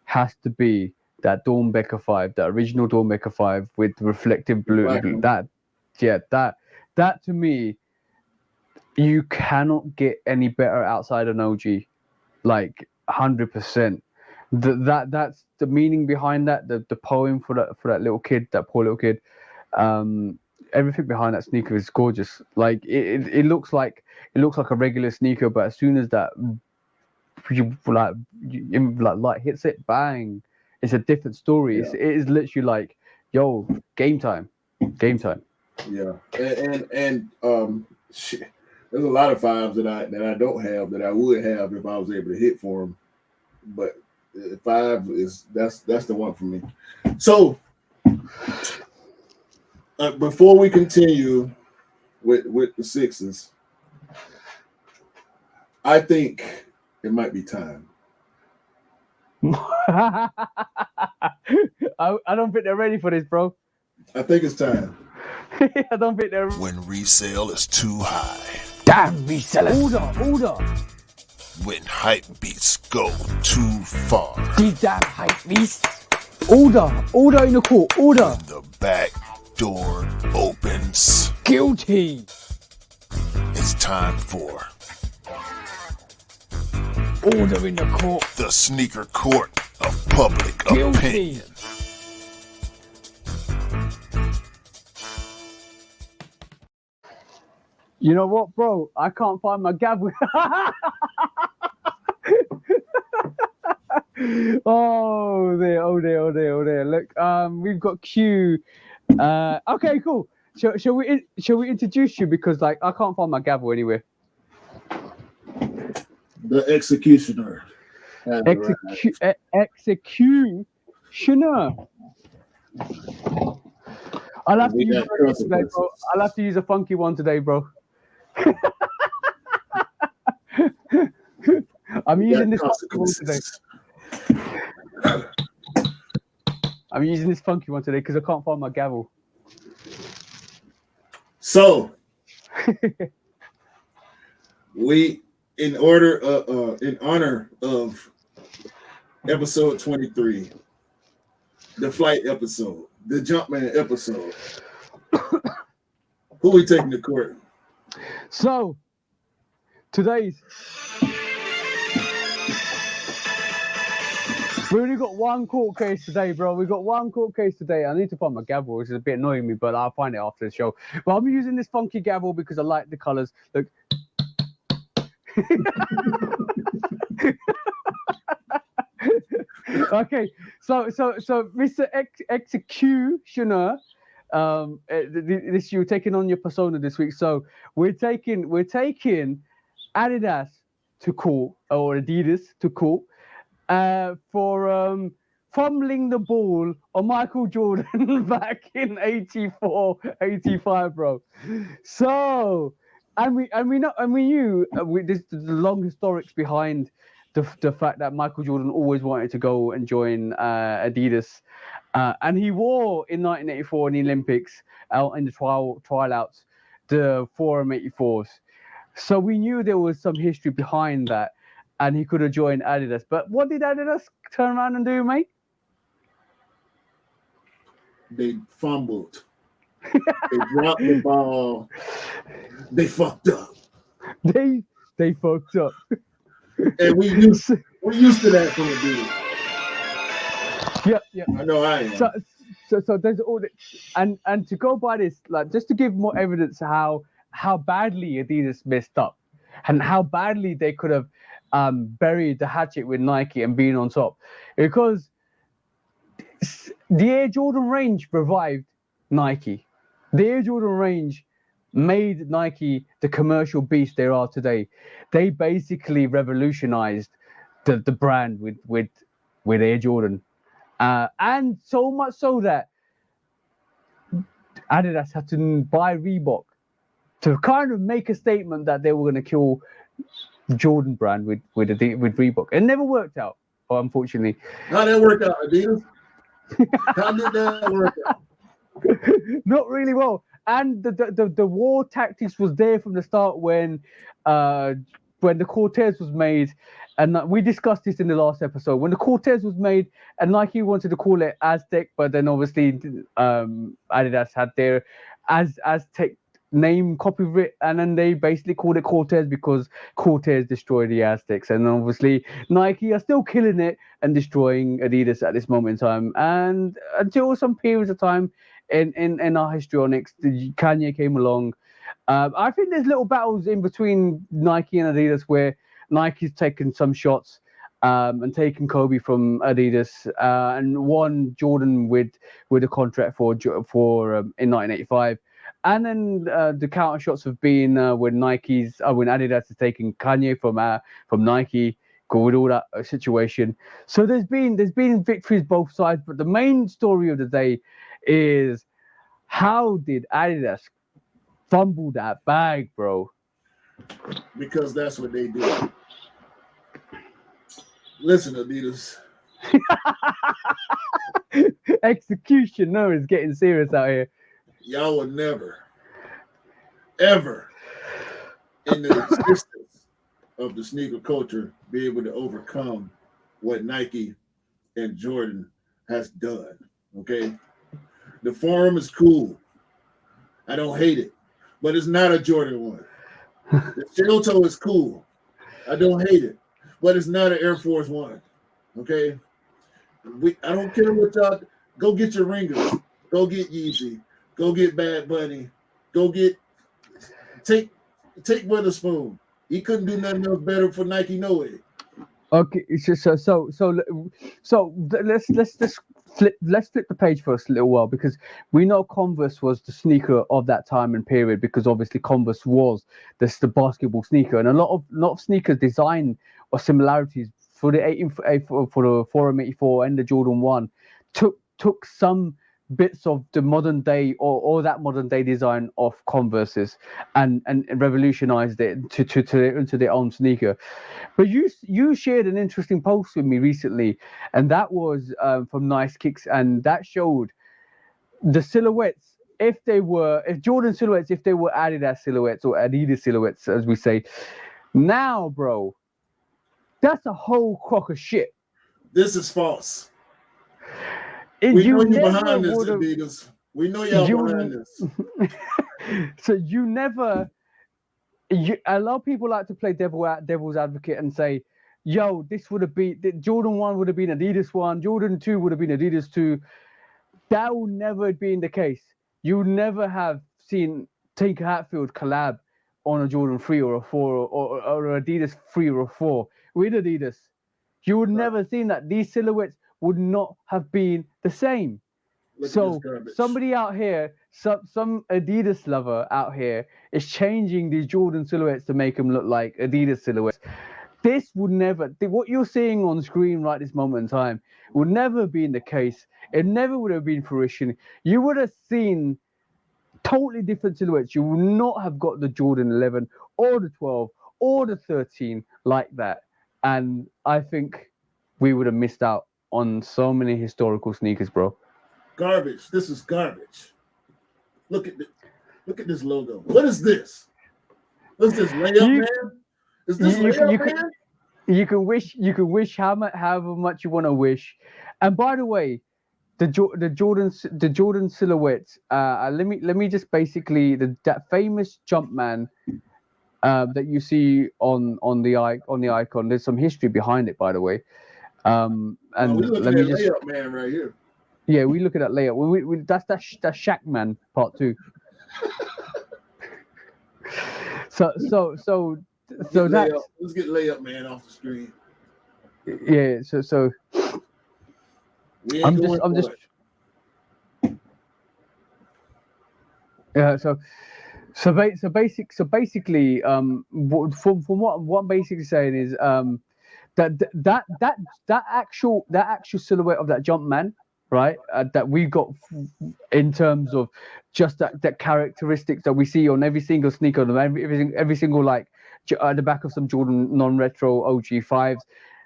has to be that Dornbecker 5, that original Dornbecker 5 with reflective blue. That to me, you cannot get any better outside an OG, like 100%. That's the meaning behind that. The poem for that little kid, that poor little kid. Everything behind that sneaker is gorgeous. Like it looks like a regular sneaker, but as soon as that light hits it, bang, it's a different story. Yeah. It is literally like, yo, game time. Yeah, and shit, there's a lot of 5s that I don't have that I would have if I was able to hit for them, but 5 is that's the one for me. So before we continue with the 6s, I think it might be time. I don't think they're ready for this, bro. I think it's time. I don't think they're. When resale is too high. Damn resellers. Order. When hype beats go too far. These damn hype beasts. Order in the court. Order. When the back door opens. Guilty. It's time for order in the court. The sneaker court of public opinion. You know what, bro? I can't find my gavel. Oh there. Look, we've got Q. Okay, cool. Shall we introduce you, because like I can't find my gavel anywhere. The executioner. Executioner. I'll have to use today, bro. I'll have to use a funky one today, bro. I'm using this funky one today. I'm using this funky one today because I can't find my gavel. So in honor of episode 23, the flight episode, the Jumpman episode, who we taking to court? So today's We only got one court case today, bro. We got one court case today. I need to find my gavel, which is a bit annoying me, but I'll find it after the show. But I'm using this funky gavel because I like the colors. Look. Okay, so Mr. Executioner, this you're taking on your persona this week. So we're taking Adidas to court, or Adidas to court, for fumbling the ball on Michael Jordan back in 84, 85, bro. So, and we knew there's the long historics behind the fact that Michael Jordan always wanted to go and join Adidas, and he wore in 1984 in the Olympics out in the tryouts the Forum 84s. So we knew there was some history behind that, and he could have joined Adidas. But what did Adidas turn around and do, mate? They fumbled. They dropped the ball. They fucked up. They fucked up. And we used to that from the beginning. Yeah. I know I am. So there's all the, and to go by this, like, just to give more evidence how badly Adidas messed up, and how badly they could have buried the hatchet with Nike and been on top, because the Air Jordan range revived Nike. The Air Jordan range made Nike the commercial beast they are today. They basically revolutionized the brand with Air Jordan, and so much so that Adidas had to buy Reebok to kind of make a statement that they were going to kill Jordan brand with Reebok. It never worked out, unfortunately. How did that work out, Adidas? How did that work out? Not really well. And the war tactics was there from the start when the Cortez was made, and we discussed this in the last episode. When the Cortez was made, and Nike wanted to call it Aztec, but then obviously Adidas had their Aztec name copy of it, and then they basically called it Cortez because Cortez destroyed the Aztecs. And obviously Nike are still killing it and destroying Adidas at this moment in time, and until some periods of time in our histrionics, Kanye came along. I think there's little battles in between Nike and Adidas where Nike's taken some shots and taken Kobe from Adidas, and won Jordan with a contract for in 1985. And then the counter shots have been when Adidas has taken Kanye from Nike, with all that situation. So there's been victories both sides, but the main story of the day is, how did Adidas fumble that bag, bro? Because that's what they do. Listen, Adidas. Execution, no, it's getting serious out here. Y'all will never, ever, in the existence of the sneaker culture, be able to overcome what Nike and Jordan has done. Okay, the Forum is cool. I don't hate it, but it's not a Jordan one. The Shelto is cool. I don't hate it, but it's not an Air Force One. Okay, I don't care what y'all. Go get your Ringers. Go get Yeezy. Go get Bad Bunny. Go get take Witherspoon. He couldn't do nothing else better for Nike, no way. Okay, so let's flip the page for us a little while, because we know Converse was the sneaker of that time and period, because obviously Converse was the basketball sneaker, and a lot of sneakers design or similarities for the Forum 84 and the Jordan 1 took some bits of the modern day or that modern day design of Converses and revolutionized it into their own sneaker. But you shared an interesting post with me recently, and that was from Nice Kicks, and that showed the silhouettes, if Jordan silhouettes, if they were Adidas silhouettes or Adidas silhouettes, as we say now, bro. That's a whole crock of shit. This is false. We know you're behind this, Adidas. We know y'all behind this. So a lot of people like to play devil's advocate and say yo, this would have been Jordan 1 would have been Adidas 1, Jordan 2 would have been Adidas 2. That will never have been the case. You would never have seen Tinker Hatfield collab on a Jordan 3 or a 4 or Adidas 3 or a 4 with Adidas. You would never seen that. These silhouettes would not have been the same. So somebody out here, some Adidas lover out here is changing these Jordan silhouettes to make them look like Adidas silhouettes. This would never, what you're seeing on screen right this moment in time would never have been the case. It never would have been fruition. You would have seen totally different silhouettes. You would not have got the Jordan 11 or the 12 or the 13 like that. And I think we would have missed out on so many historical sneakers, bro. Garbage. This is garbage. Look at this logo. What is this? What's this layup, man? Is this layup, man? You can wish however much you want to wish. And by the way, the Jordan silhouettes. Let me just basically that famous Jumpman that you see on the icon. There's some history behind it, by the way. And we look let at me that just layup man right here. Yeah, we look at that layup. That's Shaq Man Part 2. So that let's get layup man off the screen. Yeah, so I'm just yeah. So basically, from what I'm basically saying is that actual silhouette of that jump man, right? That we got in terms of just that characteristics that we see on every single sneaker, every single like at the back of some Jordan non-retro OG 5s.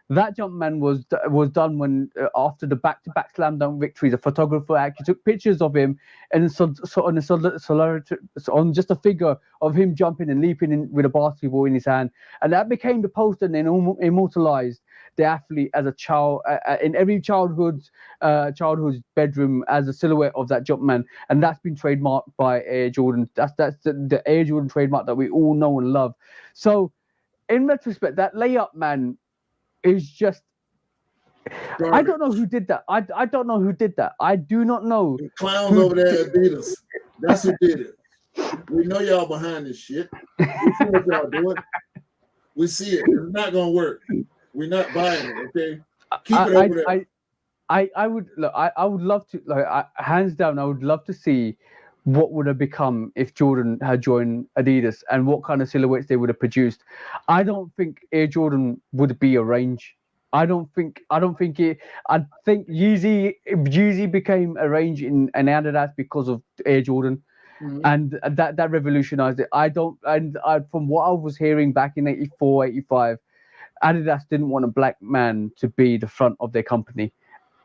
That Jumpman was done when after the back-to-back slam dunk victories, a photographer actually took pictures of him and on just a figure of him jumping and leaping in with a basketball in his hand, and that became the poster and then immortalized the athlete as a child in every childhood's bedroom as a silhouette of that Jumpman, and that's been trademarked by Air Jordan. That's the Air Jordan trademark that we all know and love. So, in retrospect, that layup man is just garbage. I don't know who did that. I don't know who did that. I do not know. The clowns over there at Adidas. That's who did it. We know y'all behind this shit. We see what y'all doing. We see it. It's not gonna work. We're not buying it. Okay. Keep it over there. I would love to hands down. I would love to see what would have become if Jordan had joined Adidas and what kind of silhouettes they would have produced. I don't think Air Jordan would be a range. I think Yeezy became a range in Adidas because of Air Jordan. Mm-hmm. And that revolutionized it. From what I was hearing back in 84, 85, Adidas didn't want a black man to be the front of their company.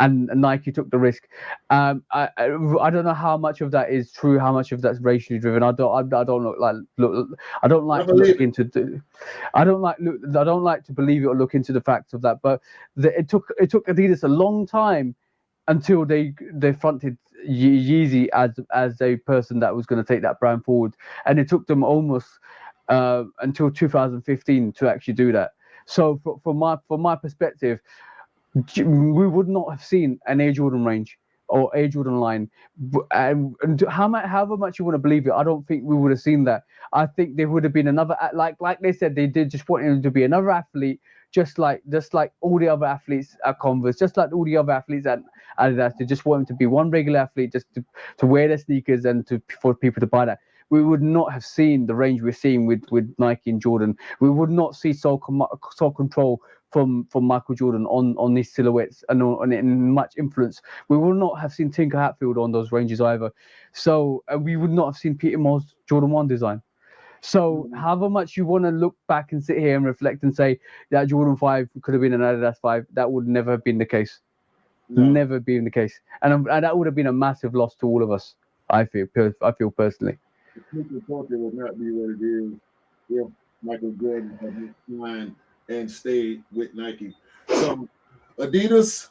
And Nike took the risk. I don't know how much of that is true, how much of that's racially driven. I don't like to believe it or look into the facts of that. But it took Adidas a long time until they fronted Yeezy as a person that was going to take that brand forward, and it took them almost until 2015 to actually do that. So from my perspective, we would not have seen an Air Jordan range or Air Jordan line, and however much you want to believe it, I don't think we would have seen that. I think there would have been another, like they said, they did just want him to be another athlete, just like all the other athletes at Converse, just like all the other athletes at Adidas. They just want him to be one regular athlete, just to wear their sneakers and for people to buy that. We would not have seen the range we're seeing with Nike and Jordan. We would not see Soul Control from Michael Jordan on these silhouettes and in much influence. We would not have seen Tinker Hatfield on those ranges either. So we would not have seen Peter Moore's Jordan 1 design. So however much you want to look back and sit here and reflect and say that Jordan 5 could have been an Adidas 5, that would never have been the case. No. Never been the case. And that would have been a massive loss to all of us, I feel personally. The sneaker culture would not be what it is if Michael Jordan had signed and stayed with Nike. So, Adidas.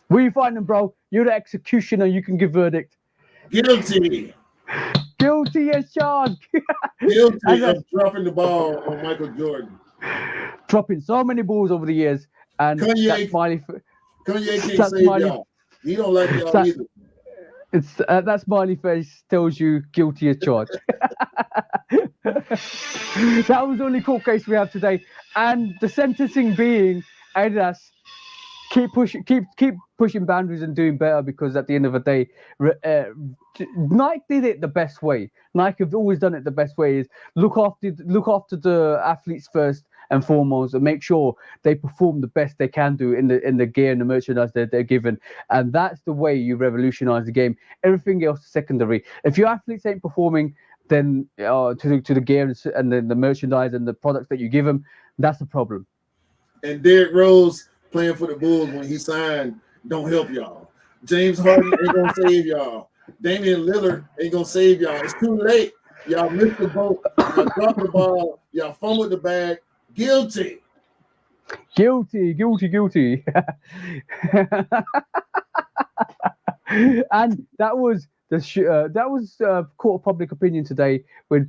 Where you find them, bro? You're the executioner. You can give verdict. Guilty. Guilty as charged. Guilty of dropping the ball on Michael Jordan. dropping so many balls over the years, and Kanye- that smiley. Kanye can't That save smiley. y'all. He don't like y'all That- either. It's that smiley face tells you guilty as charged. That was the only court case we have today, and the sentencing being Adidas keep pushing boundaries and doing better, because at the end of the day, Nike did it the best way. Nike have always done it the best way, is look after the athletes first and foremost, and make sure they perform the best they can do in the gear and the merchandise that they're given. And that's the way you revolutionize the game. Everything else is secondary. If your athletes ain't performing, then to the gear and the merchandise and the products that you give them, that's the problem. And Derrick Rose playing for the Bulls when he signed don't help y'all. James Harden ain't gonna save y'all. Damian Lillard ain't gonna save y'all. It's too late. Y'all missed the boat. Y'all dropped the ball. Y'all fumbled the bag. Guilty. Guilty. And that was court of public opinion today, with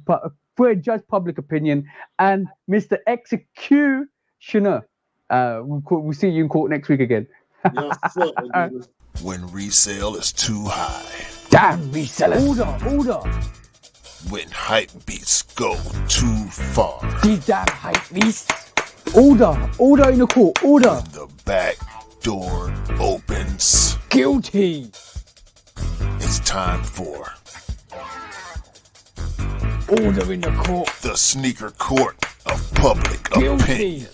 Judge Public Opinion and Mr. Executioner. We'll see you in court next week again. Y'all suck, niggas. When resale is too high. Damn resellers. Order. When hype beats go too far. These damn hype beasts. Order in the court. Order. The back door opens. Guilty. It's time for Order in the court. the sneaker court of public Guilty. opinion.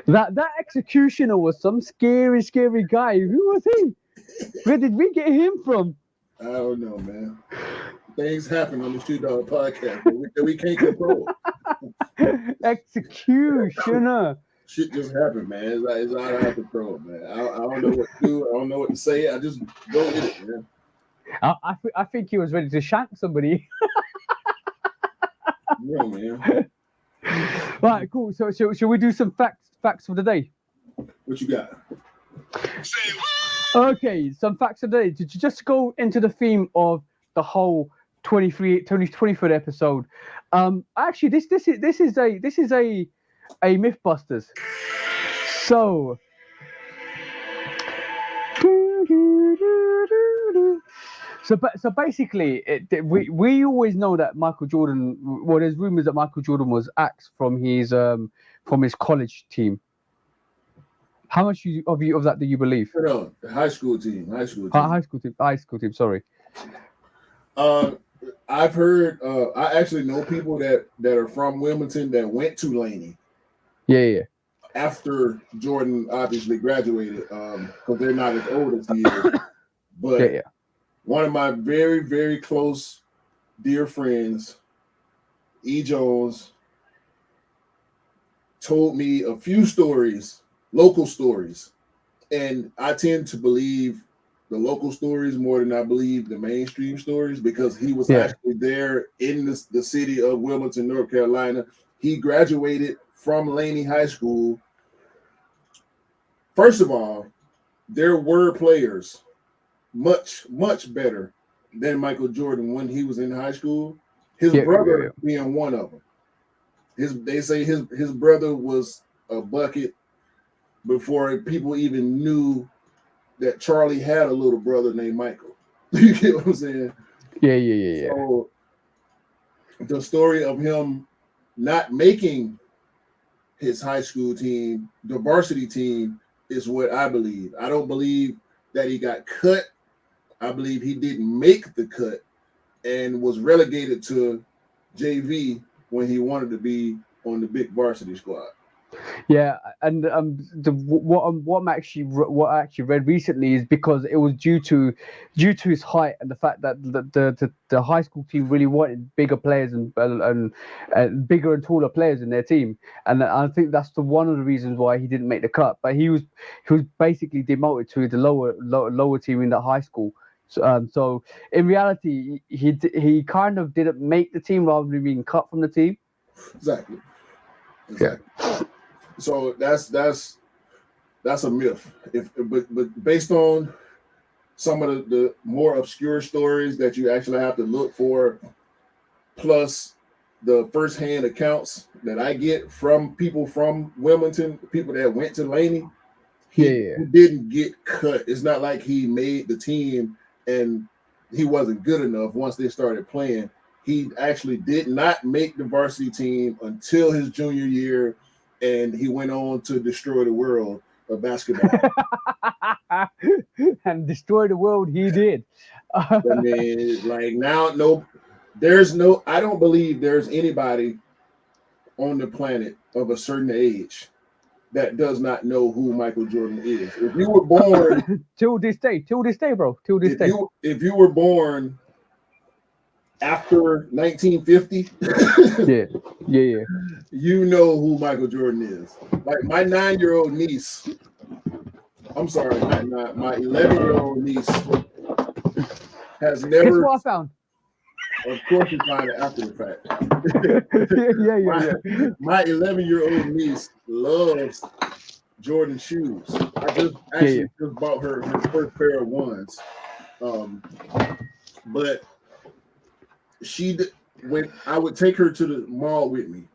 That executioner was some scary guy. Who was he? Where did we get him from? I don't know, man. Things happen on the Shoot Dog podcast that we can't control. Executioner. Shit just happened, man. It's out of our control, man. I don't know what to do. I don't know what to say. I just go with it, man. I think he was ready to shank somebody. Yeah, man. Right, cool. So shall we do some facts of the day? What you got? Okay, some facts of the day. Did you just go into the theme of the whole 23rd episode? Actually, this is a Mythbusters. So basically, we always know that Michael Jordan. Well, there's rumors that Michael Jordan was axed from his college team. How much of that do you believe? No, the high school team. High school team. Sorry. I've heard. I actually know people that are from Wilmington that went to Laney. Yeah. After Jordan obviously graduated, because they're not as old as he is. But Yeah. one of my very, very close, dear friends, E. Jones, told me a few stories, local stories, and I tend to believe the local stories more than I believe the mainstream stories, because he was actually there in the city of Wilmington, North Carolina. He graduated from Laney High School. First of all, there were players much, much better than Michael Jordan when he was in high school. His brother being one of them. They say his brother was a bucket before people even knew that Charlie had a little brother named Michael. You get what I'm saying? Yeah. So the story of him not making his high school team, the varsity team, is what I believe. I don't believe that he got cut. I believe he didn't make the cut and was relegated to JV when he wanted to be on the big varsity squad. Yeah, and what I actually read recently is because it was due to his height and the fact that the high school team really wanted bigger players and bigger and taller players in their team, and I think that's one of the reasons why he didn't make the cut. But he was basically demoted to the lower team in the high school. So in reality, he kind of didn't make the team rather than being cut from the team. Exactly. Yeah. So that's a myth. But based on some of the more obscure stories that you actually have to look for, plus the firsthand accounts that I get from people from Wilmington, people that went to Laney. He didn't get cut. It's not like he made the team and he wasn't good enough once they started playing. He actually did not make the varsity team until his junior year, and he went on to destroy the world of basketball. And destroy the world he did. I mean, like now, I don't believe there's anybody on the planet of a certain age that does not know who Michael Jordan is. If you were born till this day, bro, till this day. If you were born after 1950, yeah, you know who Michael Jordan is. Like my 9-year-old niece, I'm sorry, my 11-year-old niece has never. Guess what I found? Of course, you find it after the fact. Yeah. My 11-year-old niece loves Jordan shoes. I just just bought her first pair of ones. But when I would take her to the mall with me,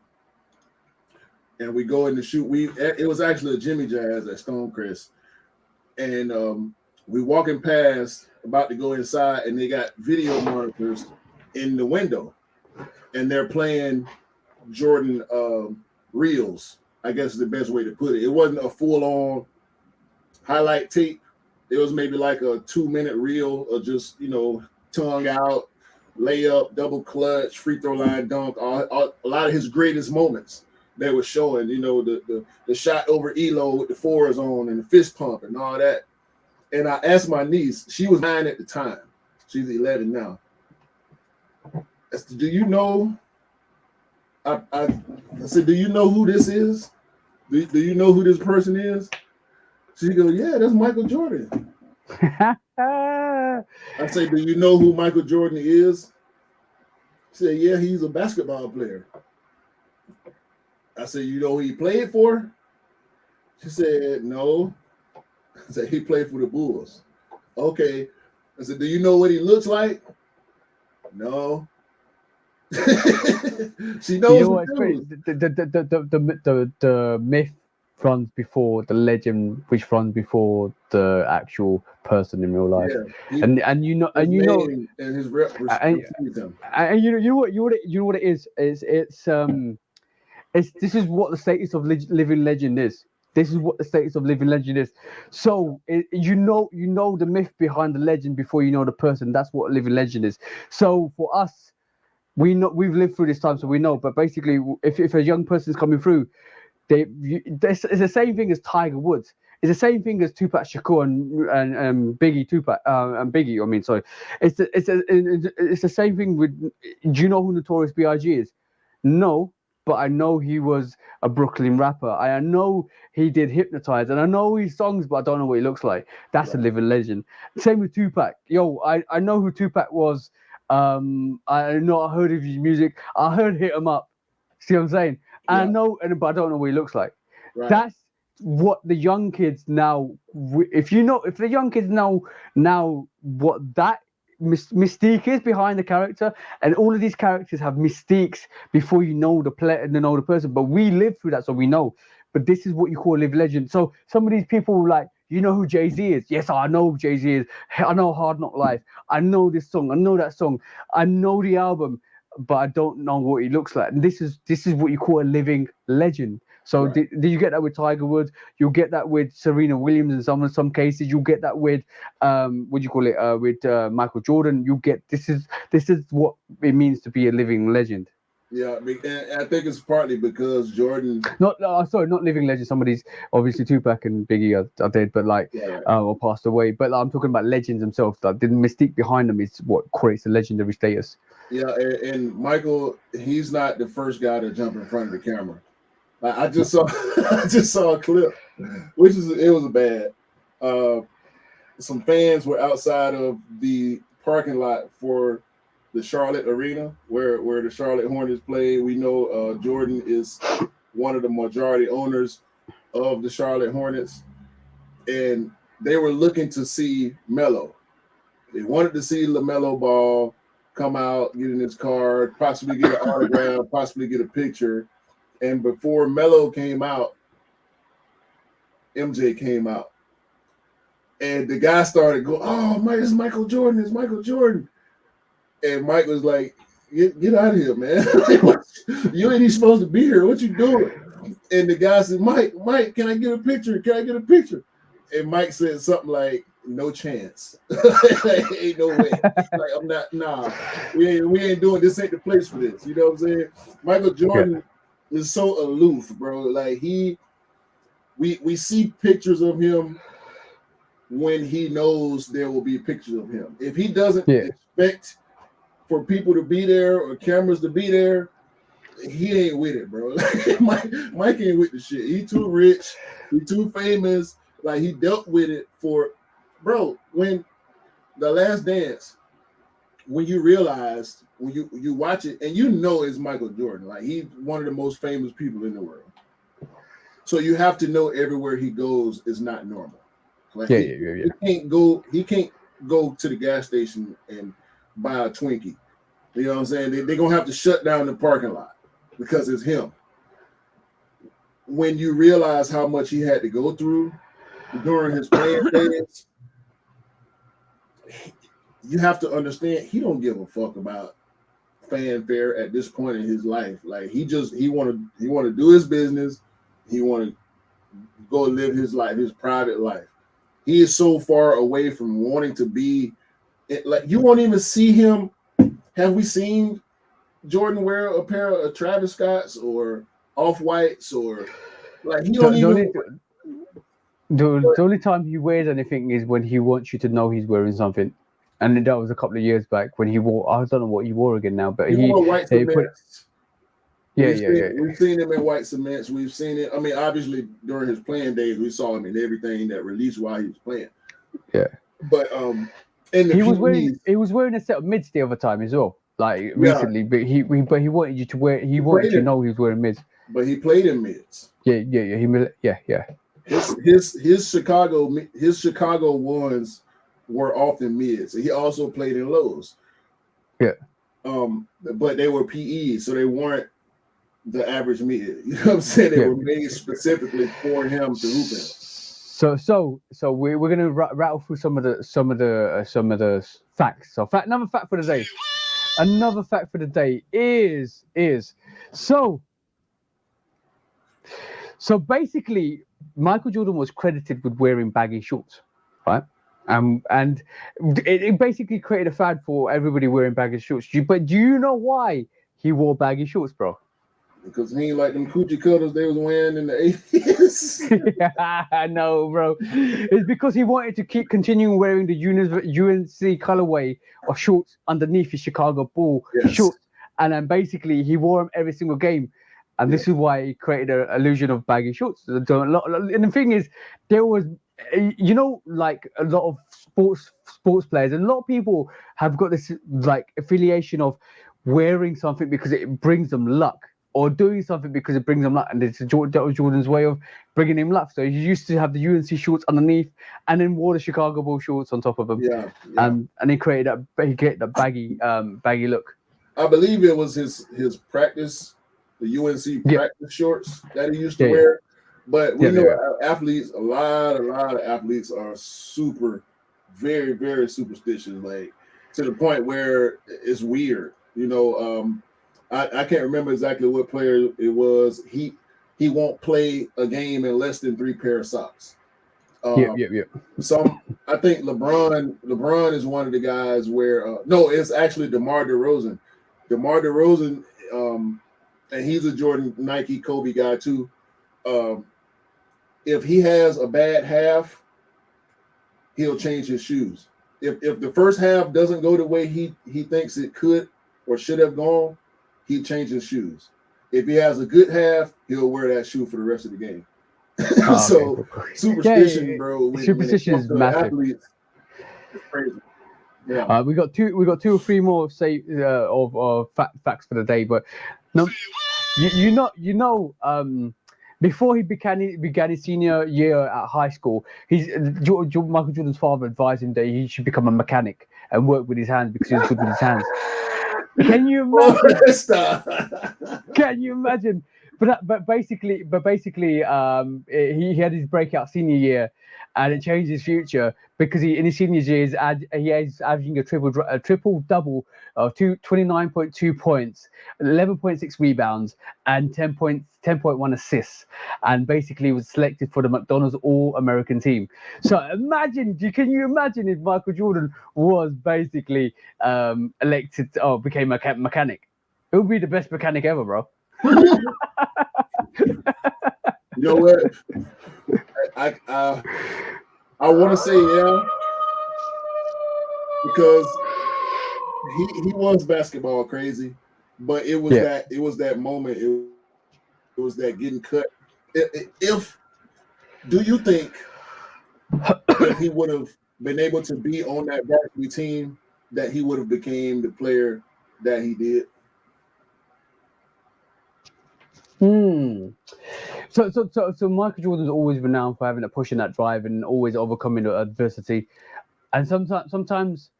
and we go in the shoe. It was actually a Jimmy Jazz at Stonecrest, and we walking past, about to go inside, and they got video monitors in the window, and they're playing Jordan reels. I guess is the best way to put it. It wasn't a full-on highlight tape. It was maybe like a 2-minute reel of just, tongue out, layup, double clutch, free throw line dunk, a lot of his greatest moments they were showing, the shot over Elo with the fours on and the fist pump and all that. And I asked my niece, she was 9 at the time. She's 11 now. I said, do you know? I said, do you know who this is? Do you know who this person is? She goes, yeah, that's Michael Jordan. I say, do you know who Michael Jordan is? She said, yeah, he's a basketball player. I said, you know who he played for? She said, no. I said, he played for the Bulls. Okay. I said, do you know what he looks like? No. She knows. You know what? The myth runs before the legend, which runs before the actual person in real life. Yeah, and you know and his rep and you know what it is. This is what the status of living legend is. This is what the status of living legend is. So you know the myth behind the legend before you know the person. That's what living legend is. So for us, we've lived through this time, so we know. But basically, if a young person's coming through, it's the same thing as Tiger Woods. It's the same thing as Tupac Shakur and Biggie Tupac and Biggie. I mean, sorry. It's the same thing with. Do you know who Notorious B.I.G. is? No, but I know he was a Brooklyn rapper. I know he did Hypnotize, and I know his songs, but I don't know what he looks like. That's a living legend. Same with Tupac. Yo, I know who Tupac was. I heard of his music. I heard Hit 'Em Up. See what I'm saying? Yeah. I know, but I don't know what he looks like. Right. That's what the young kids now. If the young kids know now what that mystique is behind the character, and all of these characters have mystiques before you know the player and know the person. But we live through that, so we know. But this is what you call live legend. So some of these people like. You know who Jay-Z is? Yes, I know who Jay-Z is. I know Hard Knock Life. I know this song. I know that song. I know the album, but I don't know what he looks like. And this is what you call a living legend. So right. Did you get that with Tiger Woods? You'll get that with Serena Williams in some cases. You'll get that with with Michael Jordan. You get this is what it means to be a living legend. Yeah, and I think it's partly because Jordan. Not living legend. Somebody's obviously Tupac and Biggie are dead, but or passed away. But I'm talking about legends themselves. Like the mystique behind them is what creates a legendary status. Yeah, and Michael, he's not the first guy to jump in front of the camera. Like, I just saw a clip, which was bad. Some fans were outside of the parking lot for the Charlotte Arena, where the Charlotte Hornets play. We know Jordan is one of the majority owners of the Charlotte Hornets, and they were looking to see Melo. They wanted to see LaMelo Ball come out, get in his car, possibly get an autograph, possibly get a picture. And before Melo came out, MJ came out. And the guy started going, "Oh, Mike, it's Michael Jordan. It's Michael Jordan." And Mike was like, Get out of here, man. You ain't even supposed to be here. What you doing?" And the guy said, Mike, can I get a picture? Can I get a picture? And Mike said something like, "No chance." Like, ain't no way. Like, I'm not, nah. We ain't doing this, ain't the place for this. You know what I'm saying? Michael Jordan is so aloof, bro. Like we see pictures of him when he knows there will be pictures of him. If he doesn't expect for people to be there or cameras to be there, he ain't with it, bro. Mike ain't with the shit. He too rich. He too famous. Like, he dealt with it for, bro, when The Last Dance, when you realize, when you watch it, and you know it's Michael Jordan. Like, he's one of the most famous people in the world. So you have to know everywhere he goes is not normal. Like, he can't go to the gas station and buy a Twinkie. You know what I'm saying? They're gonna have to shut down the parking lot because it's him. When you realize how much he had to go through during his playing days, you have to understand he don't give a fuck about fanfare at this point in his life. Like, he want to do his business. He want to go live his life, his private life. He is so far away from wanting to be, like, you won't even see him. Have we seen Jordan wear a pair of Travis Scotts or Off-Whites, or like, he don't even. The only time he wears anything is when he wants you to know he's wearing something, and that was a couple of years back when he wore. I don't know what he wore again now, but he wore white cements. We've seen him in white cements. We've seen it. I mean, obviously during his playing days, we saw him in everything that released while he was playing. Yeah, but he was wearing a set of mids the other time as well, like recently. But he wanted you to wear. He wanted you to know he was wearing mids. But he played in mids. Yeah. His Chicago ones were often mids. He also played in lows. Yeah. But they were PE, so they weren't the average mid. You know what I'm saying? They were made specifically for him to hoop in. So we're gonna rattle through some of the facts. So another fact for the day. Another fact for the day is so basically, Michael Jordan was credited with wearing baggy shorts, right? And it basically created a fad for everybody wearing baggy shorts. But do you know why he wore baggy shorts, bro? Because he ain't like them coochie cutters they was wearing in the 80s. Yeah, I know, bro. It's because he wanted to keep continuing wearing the UNC colorway of shorts underneath his Chicago Bull shorts. And then basically he wore them every single game. And this is why he created an illusion of baggy shorts. And the thing is, there was, like a lot of sports players, and a lot of people have got this like affiliation of wearing something because it brings them luck, or doing something because it brings them luck. And that was Jordan's way of bringing him luck. So he used to have the UNC shorts underneath, and then wore the Chicago Bulls shorts on top of them. Yeah. And he created that baggy look. I believe it was his practice. The UNC practice shorts that he used to wear. But we know athletes, a lot of athletes are very, very superstitious, like to the point where it's weird. I can't remember exactly what player it was. He won't play a game in less than 3 pair of socks. So I think LeBron is one of the guys where no, it's actually DeMar DeRozan. DeMar DeRozan, and he's a Jordan, Nike, Kobe guy too. If he has a bad half, he'll change his shoes. If the first half doesn't go the way he thinks it could or should have gone, he changes shoes. If he has a good half, he'll wear that shoe for the rest of the game. So superstition, bro. Superstition is massive. Athletes, it's crazy. Yeah. We got two or three more of facts for the day, but no, before he began his senior year at high school, Michael Jordan's father advised him that he should become a mechanic, and work with his hands because he was good with his hands. Can you imagine? Stop. Can you imagine? But basically, he had his breakout senior year, and it changed his future because in his senior year he is averaging a triple double of 29.2 points, 11.6 rebounds, and 10.1 assists, and basically was selected for the McDonald's All-American team. So can you imagine if Michael Jordan was basically elected or became a mechanic? It would be the best mechanic ever, bro. You know what? I want to say yeah, because he was basketball crazy, but it was that moment. It was that getting cut. If do you think if he would have been able to be on that varsity team, that he would have became the player that he did? So Michael Jordan's always renowned for having a push and that drive and always overcoming adversity. And sometimes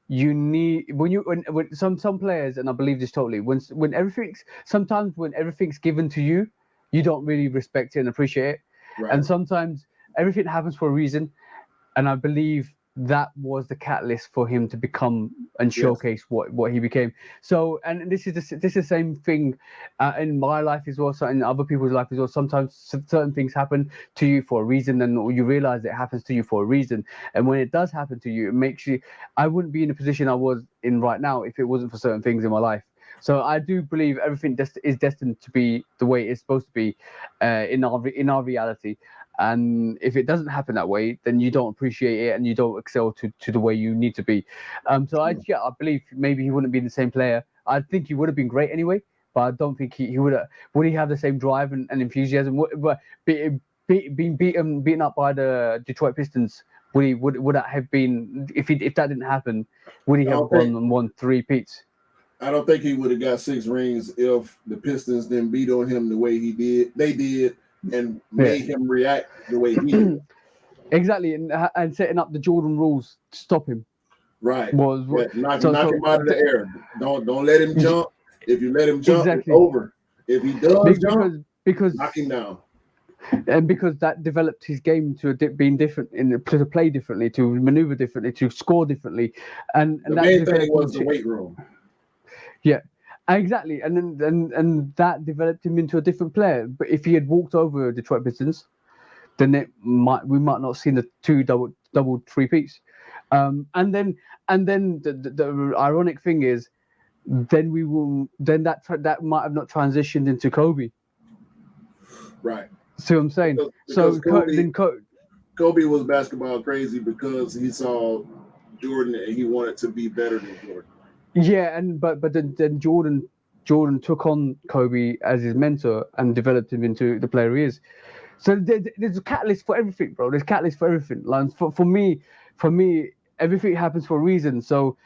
you need when some players, and I believe this totally, when everything's given to you, you don't really respect it and appreciate it. Right. And sometimes everything happens for a reason. And I believe that was the catalyst for him to become and showcase what he became. So, and this is the same thing in my life as well, so in other people's life as well. Sometimes certain things happen to you for a reason, and you realize it happens to you for a reason. And when it does happen to you, it makes you. I wouldn't be in the position I was in right now if it wasn't for certain things in my life. So I do believe everything is destined to be the way it's supposed to be in our reality. And if it doesn't happen that way, then you don't appreciate it and you don't excel to the way you need to be. So I believe maybe he wouldn't be the same player. I think he would have been great anyway, but I don't think he would have. Would he have the same drive and enthusiasm? But being beaten up by the Detroit Pistons, would that have been if that didn't happen? Would he have gone and won 3 peats? I don't think he would have got 6 rings if the Pistons didn't beat on him the way he did. They did. And made him react the way he did. Exactly, and setting up the Jordan rules to stop him. Right. Knock him out of the air. Don't let him jump. If you let him jump, it's over. If he does jump, knock him down. And because that developed his game to being different, to play differently, to maneuver differently, to score differently, and the main thing was the weight room. Yeah. Exactly, and that developed him into a different player. But if he had walked over Detroit Pistons, then we might not have seen the 2 double 3-peats. And then the ironic thing is, then that might have not transitioned into Kobe. Right. See what I'm saying? Because Kobe was basketball crazy because he saw Jordan and he wanted to be better than Jordan. Yeah, but then Jordan took on Kobe as his mentor and developed him into the player he is. So there's a catalyst for everything, bro. There's a catalyst for everything. Like for me, everything happens for a reason. So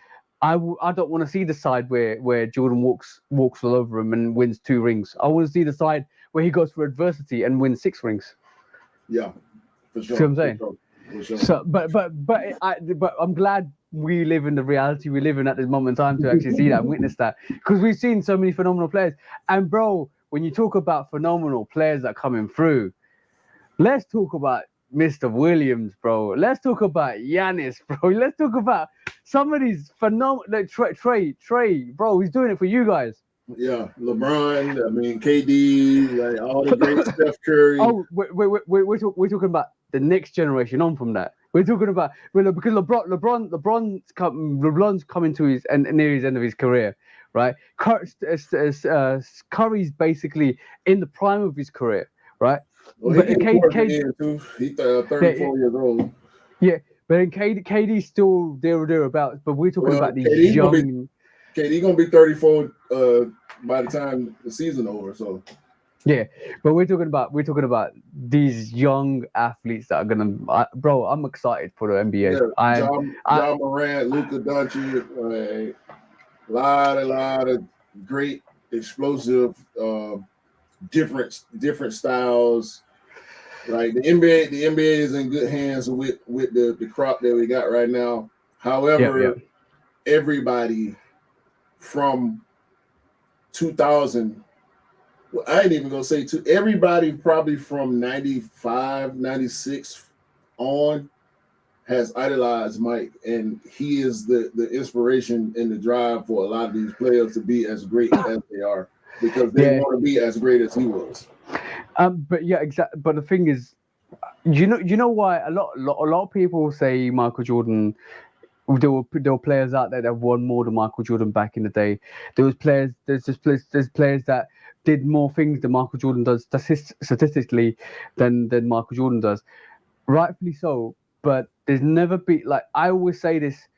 I don't want to see the side where Jordan walks all over him and wins 2 rings. I want to see the side where he goes for adversity and wins 6 rings. Yeah, for sure. See what I'm saying? For sure. So, but I'm glad we live in the reality we live in at this moment in time to actually see that and witness that, because we've seen so many phenomenal players. And bro, when you talk about phenomenal players that are coming through, let's talk about Mr. Williams, bro. Let's talk about Giannis, bro. Let's talk about some of these phenomenal, like Trey, bro. He's doing it for you guys. Yeah, LeBron. I mean, KD, like all the great Steph Curry. Oh, we're talking about the next generation on from that. We're talking about because LeBron's coming to his and near his end of his career, right? Curry's basically in the prime of his career, right? Well, but he's 34 years old. Yeah, but then KD's still there or thereabouts. But we're talking about these young. KD gonna be 34 by the time the season over. So. Yeah, but we're talking about these young athletes that are gonna. Bro, I'm excited for the NBA. Yeah, John Morant, Luka Doncic, a lot of great, explosive, different styles. Like the NBA is in good hands with the crop that we got right now. However, everybody from 2000. Well, I ain't even gonna say to everybody probably from 95, 96 on has idolized Mike, and he is the inspiration and the drive for a lot of these players to be as great as they are because they want to be as great as he was. But yeah, exactly. But the thing is, you know why a lot of people say Michael Jordan. There were players out there that won more than Michael Jordan back in the day. There's players that did more things than Michael Jordan does statistically than Michael Jordan does. Rightfully so, but there's never been, like, I always say this,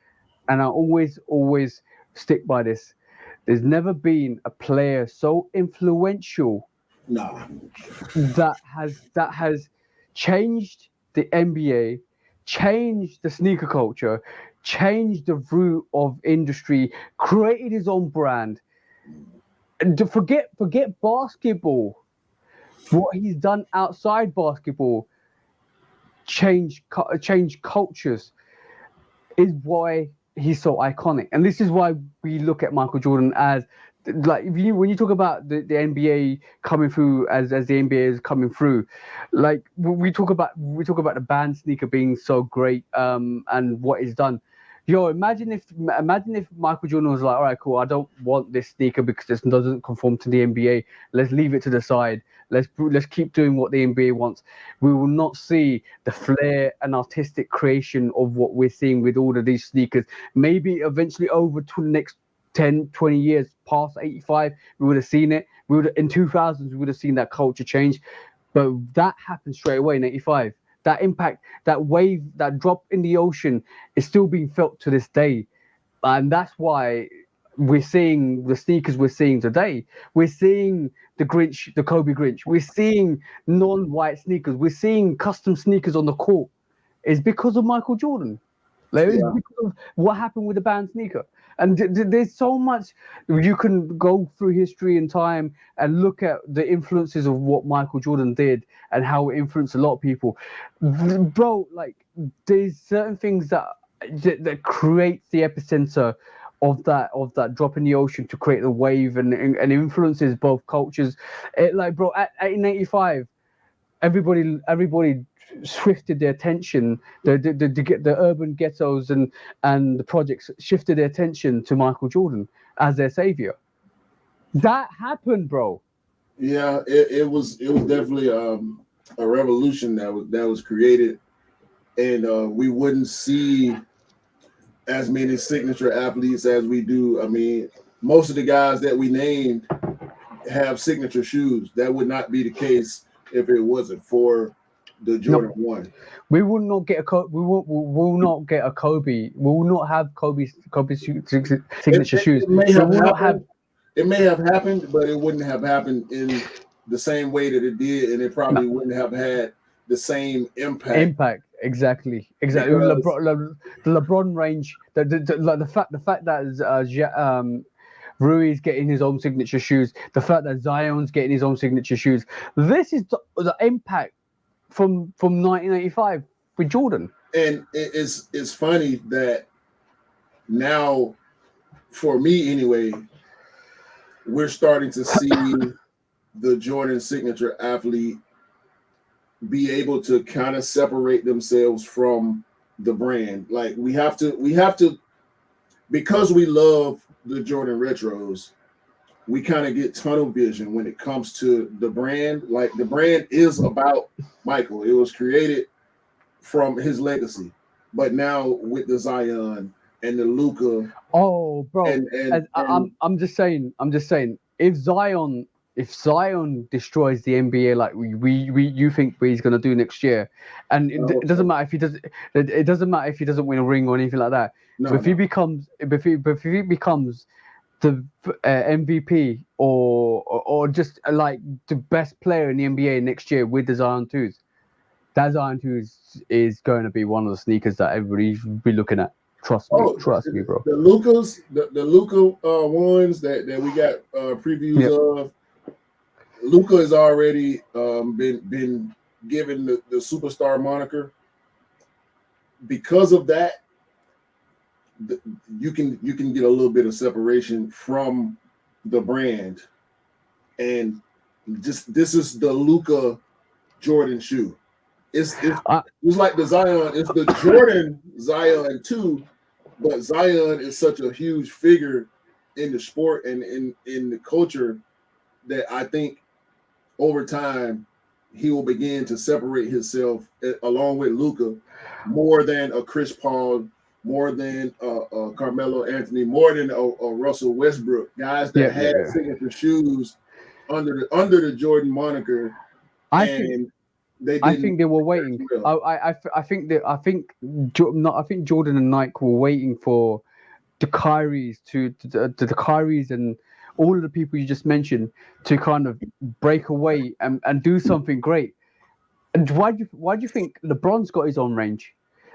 and I always stick by this. There's never been a player so influential Nah, that has changed the NBA, changed the sneaker culture, changed the root of industry, created his own brand. And to forget basketball, what he's done outside basketball, change cultures, is why he's so iconic. And this is why we look at Michael Jordan as, like, when you talk about the NBA coming through as the NBA is coming through, like we talk about the band sneaker being so great, and what it's done. Yo, imagine if Michael Jordan was like, all right, cool, I don't want this sneaker because this doesn't conform to the NBA. Let's leave it to the side. Let's keep doing what the NBA wants. We will not see the flair and artistic creation of what we're seeing with all of these sneakers. Maybe eventually over to the next 10, 20 years past 85, we would have seen it. In 2000s, we would have seen that culture change. But that happened straight away in 85. That impact, that wave, that drop in the ocean is still being felt to this day. And that's why we're seeing the sneakers we're seeing today. We're seeing the Kobe Grinch. We're seeing non-white sneakers. We're seeing custom sneakers on the court. It's because of Michael Jordan. Like, it's because of what happened with the band sneaker. And there's so much you can go through history and time and look at the influences of what Michael Jordan did and how it influenced a lot of people. Bro, like, there's certain things that creates the epicenter of that drop in the ocean to create the wave and influences both cultures. Like, bro, in 85, everybody shifted their attention. The urban ghettos and the projects shifted their attention to Michael Jordan as their savior. That happened, bro. Yeah, it was definitely a revolution that was created, and we wouldn't see as many signature athletes as we do. I mean, most of the guys that we named have signature shoes. That would not be the case if it wasn't for the Jordan 1. We will not get a we will not get a Kobe. We will not have Kobe's signature shoes. It may have happened, but it wouldn't have happened in the same way that it did, and it probably wouldn't have had the same impact. Exactly. Because the LeBron range, the fact that Rui's getting his own signature shoes, the fact that Zion's getting his own signature shoes. This is the impact from 1985 with Jordan. And it's funny that now, for me anyway, we're starting to see the Jordan signature athlete be able to kind of separate themselves from the brand. Like, we have to, because we love the Jordan retros, we kind of get tunnel vision when it comes to the brand. Like, the brand is about Michael. It was created from his legacy. But now with the Zion and the Luka. Oh, bro. I'm just saying, if Zion destroys the NBA like you think he's gonna do next year, and it doesn't matter if he does, it doesn't matter if he doesn't win a ring or anything like that. But if he becomes the MVP or just like the best player in the NBA next year with the Zion 2s, that Zion 2s is going to be one of the sneakers that everybody should be looking at. Trust me, bro. The Lukas, the Luka ones that we got previews of. Luka has already been given the superstar moniker. Because of that, you can get a little bit of separation from the brand, and just this is the Luka Jordan shoe. It's like the Zion. It's the Jordan Zion too, but Zion is such a huge figure in the sport and in the culture that I think over time he will begin to separate himself along with Luka more than a Chris Paul, more than Carmelo Anthony, more than a Russell Westbrook, guys that had signature shoes under the Jordan moniker. I think they were waiting. I think Jordan and Nike were waiting for the Kyries the Kyries and all of the people you just mentioned to kind of break away and do something great. And why do you think LeBron's got his own range?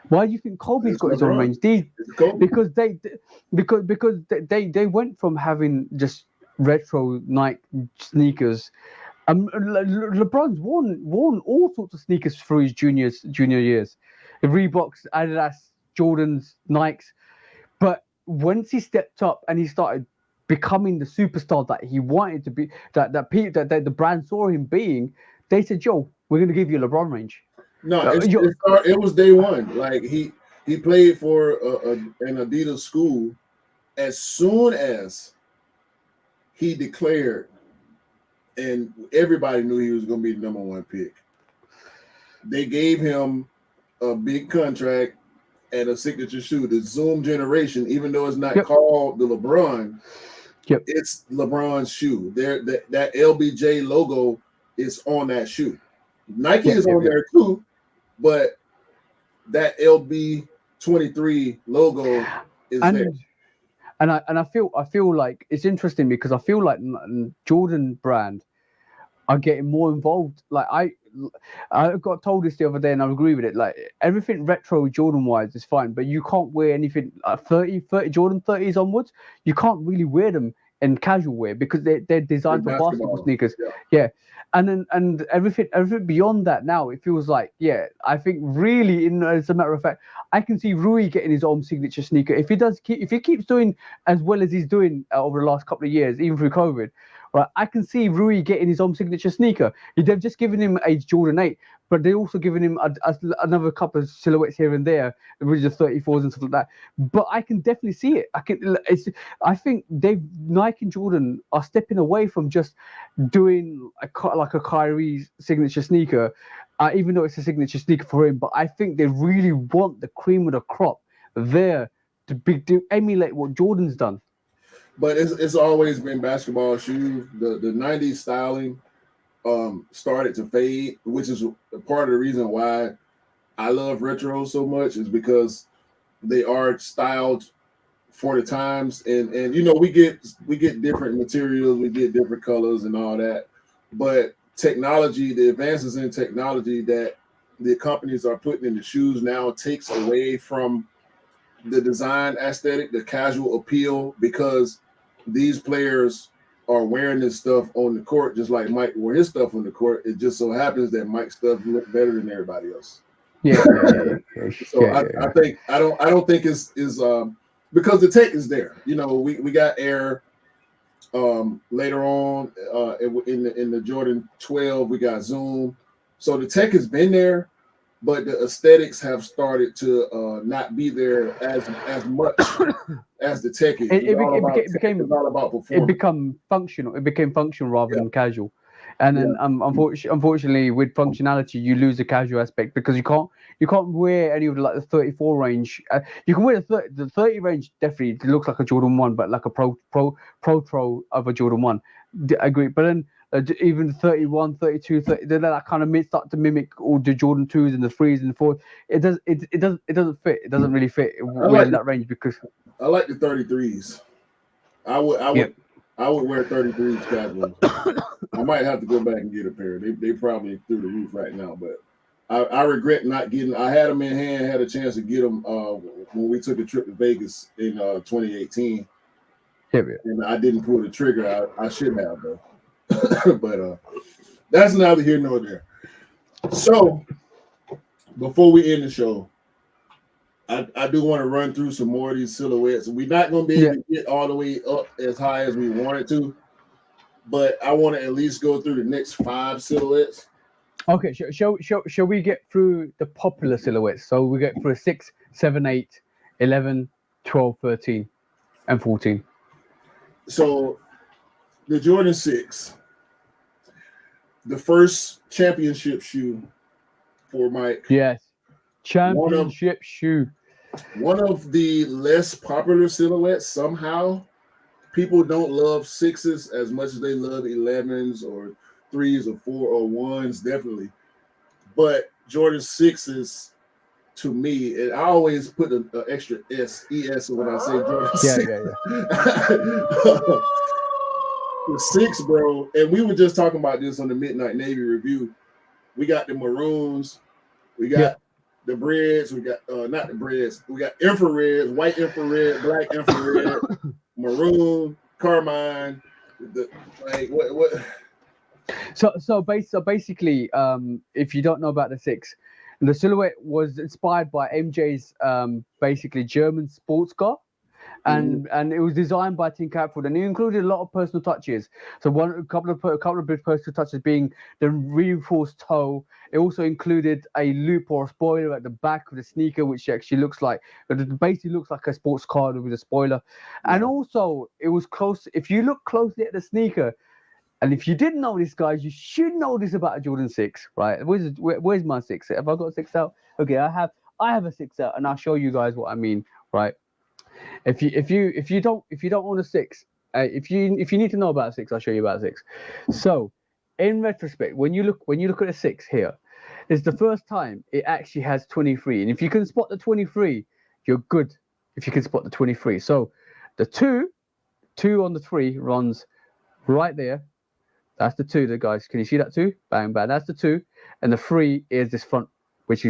Why do you think Kobe's got his own range? Because they went from having just retro Nike sneakers. LeBron's worn all sorts of sneakers through his junior years, the Reeboks, Adidas, Jordans, Nikes. But once he stepped up and he started becoming the superstar that he wanted to be, that the brand saw him being, they said, "Yo, we're going to give you a LeBron range." No, it was day one. Like he played for an Adidas school. As soon as he declared, and everybody knew he was going to be the number one pick, they gave him a big contract and a signature shoe, the Zoom Generation. Even though it's not called the LeBron, it's LeBron's shoe. That LBJ logo is on that shoe. Nike is on there too, but that LB23 logo is there. And I feel like it's interesting because I feel like Jordan brand are getting more involved. Like I got told this the other day and I agree with it. Like everything retro Jordan wise is fine, but you can't wear anything 30 Jordan 30s onwards. You can't really wear them in casual wear because they're designed for basketball sneakers. Yeah. And everything beyond that now, it feels like, I think really, as a matter of fact, I can see Rui getting his own signature sneaker. If he keeps doing as well as he's doing over the last couple of years, even through COVID, right, I can see Rui getting his own signature sneaker. They've just given him a Jordan 8, but they're also giving him another couple of silhouettes here and there, with the 34s and stuff like that. But I can definitely see it. I think Nike and Jordan are stepping away from just doing like a Kyrie signature sneaker, even though it's a signature sneaker for him. But I think they really want the cream of the crop there to emulate what Jordan's done. But it's always been basketball shoes. The 90s styling started to fade, which is part of the reason why I love retro so much, is because they are styled for the times, and we get different materials, we get different colors and all that, but technology, the advances in technology that the companies are putting in the shoes now takes away from the design aesthetic, the casual appeal, because these players are wearing this stuff on the court just like Mike wore his stuff on the court. It just so happens that Mike's stuff look better than everybody else. So I don't think it's because the tech is there. We got Air later on in the Jordan 12, we got Zoom. So the tech has been there, but the aesthetics have started to not be there as much as the tech is. It's all about performance. It became functional. It became functional rather than casual. And then unfortunately, with functionality, you lose the casual aspect because you can't wear any of the 34 range. You can wear the 30 range. Definitely, it looks like a Jordan 1, but like a pro of a Jordan 1. I agree. But then even 31, 32, 30, then that kind of start to mimic all the Jordan 2s and the 3s and the 4s. It doesn't fit. It doesn't really fit within that range because I like the 33s. I would wear 33s casually. I might have to go back and get a pair. They probably through the roof right now, but I regret not getting. I had them in hand, had a chance to get them when we took a trip to Vegas in 2018. And I didn't pull the trigger. I should have though. But that's neither here nor there. So before we end the show, I do want to run through some more of these silhouettes. We're not going to be able to get all the way up as high as we wanted to, but I want to at least go through the next 5 silhouettes. Okay, shall we get through the popular silhouettes? So we get through 6, 7, 8, 11, 12, 13, and 14. So the Jordan 6, the first championship shoe for Mike. Yes, championship shoe. One of the less popular silhouettes. Somehow, people don't love 6s as much as they love 11s or 3s or 4 or 1s, definitely. But Jordan 6s, to me, and I always put an extra ES when I say Jordan 6. The 6, bro, and we were just talking about this on the Midnight Navy review. We got the maroons, we got the breads, we got not the breads, we got infrared, white infrared, black infrared, maroon, carmine. What? So basically, if you don't know about the 6, the silhouette was inspired by MJ's basically German sports car. And it was designed by Tim Catfield, and it included a lot of personal touches. So a couple of big personal touches being the reinforced toe. It also included a loop or a spoiler at the back of the sneaker, which actually basically looks like a sports car with a spoiler. And also, it was close. If you look closely at the sneaker, and if you didn't know this, guys, you should know this about a Jordan 6, right? Where's my 6? Have I got a 6 out? Okay, I have a 6 out, and I'll show you guys what I mean, right? If you don't own a 6, if you need to know about a 6, I'll show you about a 6. So, in retrospect, when you look at a 6 here, it's the first time it actually has 23, and if you can spot the 23, you're good. If you can spot the 23, so the 2 on the 3 runs right there. That's the 2, guys. Can you see that 2? Bang bang. That's the 2, and the 3 is this front. Which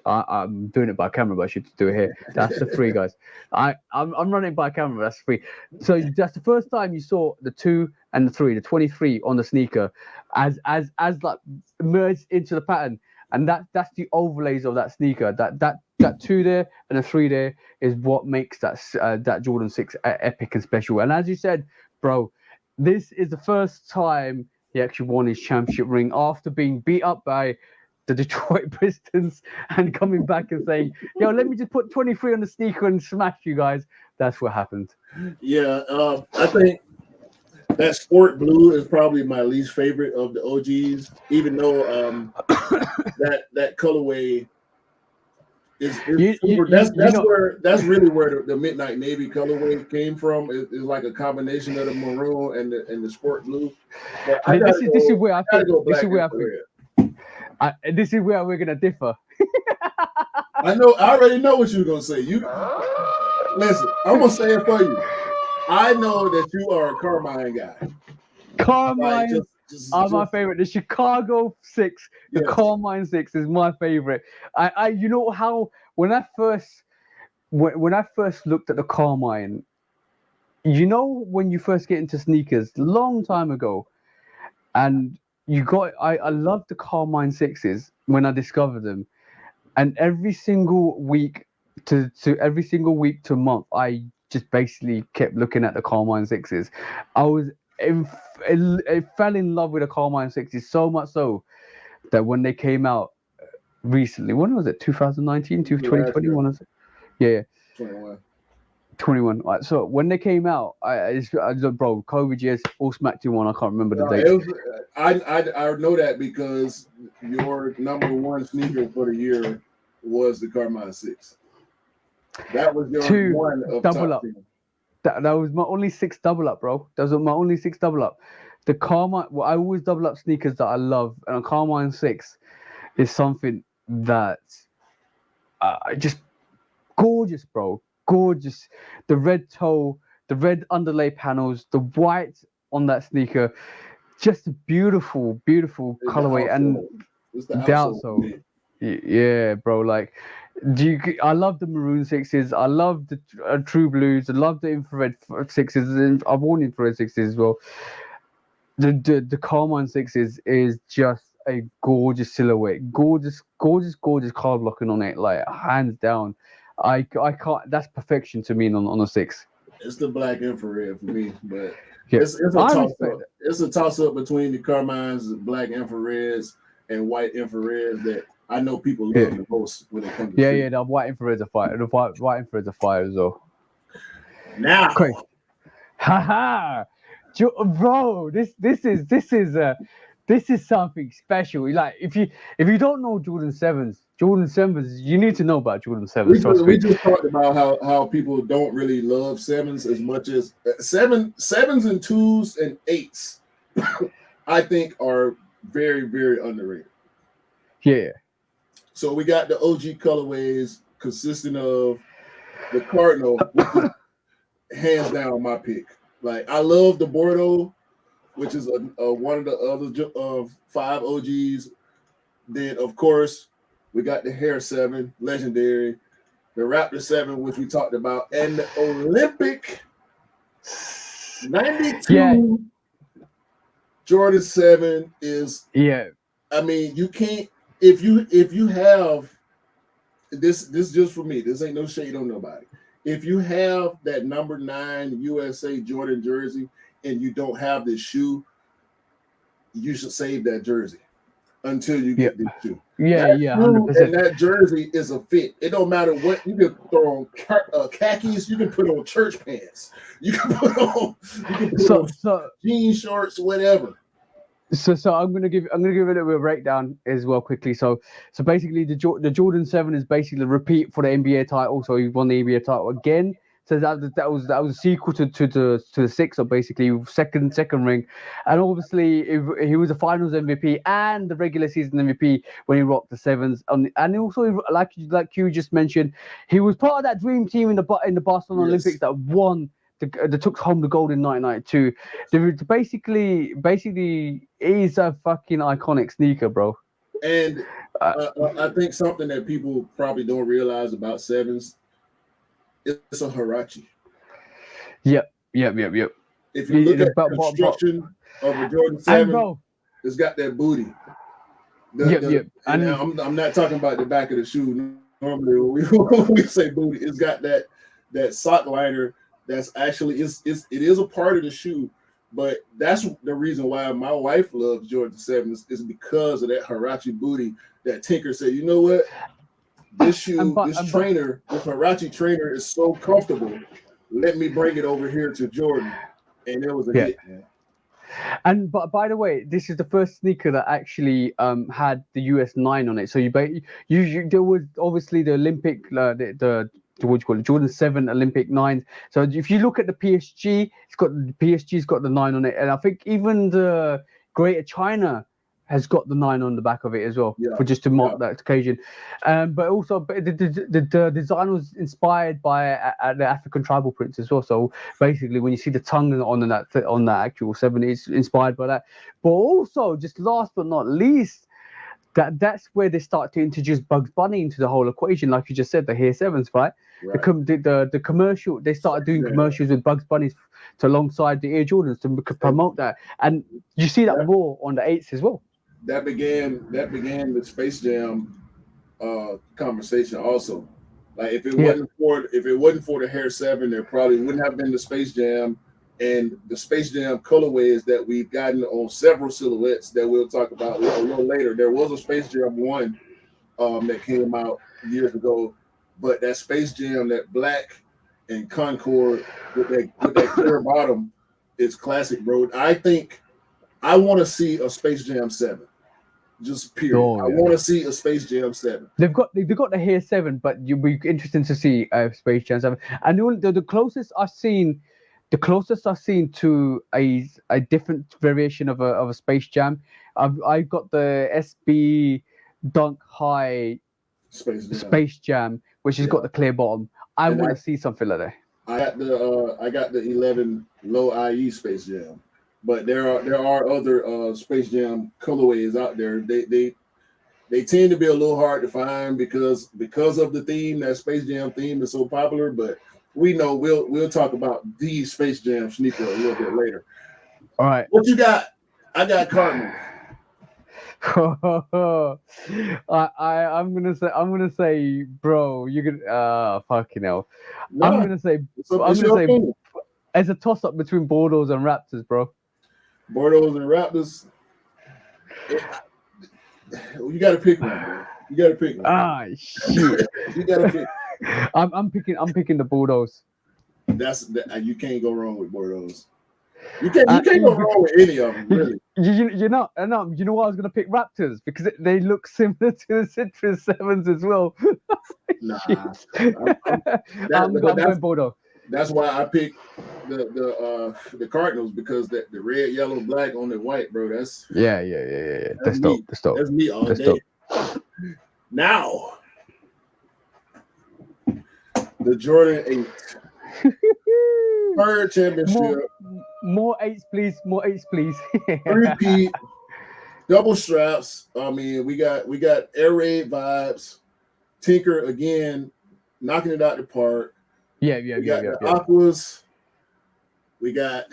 I'm doing it by camera, but I should do it here. That's the 3, guys. I'm running by camera. That's 3. So that's the first time you saw the 2 and the 3, the 23 on the sneaker, as like merged into the pattern, and that's the overlays of that sneaker. That 2 there and the 3 there is what makes that Jordan 6 epic and special. And as you said, bro, this is the first time he actually won his championship ring after being beat up by the Detroit Pistons and coming back and saying, yo, let me just put 23 on the sneaker and smash you guys. That's what happened. Yeah, I think that sport blue is probably my least favorite of the OGs, even though that colorway is super. That's really where the Midnight Navy colorway came from. It's like a combination of the maroon and the sport blue. This is where I think. This is where we're gonna differ. I already know what you're gonna say. Listen, I'm gonna say it for you. I know that you are a Carmine guy. Carmine are my favorite. The Chicago 6, the Carmine 6 is my favorite. You know how when I first looked at the Carmine, you know when you first get into sneakers, long time ago, and I love the Carmine 6s when I discovered them, and every single week to month, I just basically kept looking at the Carmine 6s. I fell in love with the Carmine 6s so much so that when they came out recently, when was it? 2019, 2021? Was it? Yeah. 21. Right, so when they came out, I bro, COVID years, all smacked in one. I can't remember the date. I know that because your number one sneaker for the year was the Carmine 6. That was your one of double up. That was my only 6 double up, bro. That was my only 6 double up. The Carmine, I always double up sneakers that I love, and a Carmine 6 is something that just gorgeous, bro. Gorgeous. The red toe, the red underlay panels, the white on that sneaker, just a beautiful colorway. And the outsole. Yeah, bro. Like, I love the maroon 6s. I love the true blues. I love the infrared 6s. I've worn infrared 6s as well. The Carmine 6s is just a gorgeous silhouette. Gorgeous card blocking on it. Like, hands down. I can't. That's perfection to me on a 6. It's the black infrared for me, but Yeah, it's a I toss respect up. It's a toss up between the Carmines, the black infrareds, and white infrareds that I know people love the most when it comes to Yeah, the white infrared's a fire. The white infrared's a fire as well. now. Great. Haha, bro, this is something special. Like if you don't know Jordan 7s, you need to know about Jordan 7s. We just talked about how people don't really love 7s as much as 7s and 2s and 8s. I think are very, very underrated. Yeah. So we got the OG colorways consisting of the Cardinal, which is hands down my pick. Like I love the Bordeaux, which is one of the other 5 OGs. Then of course we got the Hair 7, legendary, the Raptor 7, which we talked about, and the Olympic 92 Jordan 7 is. I mean, you can't if you have this just for me. This ain't no shade on nobody. If you have that number 9 USA Jordan jersey and you don't have this shoe, you should save that jersey until you get this shoe. Yeah, that 100%. And that jersey is a fit. It don't matter what you can throw on khakis. You can put on church pants. You can put on jean shorts, whatever. So I'm gonna give a little bit of a breakdown as well quickly. So basically the Jordan 7 is basically the repeat for the NBA title. So he won the NBA title again. So that was a sequel to the 6, or basically second ring, and obviously he was the Finals MVP and the regular season MVP when he rocked the 7s. And also like you just mentioned, he was part of that dream team in the Barcelona Olympics that won. That took home the gold in 1992. Basically, is a fucking iconic sneaker, bro. And I think something that people probably don't realize about 7s, it's a Huarache. Yep. If you look at the construction of a Jordan 7, it's got that booty. And I'm not talking about the back of the shoe. Normally, when we say booty, it's got that sock liner. That's actually it is a part of the shoe, but that's the reason why my wife loves Jordan 7s is because of that Huarache booty. That Tinker said, you know what, this shoe, this Huarache trainer is so comfortable. Let me bring it over here to Jordan, and it was a hit, man. And but by the way, this is the first sneaker that actually had the US 9 on it. So there was obviously the Olympic what you call it, Jordan 7 Olympic 9. So if you look at the PSG, PSG's got the 9 on it, and I think even the Greater China has got the 9 on the back of it as well, for just to mark that occasion. But also the design was inspired by the African tribal prints as well. So basically, when you see the tongue on that actual 7, it's inspired by that. But also, just last but not least, that's where they start to introduce Bugs Bunny into the whole equation, like you just said, the Hair 7s, right? The commercial, they started doing commercials with Bugs Bunny to alongside the Air Jordans to promote that, and you see that raw on the 8s as well. That began the Space Jam conversation also. Like if it wasn't for the Hair 7, there probably wouldn't have been the Space Jam. And the Space Jam colorways that we've gotten on several silhouettes that we'll talk about a little later. There was a Space Jam 1 that came out years ago, but that Space Jam, that black and Concord with that clear bottom, is classic, bro. I think I want to see a Space Jam 7. Just period. I want to see a Space Jam 7. They've got the Hair 7, but you'll be interesting to see Space Jam 7. And the closest I've seen. The closest I've seen to a different variation of a Space Jam, I got the SB Dunk High Space Jam, which has got the clear bottom. I want to see something like that. I got the 11 low IE Space Jam, but there are other Space Jam colorways out there. They tend to be a little hard to find because of the theme. That Space Jam theme is so popular, but we know we'll talk about the Space Jam sneaker a little bit later. All right. What you got? I got Cardinals. I'm gonna say, bro, you can fucking hell. I'm Nah, gonna say it's, up, I'm it's gonna your say opinion. it's a toss up between Bordeaux and Raptors, bro. Bordeaux and Raptors. You got to pick one, bro. You got to pick one. Ah shit. You got to pick. I'm picking the Bulldogs. You can't go wrong with Bordeaux. You can't go wrong with any of them, really. You know what I was gonna pick Raptors because they look similar to the Citrus Sevens as well. Nah, Shit. I'm but going Bordeaux. that's why I picked the Cardinals because the red, yellow, black on the white, bro. That's Yeah. That's dope. me. That's dope. That's me all That's day. dope. Now, the Jordan 8 third championship, More eights, please. More eights, please. repeat, double straps. I mean, we got air raid vibes. Tinker again, knocking it out the park. Yeah. We got the Aquas. We got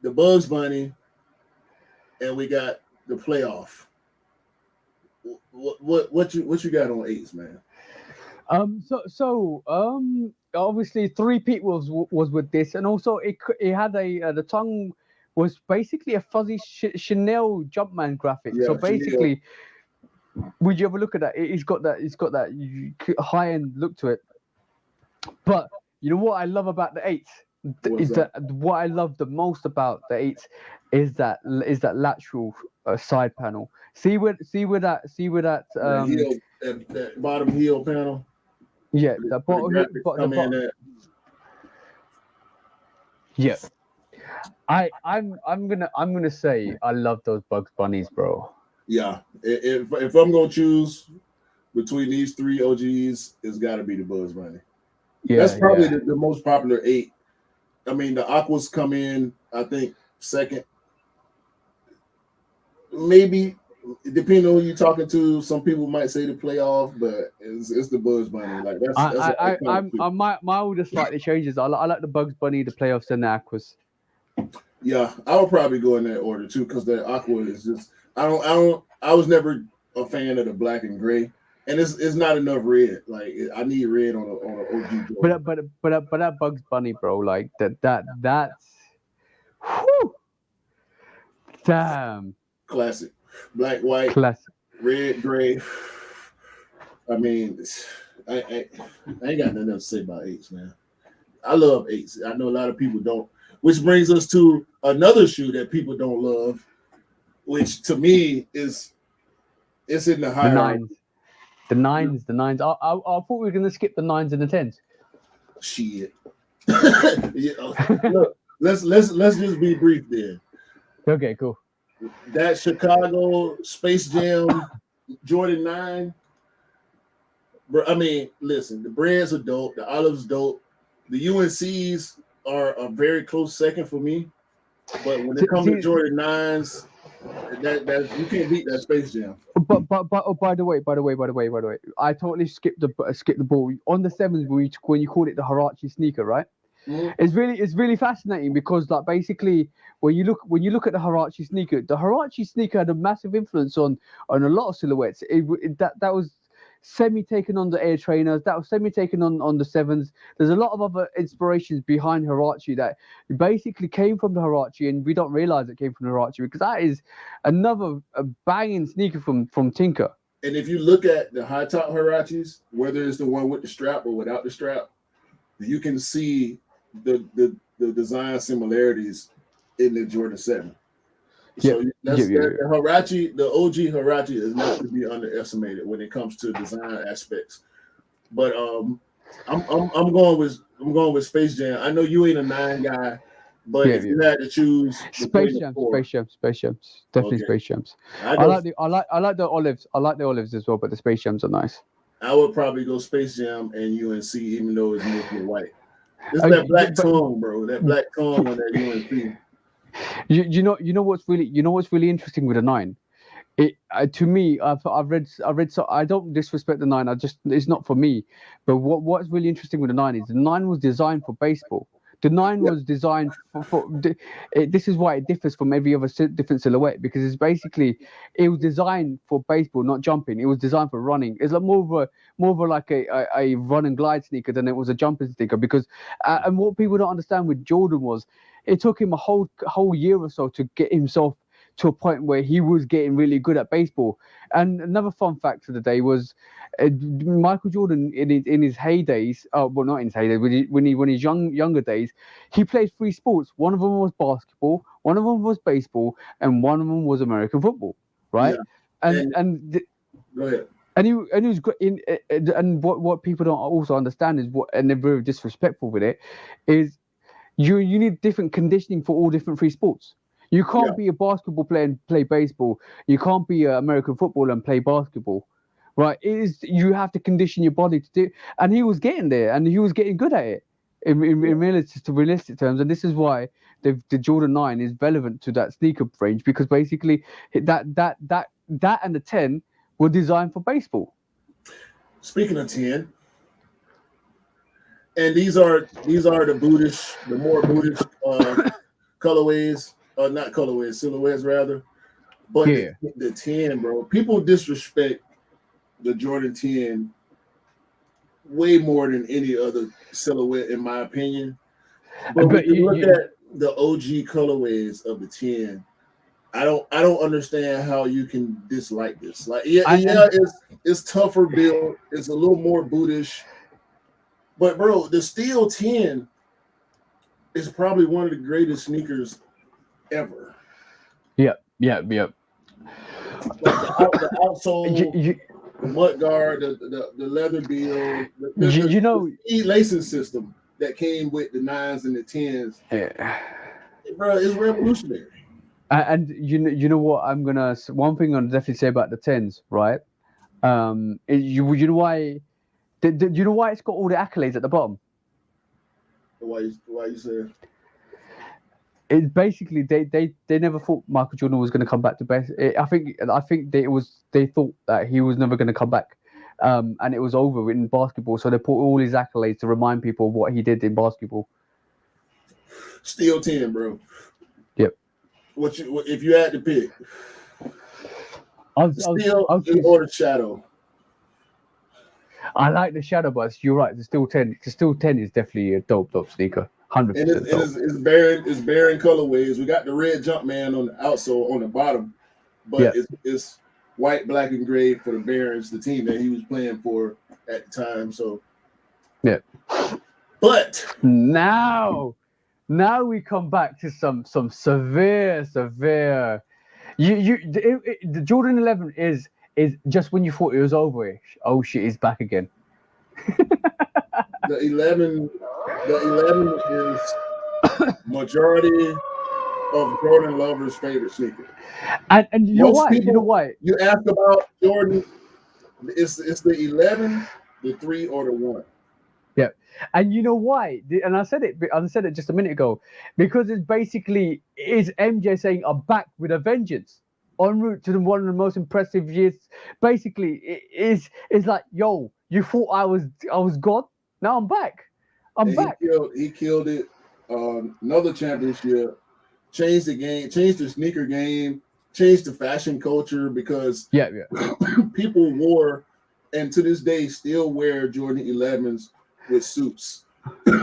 the Bugs Bunny, and we got the playoff. What you got on eights, man? Obviously 3-peat was with this, and also it had the tongue was basically a fuzzy Chanel Jumpman graphic. Yeah, So basically, would you ever look at that? It's got that high end look to it. But you know what I love about the eights? What I love the most about the eights is that lateral side panel. See where that that bottom heel panel. Yeah, the bottom. Yeah, I'm gonna say I love those Bugs Bunnies, bro. Yeah, if I'm gonna choose between these three OGs, it's got to be the Bugs Bunny. Yeah, that's probably the most popular 8. I mean, the Aquas come in, I think, second. Maybe, depending on who you're talking to, some people might say the playoff, but it's the Bugs Bunny. Like my order slightly changes. I like the Bugs Bunny, the playoffs, and the Aquas. Yeah, I would probably go in that order too, because the Aqua is just I was never a fan of the black and gray. And it's not enough red. Like I need red on an OG Jordan. But that Bugs Bunny, bro, like that's whew, damn classic. Black, white, classic, red, gray. I mean, I ain't got nothing else to say about 8s, man. I love 8s. I know a lot of people don't. Which brings us to another shoe that people don't love, which to me it's in the higher. The nines. I thought we were gonna skip the 9s and the 10s. Shit. Look, let's just be brief then. Okay, cool. That Chicago Space Jam Jordan 9. Bro, I mean, listen, the brands are dope, the olives dope. The UNCs are a very close second for me. But when it comes to Jordan 9s, that you can't beat that Space Jam. But oh, by the way, I totally skipped the ball on the 7s when you called it the Huarache sneaker, right? Mm-hmm. It's really fascinating because like basically when you look at the Huarache sneaker had a massive influence on a lot of silhouettes. That was semi taken on the Air Trainers, that was semi taken on the 7s. There's a lot of other inspirations behind Huarache that basically came from the Huarache, and we don't realize it came from the Huarache because that is another banging sneaker from Tinker. And if you look at the high top Huaraches, whether it's the one with the strap or without the strap, you can see the design similarities in the Jordan 7. So the Huarache, the OG Huarache is not to be underestimated when it comes to design aspects. But I'm going with Space Jam. I know you ain't a 9 guy, but if you had to choose Space Jams, definitely Space Jams. I like the olives. I like the olives as well, but the Space Jams are nice. I would probably go Space Jam and UNC, even though it's mostly white. It's that black tongue, bro. That black tongue on that UNC. You know what's really interesting with the 9. To me, I've read. So I don't disrespect the 9. It's not for me. But what's really interesting with the 9 is the 9 was designed for baseball. The 9 Yep. was designed this is why it differs from every other different silhouette, because it's basically it was designed for baseball, not jumping. It was designed for running. It's like more of a like a run and glide sneaker than it was a jumping sneaker. Because and what people don't understand with Jordan was it took him a whole year or so to get himself to a point where he was getting really good at baseball. And another fun fact of the day was Michael Jordan in his heydays. Well, not in his heydays. When his younger days, he played 3 sports. One of them was basketball. One of them was baseball, and one of them was American football. Right? Yeah. And Go ahead. and he was great and what people don't also understand is and they're very disrespectful with it, is you need different conditioning for all different 3 sports. You can't be a basketball player and play baseball. You can't be an American footballer and play basketball, right? You have to condition your body to do. And he was getting there, and he was getting good at it in realistic terms. And this is why the Jordan 9 is relevant to that sneaker range, because basically that and the 10 were designed for baseball. Speaking of 10, and these are the more bootish colorways, not colorways, silhouettes rather. But Yeah. the 10, bro, people disrespect the Jordan 10 way more than any other silhouette, in my opinion. But when you look at the OG colorways of the 10, I don't understand how you can dislike this. Like, it's tougher build, it's a little more bootish. But bro, the Steel 10 is probably one of the greatest sneakers ever. Yep. Like the outsole, the mud guard, the leather build, the lacing system that came with the 9s and the 10s. Yeah. Bro, it's revolutionary. And you know what one thing I'm definitely say about the 10s, right? You know why? You know why it's got all the accolades at the bottom? Why you say? It's basically they never thought Michael Jordan was going to come back to best. I think they thought that he was never going to come back, and it was over in basketball. So they put all his accolades to remind people of what he did in basketball. Steel 10, bro. Yep. If you had to pick? Steel or the Shadow? I like the Shadow, but you're right. The Steel 10. The Steel 10 is definitely a dope sneaker. 100%. And it's bearing colorways. We got the red Jumpman on the outsole on the bottom, but it's white, black, and gray for the Barons, the team that he was playing for at the time. So yeah. But now we come back to some severe. The Jordan 11 is just when you thought it was over. Oh shit, it's back again. The 11 is majority of Jordan lovers' favorite sneaker. And you know why? You know why? You ask about Jordan, it's the 11, the 3, or the 1. Yeah, and you know why? And I said it just a minute ago, because it's basically is MJ saying I'm back with a vengeance, en route to one of the most impressive years. Basically, it's like, yo, you thought I was God, now I'm back. I'm back. He killed it. Another championship, changed the game, changed the sneaker game, changed the fashion culture, because people wore, and to this day still wear, Jordan 11s with suits.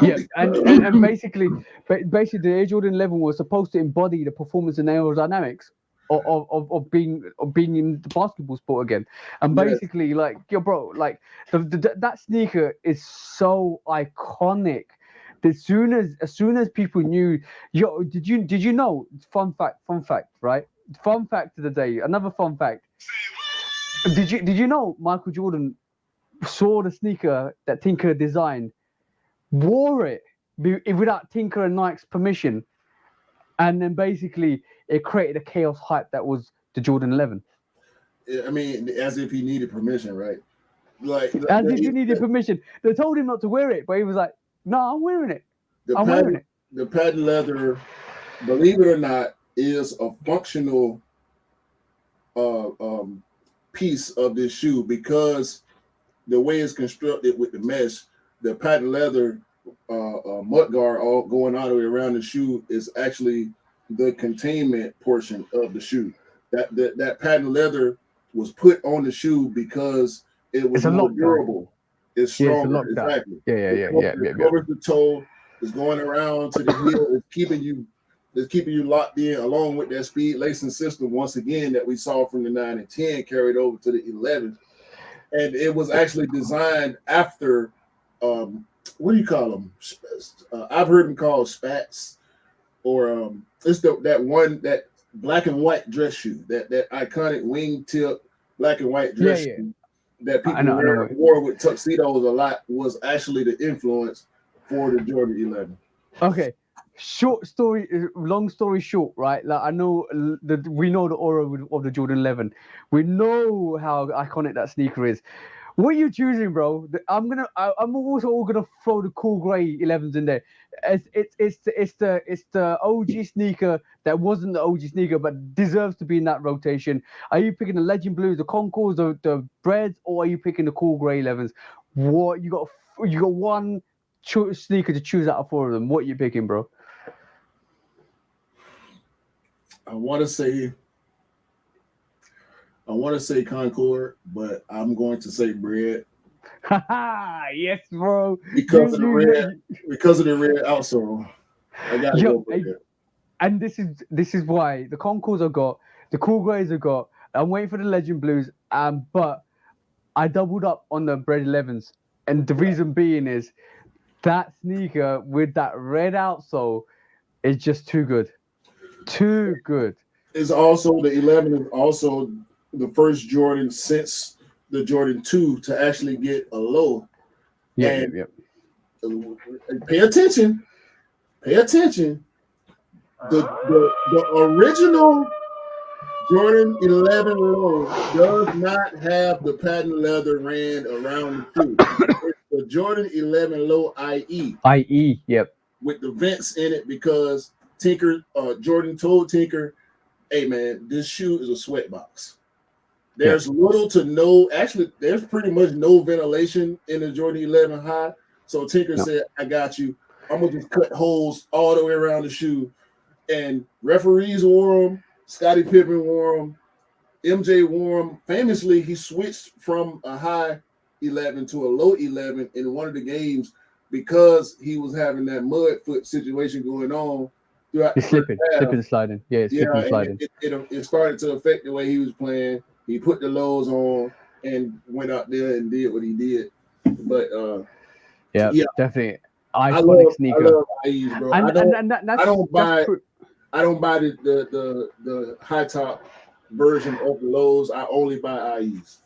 Yeah, and basically the Air Jordan 11 was supposed to embody the performance and aerodynamics of being in the basketball sport again. And basically, like, yo, bro, like that sneaker is so iconic. As soon as people knew, yo, did you know? Fun fact, right? Fun fact of the day. Another fun fact. Did you know Michael Jordan saw the sneaker that Tinker designed, wore it without Tinker and Nike's permission, and then basically it created a chaos hype that was the Jordan 11. I mean, as if he needed permission, right? Like as if he needed permission. They told him not to wear it, but he was like, "No, I'm wearing it. Wearing it." The patent leather, believe it or not, is a functional piece of this shoe, because the way it's constructed with the mesh, the patent leather mud guard all going all the way around the shoe is actually the containment portion of the shoe. That patent leather was put on the shoe because it was It's a more lockdown. durable. It's Yeah, it's a stronger. lockdown. Exactly. Yeah. It covers the toe. It's going around to the heel. It's keeping you locked in, along with that speed lacing system once again that we saw from the 9 and 10 carried over to the 11. And it was actually designed after what do you call them? I've heard them called spats, or it's that black and white dress shoe, that iconic wingtip black and white dress shoe that people wore with tuxedos a lot, was actually the influence for the Jordan 11. Okay, long story short, right? Like I know we know the aura of the Jordan 11. We know how iconic that sneaker is. What are you choosing, bro? I'm also gonna throw the cool gray 11s in there. It's the OG sneaker that wasn't the OG sneaker but deserves to be in that rotation. Are you picking the Legend Blues, the Concords, the Breads, or are you picking the cool gray 11s? What you got one sneaker to choose out of four of them. What are you picking, bro? I want to say Concord, but I'm going to say Bread. Yes, bro. Because of the red outsole. I gotta go Bread. And this is why the Concords I got, the cool grays I got. I'm waiting for the Legend Blues, but I doubled up on the Bread 11s, and the reason being is that sneaker with that red outsole is just too good. Too good. It's also the 11 is also the first Jordan since the Jordan 2 to actually get a low. Yeah. Pay attention. The original Jordan 11 low does not have the patent leather ran around the shoe. It's the Jordan 11 low IE. IE, yep. With the vents in it, because Jordan told Tinker, hey man, this shoe is a sweat box. There's little to no, actually, there's pretty much no ventilation in the Jordan 11 high. So Tinker said, I got you. I'm going to just cut holes all the way around the shoe. And referees wore them. Scottie Pippen wore them. MJ wore them. Famously, he switched from a high 11 to a low 11 in one of the games because he was having that mud foot situation going on. Slipping and sliding. Yeah, slipping and sliding. It started to affect the way he was playing. He put the lows on and went out there and did what he did. But yeah, definitely iconic sneaker. I love IEs, bro. I don't buy the high top version of the lows. I only buy IEs.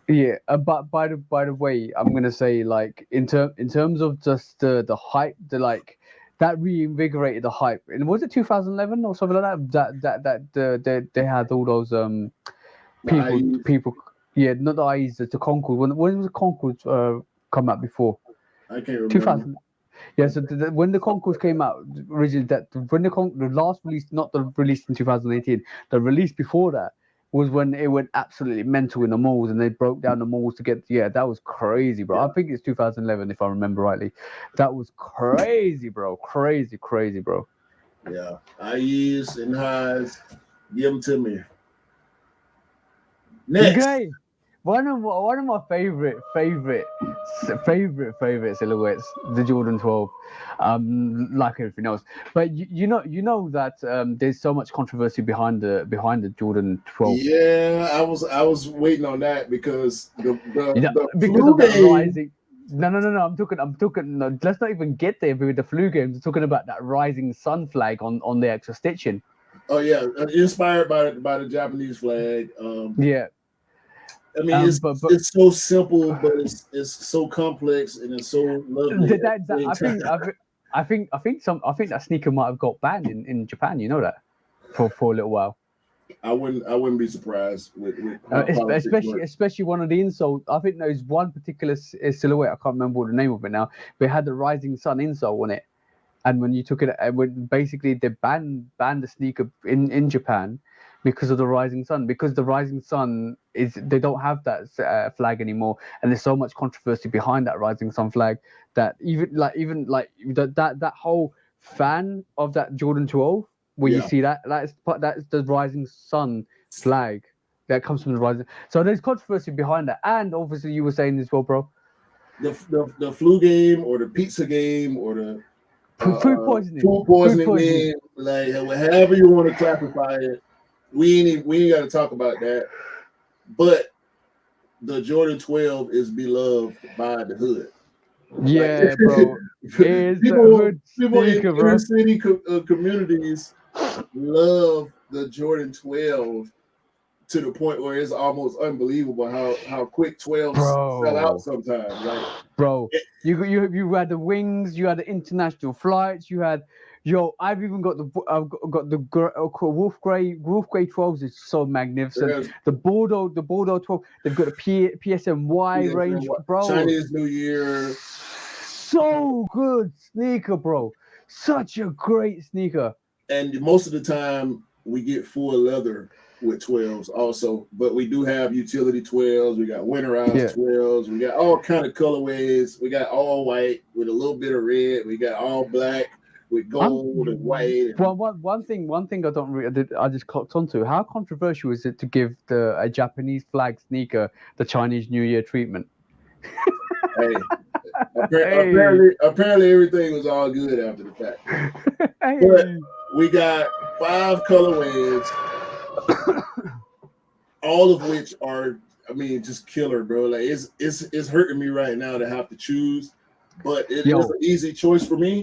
Yeah, but by the way, I'm gonna say, like, in terms of just the hype, that reinvigorated the hype. And was it 2011 or something like that? They had all those people. Yeah, not the IEs, the Concord. When was the Concord come out before? I can't remember. 2000. Yeah, so when the Concords came out originally, the last release, not the release in 2018, the release before that was when it went absolutely mental in the malls, and they broke down the malls to get. Yeah, that was crazy, bro. I think it's 2011 if I remember rightly. That was crazy, bro. Crazy, bro. Yeah, IEs and highs, give them to me. Next. Okay. One of my favorite silhouettes, the Jordan 12, like everything else. But you know that there's so much controversy behind the Jordan 12. Yeah, I was waiting on that because the because of that rising. No. I'm talking. No, let's not even get there with the flu games. I'm talking about that rising sun flag on the extra stitching. Oh yeah, inspired by the Japanese flag. Yeah. I mean, it's so simple, but it's so complex and it's so lovely. I think that sneaker might have got banned in Japan. You know that for a little while. I wouldn't be surprised with especially one of the insoles. I think there's one particular silhouette. I can't remember the name of it now, but it had the rising sun insole on it. And when you took it, basically they banned the sneaker in Japan because of the Rising Sun. Because the Rising Sun they don't have that flag anymore, and there's so much controversy behind that Rising Sun flag that even that whole fan of that Jordan 12, where you see that's the Rising Sun flag that comes from the Rising. So there's controversy behind that, and obviously you were saying as well, bro. The flu game or the pizza game or the food poisoning game, like however you want to classify it, we ain't got to talk about that. But the Jordan 12 is beloved by the hood. Yeah, bro. People in inner city communities love the Jordan 12 to the point where it's almost unbelievable how quick 12s sell out sometimes. Like, bro, you had the wings, you had the international flights, you had I've even got the Wolf Grey 12s is so magnificent. The Bordeaux 12, they've got a PSNY range, bro. Chinese New Year. So good sneaker, bro. Such a great sneaker. And most of the time we get full leather with 12s also, but we do have utility 12s. We got winterized 12s. We got all kind of colorways. We got all white with a little bit of red. We got all black with gold and white. Well, one thing I just clocked onto. How controversial is it to give a Japanese flag sneaker the Chinese New Year treatment? Hey, apparently everything was all good after the fact. But we got 5 colorways. All of which are, just killer, bro. Like it's hurting me right now to have to choose, but it was an easy choice for me.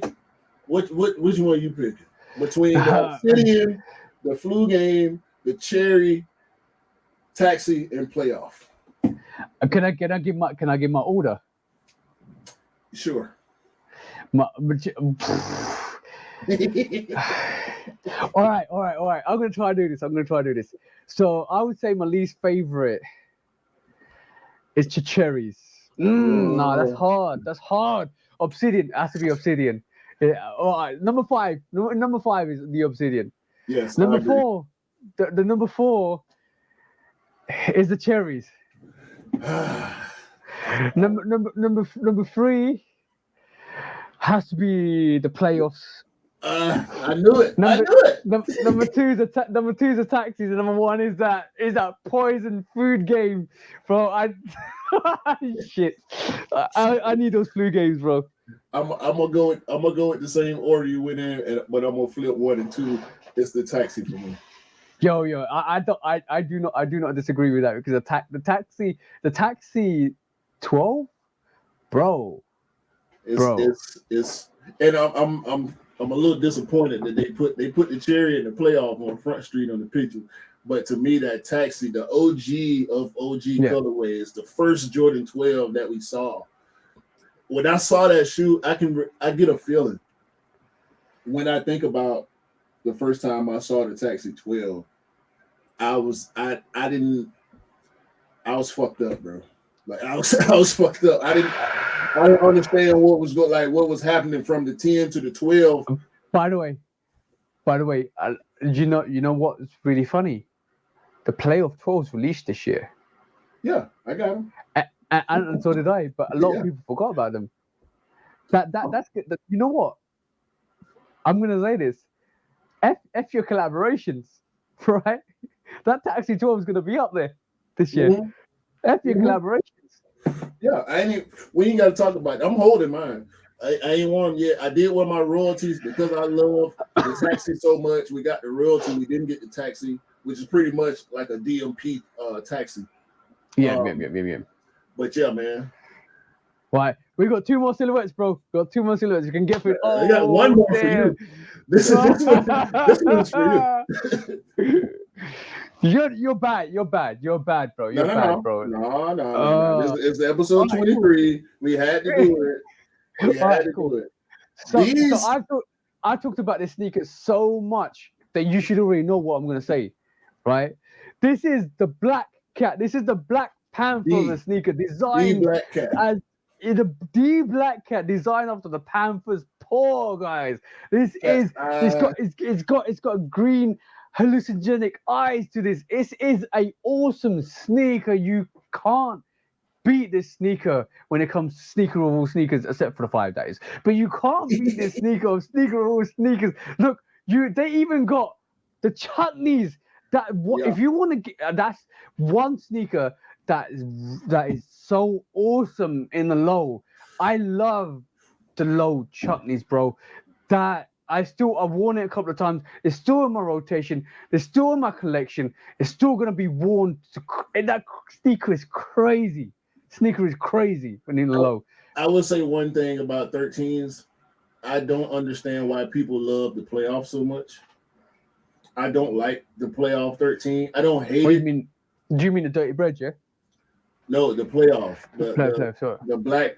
Which one are you picking between the Obsidian, the Flu Game, the Cherry, Taxi, and Playoff? Can I give my order? Sure. All right. I'm gonna try to do this. So I would say my least favorite is Cherries. No, that's hard. Obsidian has to be Obsidian. Yeah, all right. Number 5 is the Obsidian. Yes. Number 4, the number 4 is the Cherries. Number 3 has to be the Playoffs. I knew it. Number 2 is the Taxis, and number 1 is that poison food game, bro. Shit. I need those flu games, bro. I'm gonna go with the same order you went in, but I'm gonna flip 1 and 2. It's the Taxi for me. Yo, I do not disagree with that, because the taxi 12, bro. It's and I'm a little disappointed that they put the Cherry and the Playoff on Front Street on the picture. But to me, that Taxi, the OG of OG colorways, the first Jordan 12 that we saw. When I saw that shoe, I get a feeling. When I think about the first time I saw the Taxi 12, I was fucked up, bro. Like I was fucked up. I didn't understand what was happening from the 10 to the 12. By the way, you know what's really funny? The Playoff 12s released this year. Yeah, I got them. And so did I, but a lot of people forgot about them. That's good. You know what? I'm gonna say this. F your collaborations, right? That Taxi 12 is gonna be up there this year. Mm-hmm. F your collaborations. Yeah, we ain't gotta talk about it. I'm holding mine. I ain't won them yet. I did win my royalties because I love the Taxi so much. We got the royalty. We didn't get the Taxi, which is pretty much like a DMP Taxi. Yeah. But yeah, man. Right, we got 2 more silhouettes, bro. You can get through. I got 1 more for you. This one's for you. You're bad, bro. You're bad, bro. No. This is episode 23. We had to do it. So I talked about this sneaker so much that you should already know what I'm gonna say, right? This is the Black Cat. This is the Black Panther of the sneaker, designed as the Black Cat, designed after the Panthers paw, guys. It's got green hallucinogenic eyes to this. This is a awesome sneaker. You can't beat this sneaker when it comes to sneaker of all sneakers, except for the 5 days. But you can't beat this sneaker of all sneakers. Look, they even got the chutneys. If you want to get, that's one sneaker that is so awesome in the low. I love the low chutneys, bro. I've worn it a couple of times. It's still in my rotation. It's still in my collection. It's still gonna be worn. That sneaker is crazy. Sneaker is crazy when in the low. I will say one thing about 13s. I don't understand why people love the playoff so much. I don't like the playoff 13. I don't hate it. Do you mean the dirty bread, yeah? No, the playoff. Sorry. The black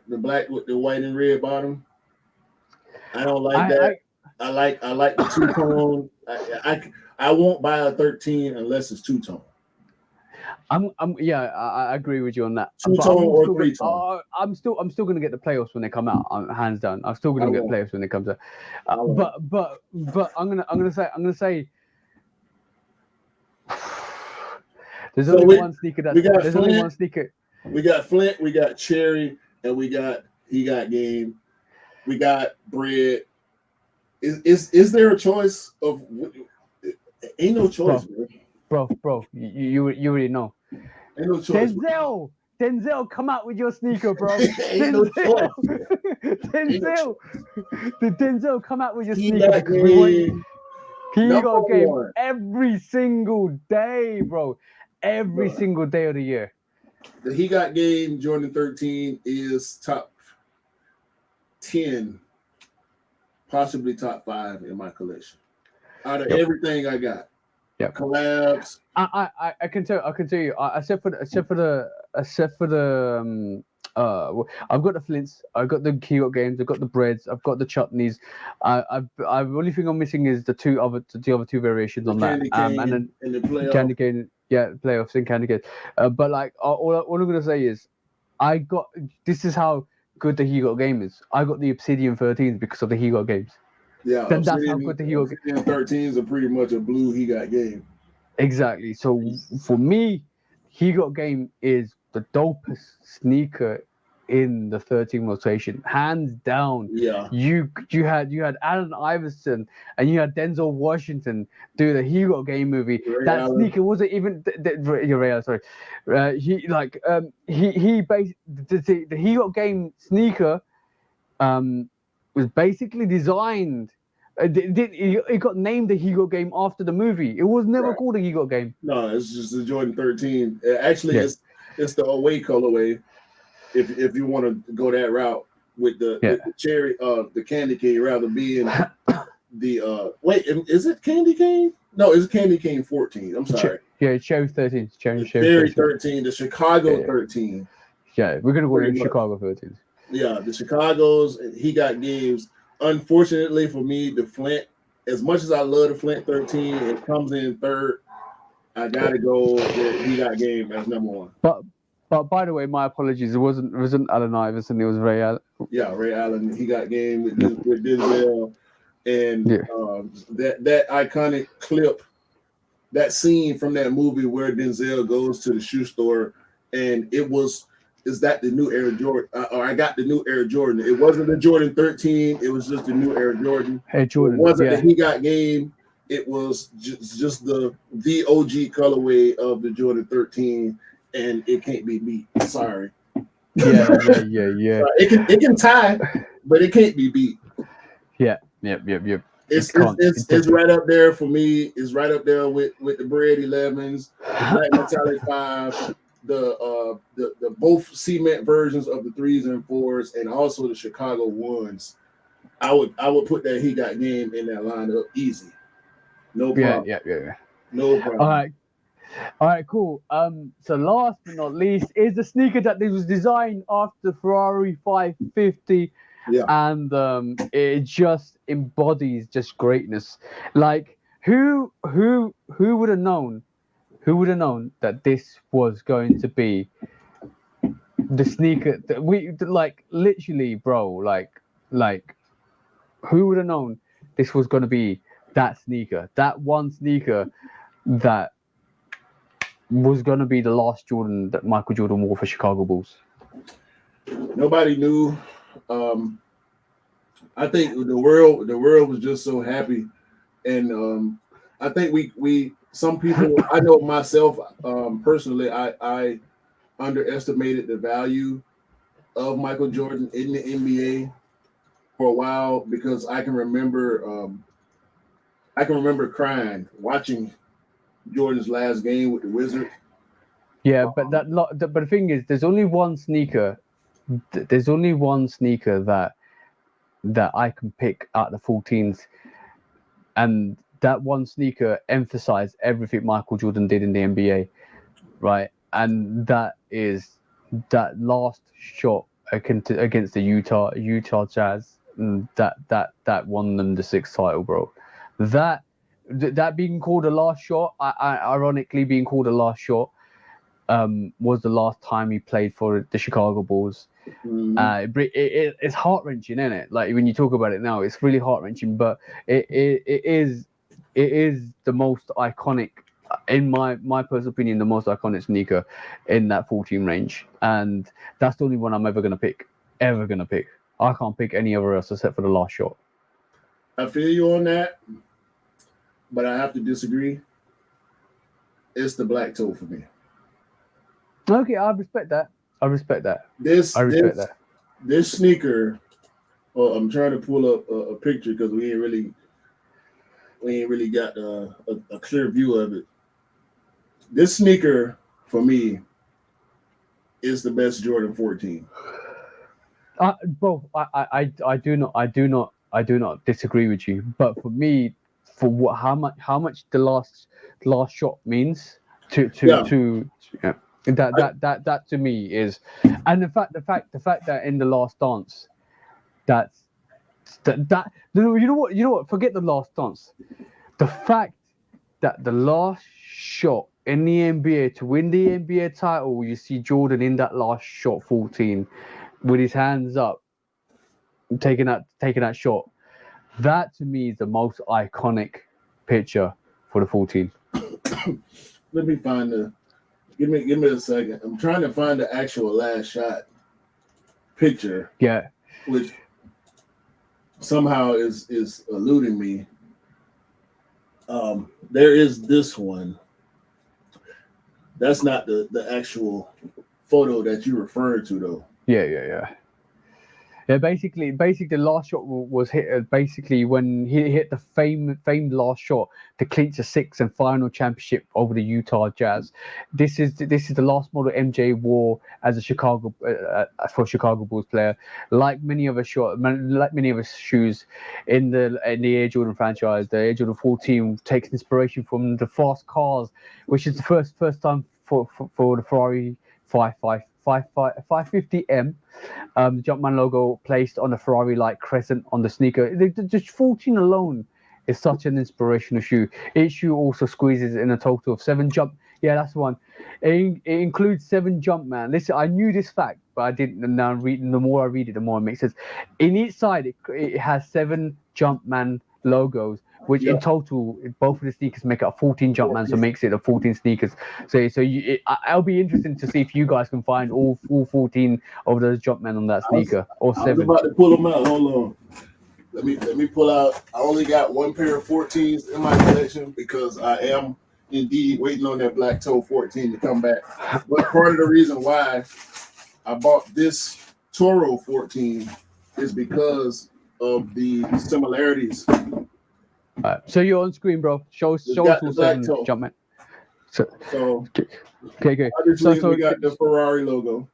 with the white and red bottom. I don't like that. I like the two-tone. I won't buy a 13 unless it's two-tone. I agree with you on that. Two-tone or three-tone. I'm still going to get the playoffs when they come out. Hands down, I'm still going to get playoffs when they come out. But I'm gonna say. There's only one sneaker there's only one sneaker. We got Flint, we got Cherry, and we got Game. We got Bread. Is there a choice of? Ain't no choice, bro. You already know. Ain't no choice. Denzel, come out with your sneaker, bro. Ain't no choice. Denzel, come out with your sneaker. He got game every single day, bro. Every single day of the year. The He Got Game Jordan 13 is top 10, possibly top 5 in my collection. Out of everything I got. Yeah. Collabs. I can tell you. Except for the I've got the Flints, I've got the He Got Games, I've got the Breads, I've got the Chutneys. The only thing I'm missing is the other two variations on that. And then the playoff. Candy Cane, playoffs and Candy Cane. But like all I'm gonna say is, this is how good the He Got Game is. I got the Obsidian 13s because of the He Got Games. Yeah, that's how good the He Got Game. 13s are pretty much a blue He Got Game. Exactly. So for me, He Got Game is the dopest sneaker in the 13 rotation, hands down. Yeah. You had Allen Iverson and you had Denzel Washington do the He Got Game movie. Sneaker wasn't even he based the He Got Game sneaker was basically designed. It got named the He Got Game after the movie. It was never called a He Got Game. No, it's just the Jordan 13. Actually, it's the away colorway. If you want to go that route with the cherry, the candy cane rather being the is it candy cane? No, it's candy cane 14. I'm sorry. Cherry 13. Cherry 13. The Chicago 13. Yeah, we're gonna go to Chicago 13. Yeah, the Chicago's He Got Games. Unfortunately for me, the Flint, as much as I love the Flint 13, it comes in third. I gotta go with He Got Game as number one. But by the way, my apologies. It wasn't Allen Iverson. It was Ray Allen. Yeah, Ray Allen. He Got Game with Denzel, and that iconic clip, that scene from that movie where Denzel goes to the shoe store, and is that the new Air Jordan? Or I got the new Air Jordan. It wasn't the Jordan 13. It was just the new Air Jordan. Air Jordan. It wasn't the He Got Game. It was just the OG colorway of the Jordan 13. And it can't be beat. Sorry. Yeah. It can tie, but it can't be beat. Yeah. It's right up there for me. It's right up there with the Bread 11s, the Black Metallic 5, the both cement versions of the 3s and 4s, and also the Chicago 1s. I would put that He Got Game in that lineup easy. No problem. Yeah. No problem. All right, cool. So last but not least is the sneaker that was designed after the Ferrari 550, and it just embodies just greatness. Like who would have known? Who would have known that this was going to be the sneaker that we literally, bro? Like who would have known this was going to be that sneaker, that one sneaker that was going to be the last Jordan that Michael Jordan wore for Chicago Bulls. Nobody knew. I think the world was just so happy, and I think we some people. I know myself personally. I underestimated the value of Michael Jordan in the NBA for a while because I can remember crying watching Jordan's last game with the Wizards. Yeah, but but the thing is, there's only one sneaker. There's only one sneaker that I can pick out the 14s, and that one sneaker emphasized everything Michael Jordan did in the NBA, right? And that is that last shot against the Utah Jazz, that won them the 6th title, bro. That being called a last shot, ironically being called a last shot, was the last time he played for the Chicago Bulls. It's heart-wrenching, isn't it? Like when you talk about it now, it's really heart-wrenching, but it is the most iconic, in my personal opinion, the most iconic sneaker in that 14 range, and that's the only one I'm ever gonna pick. I can't pick any other else except for the last shot. I feel you on that, but I have to disagree. It's the black toe for me. Okay, I respect that. This sneaker. Well, I'm trying to pull up a picture because we ain't really got a clear view of it. This sneaker for me is the best Jordan 14. Bro, I do not disagree with you, but for me, for how much the last shot means to that to me is, and the fact that in the last dance, that you know what, forget the last dance, the fact that the last shot in the NBA to win the NBA title, you see Jordan in that last shot 14 with his hands up taking that shot, that to me is the most iconic picture for the 14. Let me find the. Give me a second. I'm trying to find the actual last shot picture. Yeah. Which somehow is eluding me. There is this one. That's not the actual photo that you referred to, though. Yeah. Basically, the last shot was hit. Basically, when he hit the famed last shot to clinch the 6th and final championship over the Utah Jazz. This is the last model MJ wore as a Chicago Bulls player. Like many of his shoes in the Air Jordan franchise, the Air Jordan 14 takes inspiration from the fast cars, which is the first time for the Ferrari 550M. The Jumpman logo placed on a Ferrari-like crescent on the sneaker. Just 14 alone is such an inspirational shoe. Each shoe also squeezes in a total of 7 jump. Yeah, that's the one. It includes 7 Jumpman. Listen, I knew this fact, but I didn't. Now the more I read it, the more it makes sense. In each side, it has 7 Jumpman logos, which in total, both of the sneakers make up 14 Jumpman, so makes it a 14 sneakers. I'll be interested to see if you guys can find all 14 of those Jumpman on that sneaker, or 7. I was about to pull them out. Hold on. Let me pull out. I only got one pair of 14s in my collection because I am indeed waiting on that black toe 14 to come back. But part of the reason why I bought this Toro 14 is because of the similarities. So you're on screen, bro. Show us all 7 Jumpman. So okay. Obviously, we got the Ferrari logo.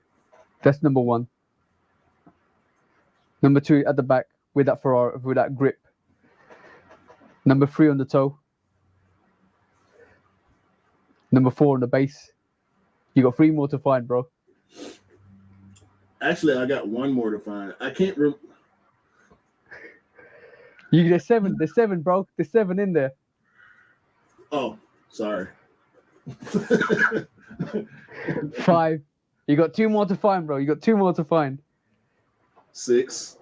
That's number 1. Number 2 at the back with that Ferrari, with that grip. Number 3 on the toe. Number 4 on the base. You got 3 more to find, bro. Actually, I got 1 more to find. I can't remember. There's 7, bro. There's 7 in there. Oh, sorry. 5. You got 2 more to find, bro. 6.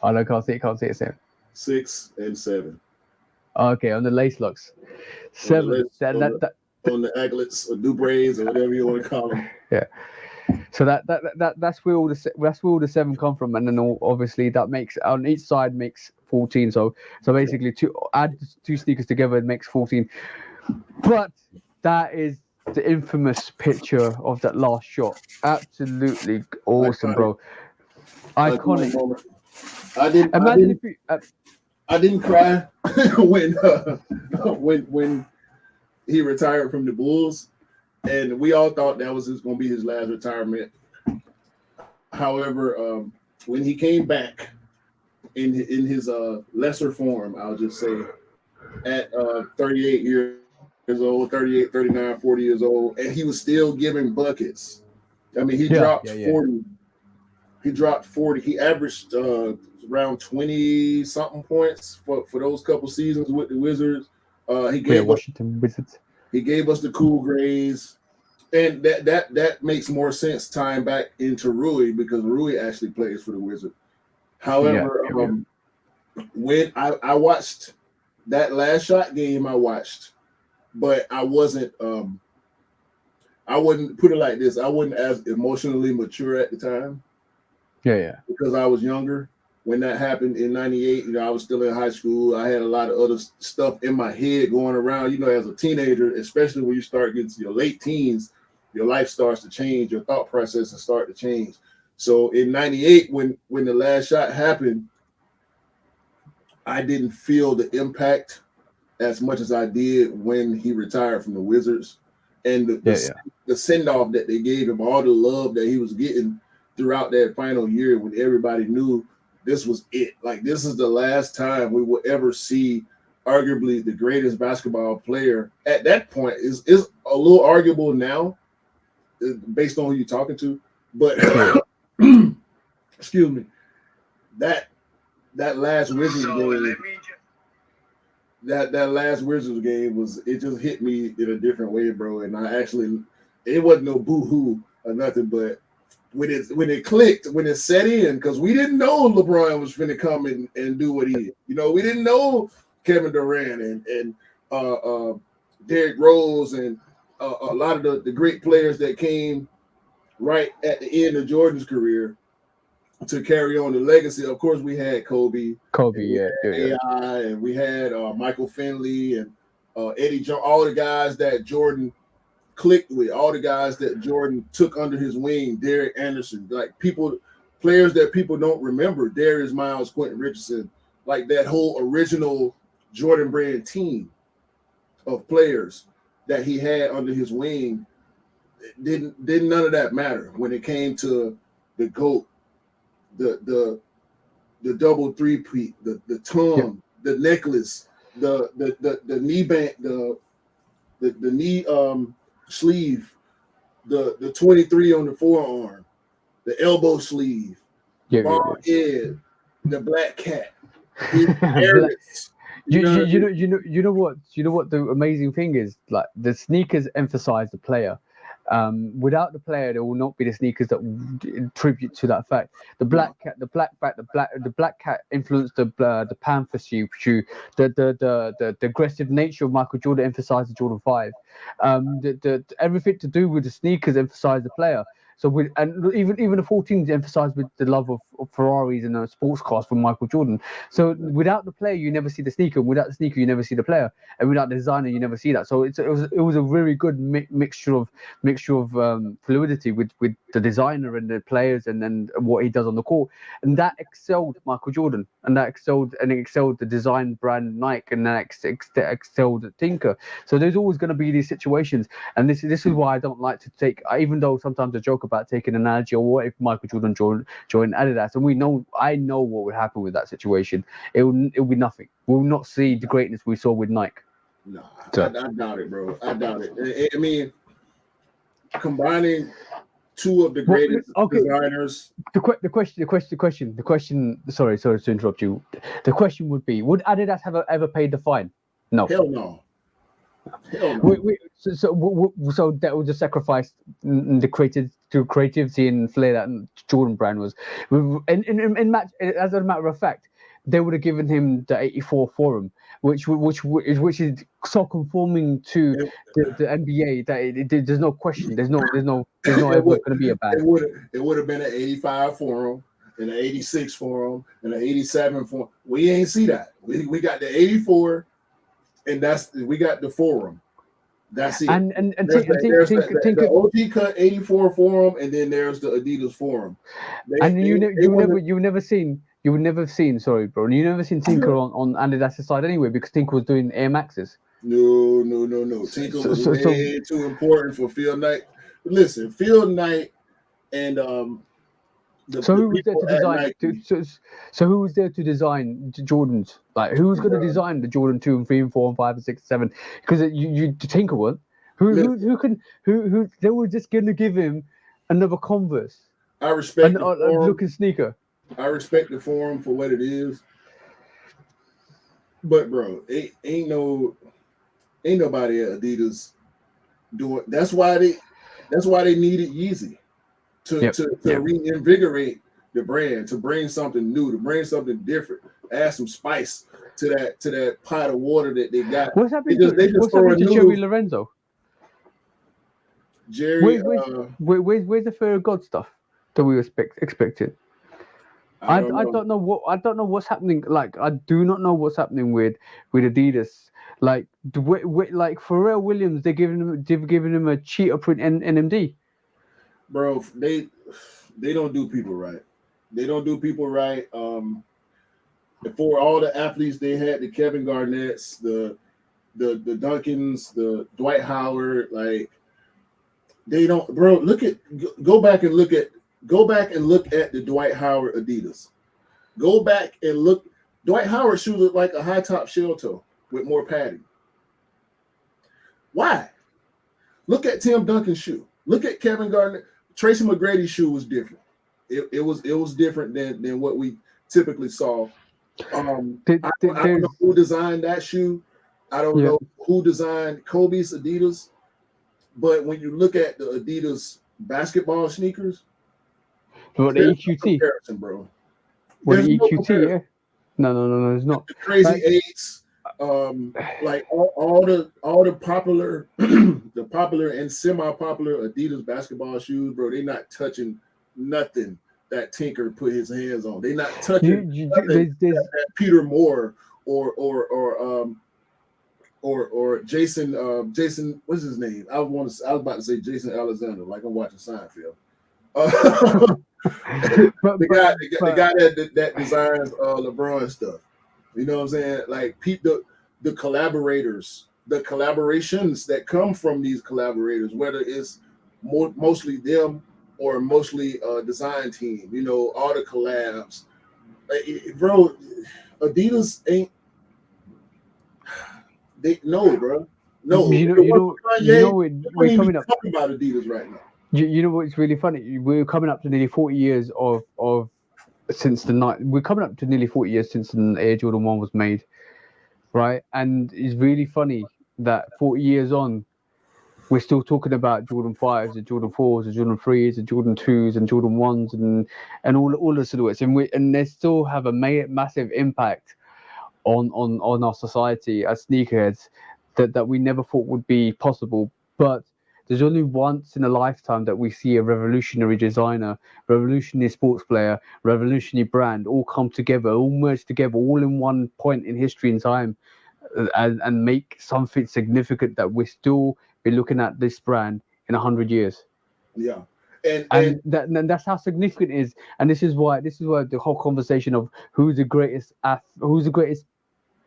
Oh, no, can't see it. 6 and 7. Okay, on the lace locks. 7. On the aglets or dubraids or whatever you want to call them. Yeah. So that's where all the 7 come from, and then obviously that makes on each side makes 14. So basically, add 2 sneakers together, it makes 14. But that is the infamous picture of that last shot. Absolutely awesome, bro. Iconic. Moment. I didn't cry when he retired from the Bulls, and we all thought that was going to be his last retirement. However, when he came back in his lesser form, I'll just say, at 38 years old, 38, 39, 40 years old, and he was still giving buckets. I mean, he dropped 40. He dropped 40. He averaged around 20-something points for those couple seasons with the Wizards. He gave Washington Wizards. He gave us the cool grades, and that makes more sense tying back into Rui, because Rui actually plays for the Wizards. However, when I watched that last shot game, but I wasn't. I wouldn't put it like this. I wasn't as emotionally mature at the time. Yeah. Because I was younger when that happened in '98. I was still in high school. I had a lot of other stuff in my head going around. As a teenager, especially when you start getting to your late teens, your life starts to change. Your thought processes start to change. So in '98, when the last shot happened, I didn't feel the impact as much as I did when he retired from the Wizards, and the send off that they gave him, all the love that he was getting throughout that final year, when everybody knew this was it. Like, this is the last time we will ever see arguably the greatest basketball player. At that point is a little arguable now based on who you're talking to, but excuse me, that last Wizards game, that last Wizards game it just hit me in a different way, bro. And it wasn't no boo-hoo or nothing, but when it clicked, when it set in, because we didn't know LeBron was finna come and do what he did. We didn't know Kevin Durant and Derrick Rose and a lot of the great players that came right at the end of Jordan's career to carry on the legacy. Of course, we had Kobe, AI, and we had Michael Finley and Eddie Jones, all the guys that Jordan clicked with, all the guys that Jordan took under his wing, Derek Anderson, players that people don't remember, Darius Miles, Quentin Richardson, like that whole original Jordan Brand team of players that he had under his wing. Didn't none of that matter when it came to the GOAT, the double three-peat, the tongue, the necklace, the knee band, the knee sleeve, the 23 on the forearm, the elbow sleeve, bald head, the black cat. You know what the amazing thing is? Like, the sneakers emphasize the player. Without the player, there will not be the sneakers that tribute to that fact. The black cat influenced the Panther shoe. The aggressive nature of Michael Jordan emphasized the Jordan 5. The everything to do with the sneakers emphasized the player. So even the 14s emphasized with the love of Ferraris and sports cars from Michael Jordan. So without the player, you never see the sneaker. Without the sneaker, you never see the player. And without the designer, you never see that. So it was a very good mixture of fluidity with the designer and the players and then what he does on the court. And that excelled Michael Jordan, and that excelled the design brand Nike, and that excelled Tinker. So there's always going to be these situations, and this is why I don't like to take, even though sometimes I joke about taking an analogy, or what if Michael Jordan joined Adidas, and I know what would happen with that situation. It will be nothing. We'll not see the greatness we saw with Nike. No, I doubt it, bro. I doubt it. I mean, combining two of the greatest designers. The question. Sorry to interrupt you. The question would be: would Adidas have ever paid the fine? No. Hell no. So that was a sacrifice the creativity and flair that Jordan Brand was. In match, as a matter of fact, they would have given him the 84 for him. which is so conforming to the NBA that there's no question. There's no ever going to be a ban. It would have been an 85 for him, and an 86 for him, and an 87 for him. We ain't see that. We got the 84, and we got the forum. That's it. And there's the OG cut 84 forum, and then there's the Adidas forum. You've never seen. Sorry, bro. You never seen Tinker on Adidas' side anyway, because Tinker was doing Air Maxes. No. Tinker was way too important for Phil Knight. Listen, Phil Knight and who was there to design? So who was there to design Jordans? Like, who's going to design the Jordan 2 and 3 and 4 and 5 and 6 and 7? Because you Tinker weren't. Who they were just going to give him another Converse. I respect a looking sneaker. I respect the forum for what it is, but bro, ain't nobody at Adidas doing. That's why they needed Yeezy to reinvigorate the brand, to bring something new, to bring something different, add some spice to that pot of water that they got. What's happening to Jerry Lorenzo? Jerry, where's the Fear of God stuff that we were expecting? I don't know what's happening. Like, I do not know what's happening with Adidas. Like, like Pharrell Williams, they're giving him a cheetah print NMD. Bro, they don't do people right. They don't do people right. For all the athletes they had, the Kevin Garnett's, the Duncans, the Dwight Howard, like, they don't. Bro, go back and look at the Dwight Howard Adidas. Go back and look. Dwight Howard shoe looked like a high top shell toe with more padding. Why? Look at Tim Duncan's shoe. Look at Kevin Garnett. Tracy McGrady's shoe was different. It was different than what we typically saw. I don't know who designed that shoe. I don't know who designed Kobe's Adidas. But when you look at the Adidas basketball sneakers, what, the EQT comparison, bro. What, the EQT? Yeah. No, it's not. The Crazy Eights, like all the popular, the popular and semi-popular Adidas basketball shoes, bro. They not touching nothing that Tinker put his hands on. They not touching that Peter Moore or Jason. What's his name? I was about to say Jason Alexander, like I'm watching Seinfeld. The guy that designs LeBron stuff. You know what I'm saying? Like the collaborators, the collaborations that come from these collaborators, whether it's mostly them or mostly design team. You know, all the collabs. Bro, Adidas ain't. Bro. No, we're coming up talking about Adidas right now. You know what's really funny? We're coming up to nearly 40 years since we're coming up to nearly 40 years since the Air Jordan 1 was made, right? And it's really funny that 40 years on, we're still talking about Jordan 5s, the Jordan 4s, the Jordan 3s, the Jordan 2s, and Jordan 1s, and all the silhouettes, and they still have a massive impact on our society as sneakerheads that we never thought would be possible. But there's only once in a lifetime that we see a revolutionary designer, revolutionary sports player, revolutionary brand all come together, all merge together, all in one point in history and time, and make something significant that we're still be looking at this brand in 100 years. Yeah. And that's how significant it is. And this is why the whole conversation of who's the greatest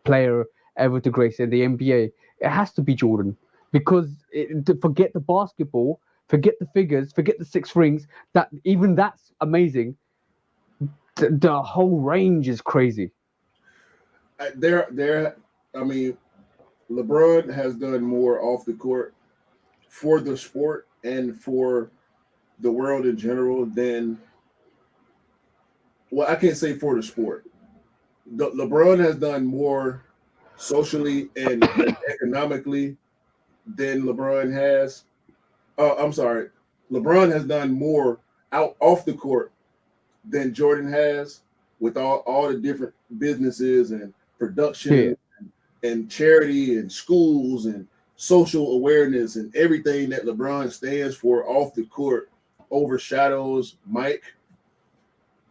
player ever to grace in the NBA, it has to be Jordan. Because forget the basketball, forget the figures, forget the 6 rings. That's amazing. The whole range is crazy. I mean, LeBron has done more off the court for the sport and for the world in general than. Well, I can't say for the sport. LeBron has done more socially and economically than LeBron has. LeBron has done more off the court than Jordan has, with all the different businesses and production and charity and schools and social awareness and everything that LeBron stands for off the court overshadows Mike.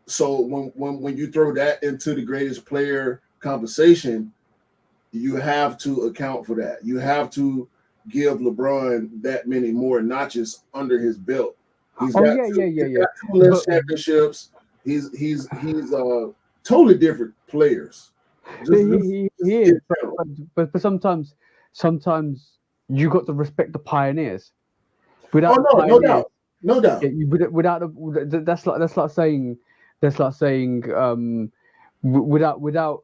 So when you throw that into the greatest player conversation, you have to account for that. You have to give LeBron that many more notches under his belt. He's got two less championships. He's totally different players. He is, but sometimes you got to respect the pioneers. Without no doubt. That's like saying without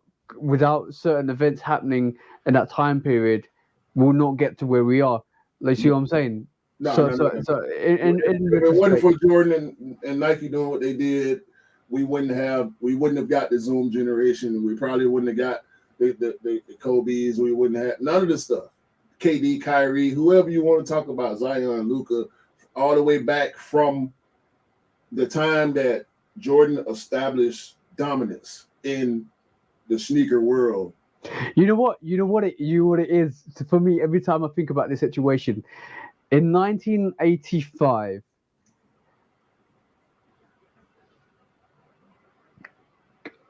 certain events happening in that time period, we'll not get to where we are. Like, see what I'm saying? If it wasn't for Jordan and Nike doing what they did, we wouldn't have got the Zoom generation. We probably wouldn't have got the Kobe's. We wouldn't have none of this stuff. KD, Kyrie, whoever you want to talk about, Zion, Luka, all the way back from the time that Jordan established dominance in the sneaker world. You know what it is for me. Every time I think about this situation, in 1985,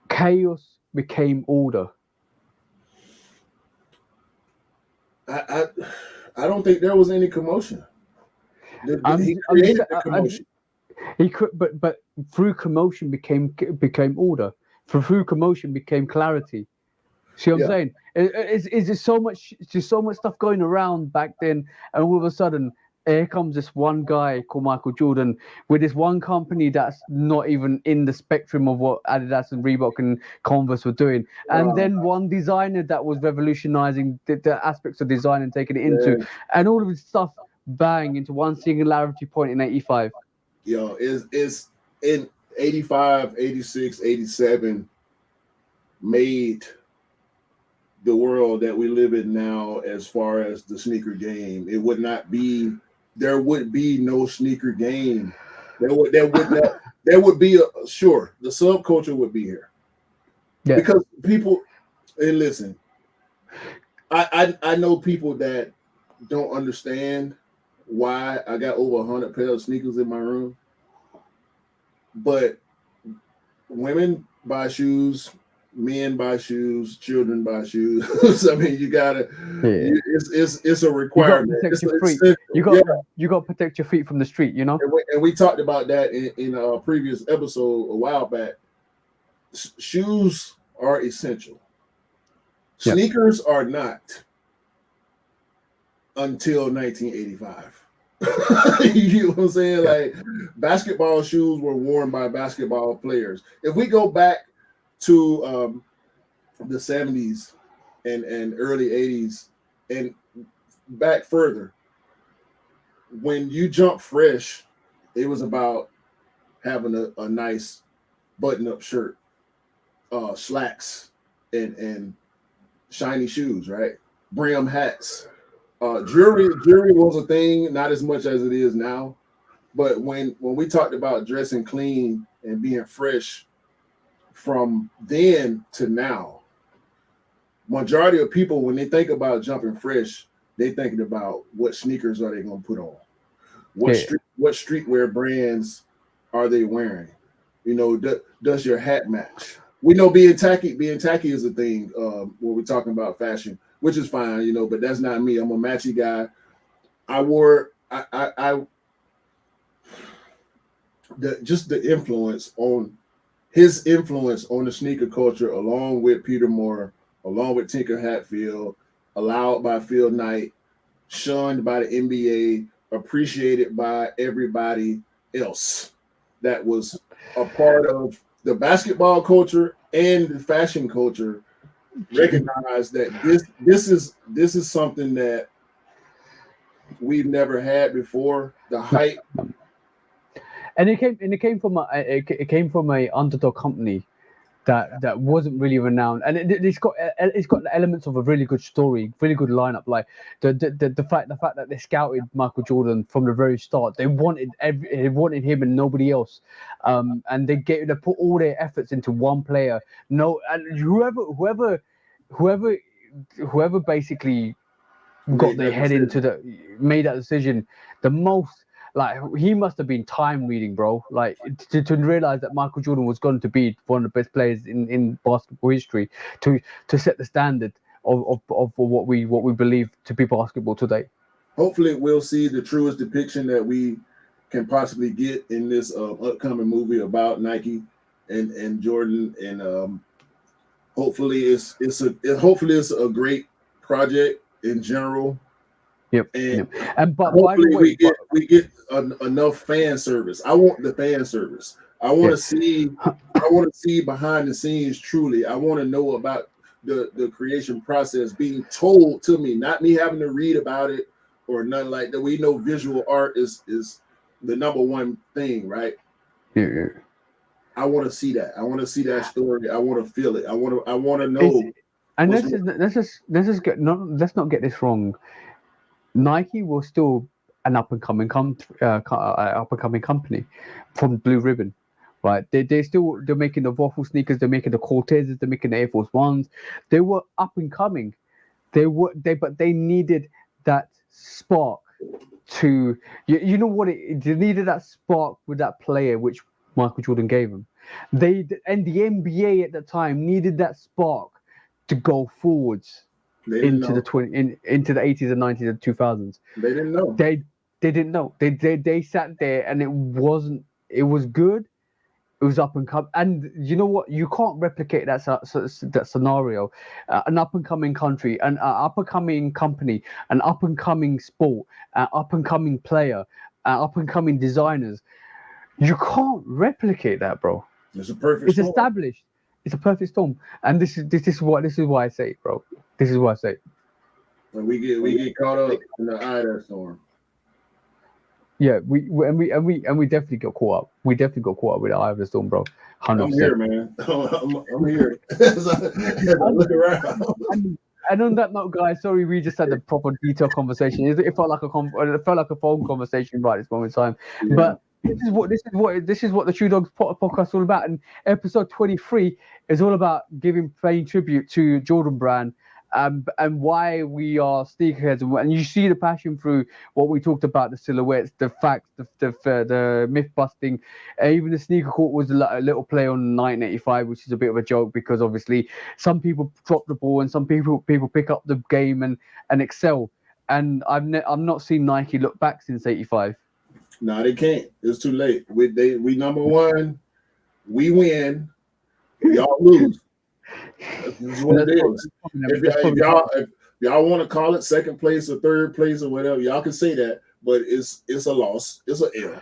chaos became order. I don't think there was any commotion. He created the commotion. He could, but through commotion became order. Through commotion became clarity. See what I'm saying? It's just so much stuff going around back then, and all of a sudden, here comes this one guy called Michael Jordan with this one company that's not even in the spectrum of what Adidas and Reebok and Converse were doing, and then one designer that was revolutionizing the aspects of design and taking it into, and all of this stuff bang into one singularity point in 85. Yo, is in 85, 86, 87 made the world that we live in now as far as the sneaker game. There would be no sneaker game. There would be the subculture would be here. Yeah. Because people, and listen, I know people that don't understand why I got over 100 pairs of sneakers in my room. But women buy shoes, men buy shoes, children buy shoes. I mean, you gotta. Yeah. It's a requirement. You got to protect your feet from the street. You know. And we talked about that in a previous episode a while back. Shoes are essential. Sneakers are not until 1985. You know what I'm saying? Like, basketball shoes were worn by basketball players. If we go back to the 70s and early 80s and back further, when you jump fresh, it was about having a nice button-up shirt, slacks, and shiny shoes, right? Brim hats. Jewelry was a thing, not as much as it is now. But when we talked about dressing clean and being fresh from then to now, majority of people, when they think about jumping fresh, they thinking about what sneakers are they going to put on, what streetwear brands are they wearing, you know, does your hat match? We know being tacky is a thing when we're talking about fashion, which is fine, you know, but that's not me. I'm a matchy guy. The influence on the sneaker culture, along with Peter Moore, along with Tinker Hatfield, allowed by Phil Knight, shunned by the NBA, appreciated by everybody else that was a part of the basketball culture and the fashion culture, recognize that this is something that we've never had before. The hype, and it came from a underdog company that wasn't really renowned, and it's got the elements of a really good story, really good lineup. Like the fact that they scouted Michael Jordan from the very start. They wanted him and nobody else, and they put all their efforts into one player. No, and whoever whoever basically got their head made that decision, the most, like, he must have been time reading, bro. Like, to realize that Michael Jordan was going to be one of the best players in basketball history, to set the standard of what we believe to be basketball today. Hopefully we'll see the truest depiction that we can possibly get in this upcoming movie about Nike and Jordan, and hopefully it's a great project in general. Yep. And but hopefully by the way, we get enough fan service. I want the fan service. I want to see behind the scenes truly. I want to know about the creation process being told to me, not me having to read about it or nothing like that. We know visual art is the number one thing, right? Yeah. I want to see that. I want to see that story. I want to feel it. I want to know. And let's not get this wrong. Nike was still an up and coming company from Blue Ribbon, right? They're making the waffle sneakers, they're making the Cortezes, they're making the Air Force Ones. They were up and coming. But they needed that spark to, you know what they needed, that spark with that player which Michael Jordan gave them. And the NBA at the time needed that spark to go forwards into the 80s and 90s and 2000s. They didn't know. They didn't know. They sat there and it was good. It was up and coming. And you know what? You can't replicate that scenario. An up and coming country, an up and coming company, an up and coming sport, an up and coming player, up and coming designers. You can't replicate that, bro. It's a perfect storm. Established. It's a perfect storm. And this is why I say it, bro. This is why I say it. When we get caught up in the eye of that storm. Yeah, we definitely got caught up. We definitely got caught up with the eye of the storm, bro. 100%. I'm here, man. I'm here. As I look around. And on that note, guys, sorry, we just had a proper detailed conversation. It felt like a phone conversation right at this moment in time. Yeah. But this is what the True Dogs podcast is all about. And episode 23 is all about paying tribute to Jordan Brand. And why we are sneakerheads, and you see the passion through what we talked about, the silhouettes, the facts, the myth busting. Even the sneaker court was a little play on 1985, which is a bit of a joke because obviously some people drop the ball and some people pick up the game and excel. And I've not seen Nike look back since '85. No, they can't. It's too late. We number one. We win. Y'all lose. This is what it is. If y'all want to call it second place or third place or whatever, y'all can say that, but it's a loss. It's an L.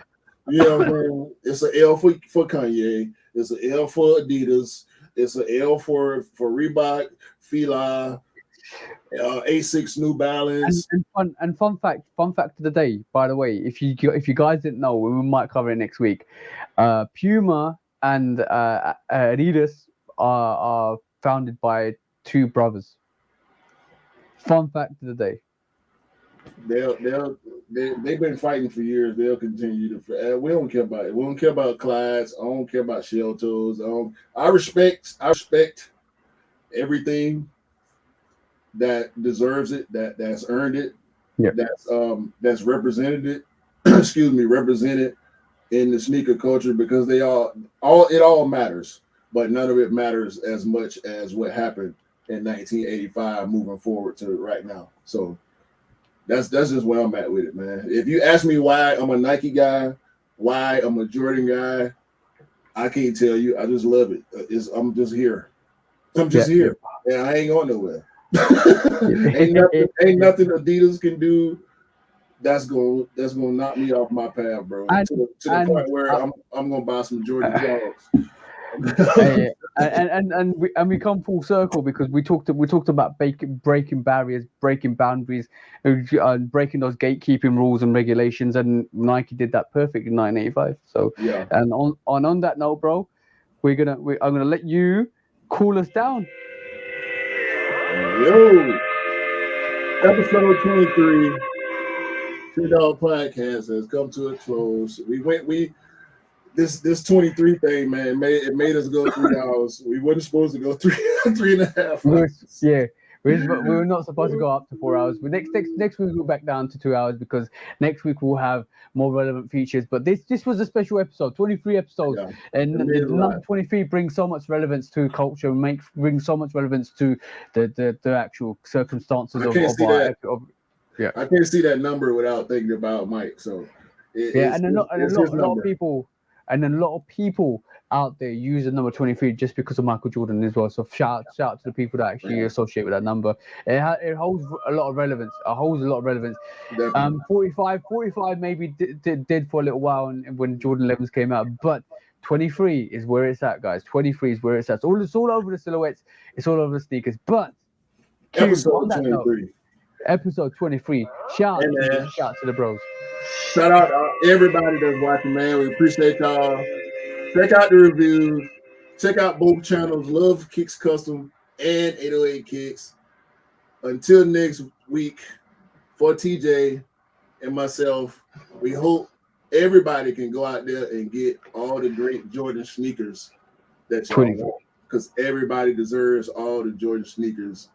You know what I mean? It's an L for Kanye. It's an L for Adidas. It's an L for Reebok, Fila, Asics, New Balance. And fun fact of the day, by the way, if you guys didn't know, we might cover it next week. Puma and Adidas are founded by two brothers. Fun fact of the day. They've been fighting for years. They'll continue to. We don't care about it. We don't care about Clydes. I don't care about Shell Toes. I respect everything that deserves it. That's earned it. Yeah. That's represented it. Represented in the sneaker culture, because it all matters. But none of it matters as much as what happened in 1985 moving forward to right now. So that's just where I'm at with it, man. If you ask me why I'm a Nike guy, why I'm a Jordan guy, I can't tell you. I just love it. I'm just here. I'm just here. And I ain't going nowhere. ain't nothing Adidas can do that's gonna knock me off my path, bro. To the point where I'm gonna buy some Jordan clogs. and we come full circle, because we talked about breaking barriers, breaking boundaries, and breaking those gatekeeping rules and regulations, and Nike did that perfect in 1985. So yeah. And on that note, bro, I'm gonna let you cool us down. Yo, episode 23, True Dog Podcast has come to a close. This 23 thing, man, it made us go 3 hours. We weren't supposed to go three and a half hours. Yeah, We were not supposed to go up to 4 hours. But next week we'll back down to 2 hours because next week we'll have more relevant features. But this was a special episode, 23 episodes, Yeah. and It the means a lot. number 23 brings so much relevance to culture, brings so much relevance to the actual circumstances I can't see our that. of I can't see that number without thinking about Mike. So and a lot it's of his number. people out there use the number 23 just because of Michael Jordan as well. So shout out to the people that actually associate with that number. It holds a lot of relevance. Definitely. 45 maybe did for a little while when Jordan 11s came out, but 23 is where it's at, guys. 23 is where it's at. It's all over the silhouettes. It's all over the sneakers. But Episode 23. Episode 23. Shout out to the bros. Shout out to everybody that's watching, man. We appreciate y'all. Check out the reviews. Check out both channels, Love Kicks Custom and 808 Kicks. Until next week, for TJ and myself, we hope everybody can go out there and get all the great Jordan sneakers that y'all want, because everybody deserves all the Jordan sneakers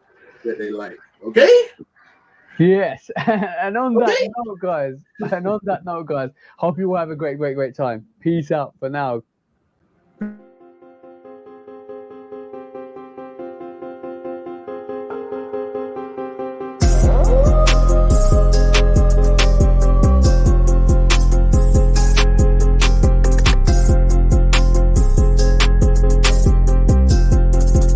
that they like. Okay? Yes. And on that note, guys, hope you all have a great time. Peace out for now.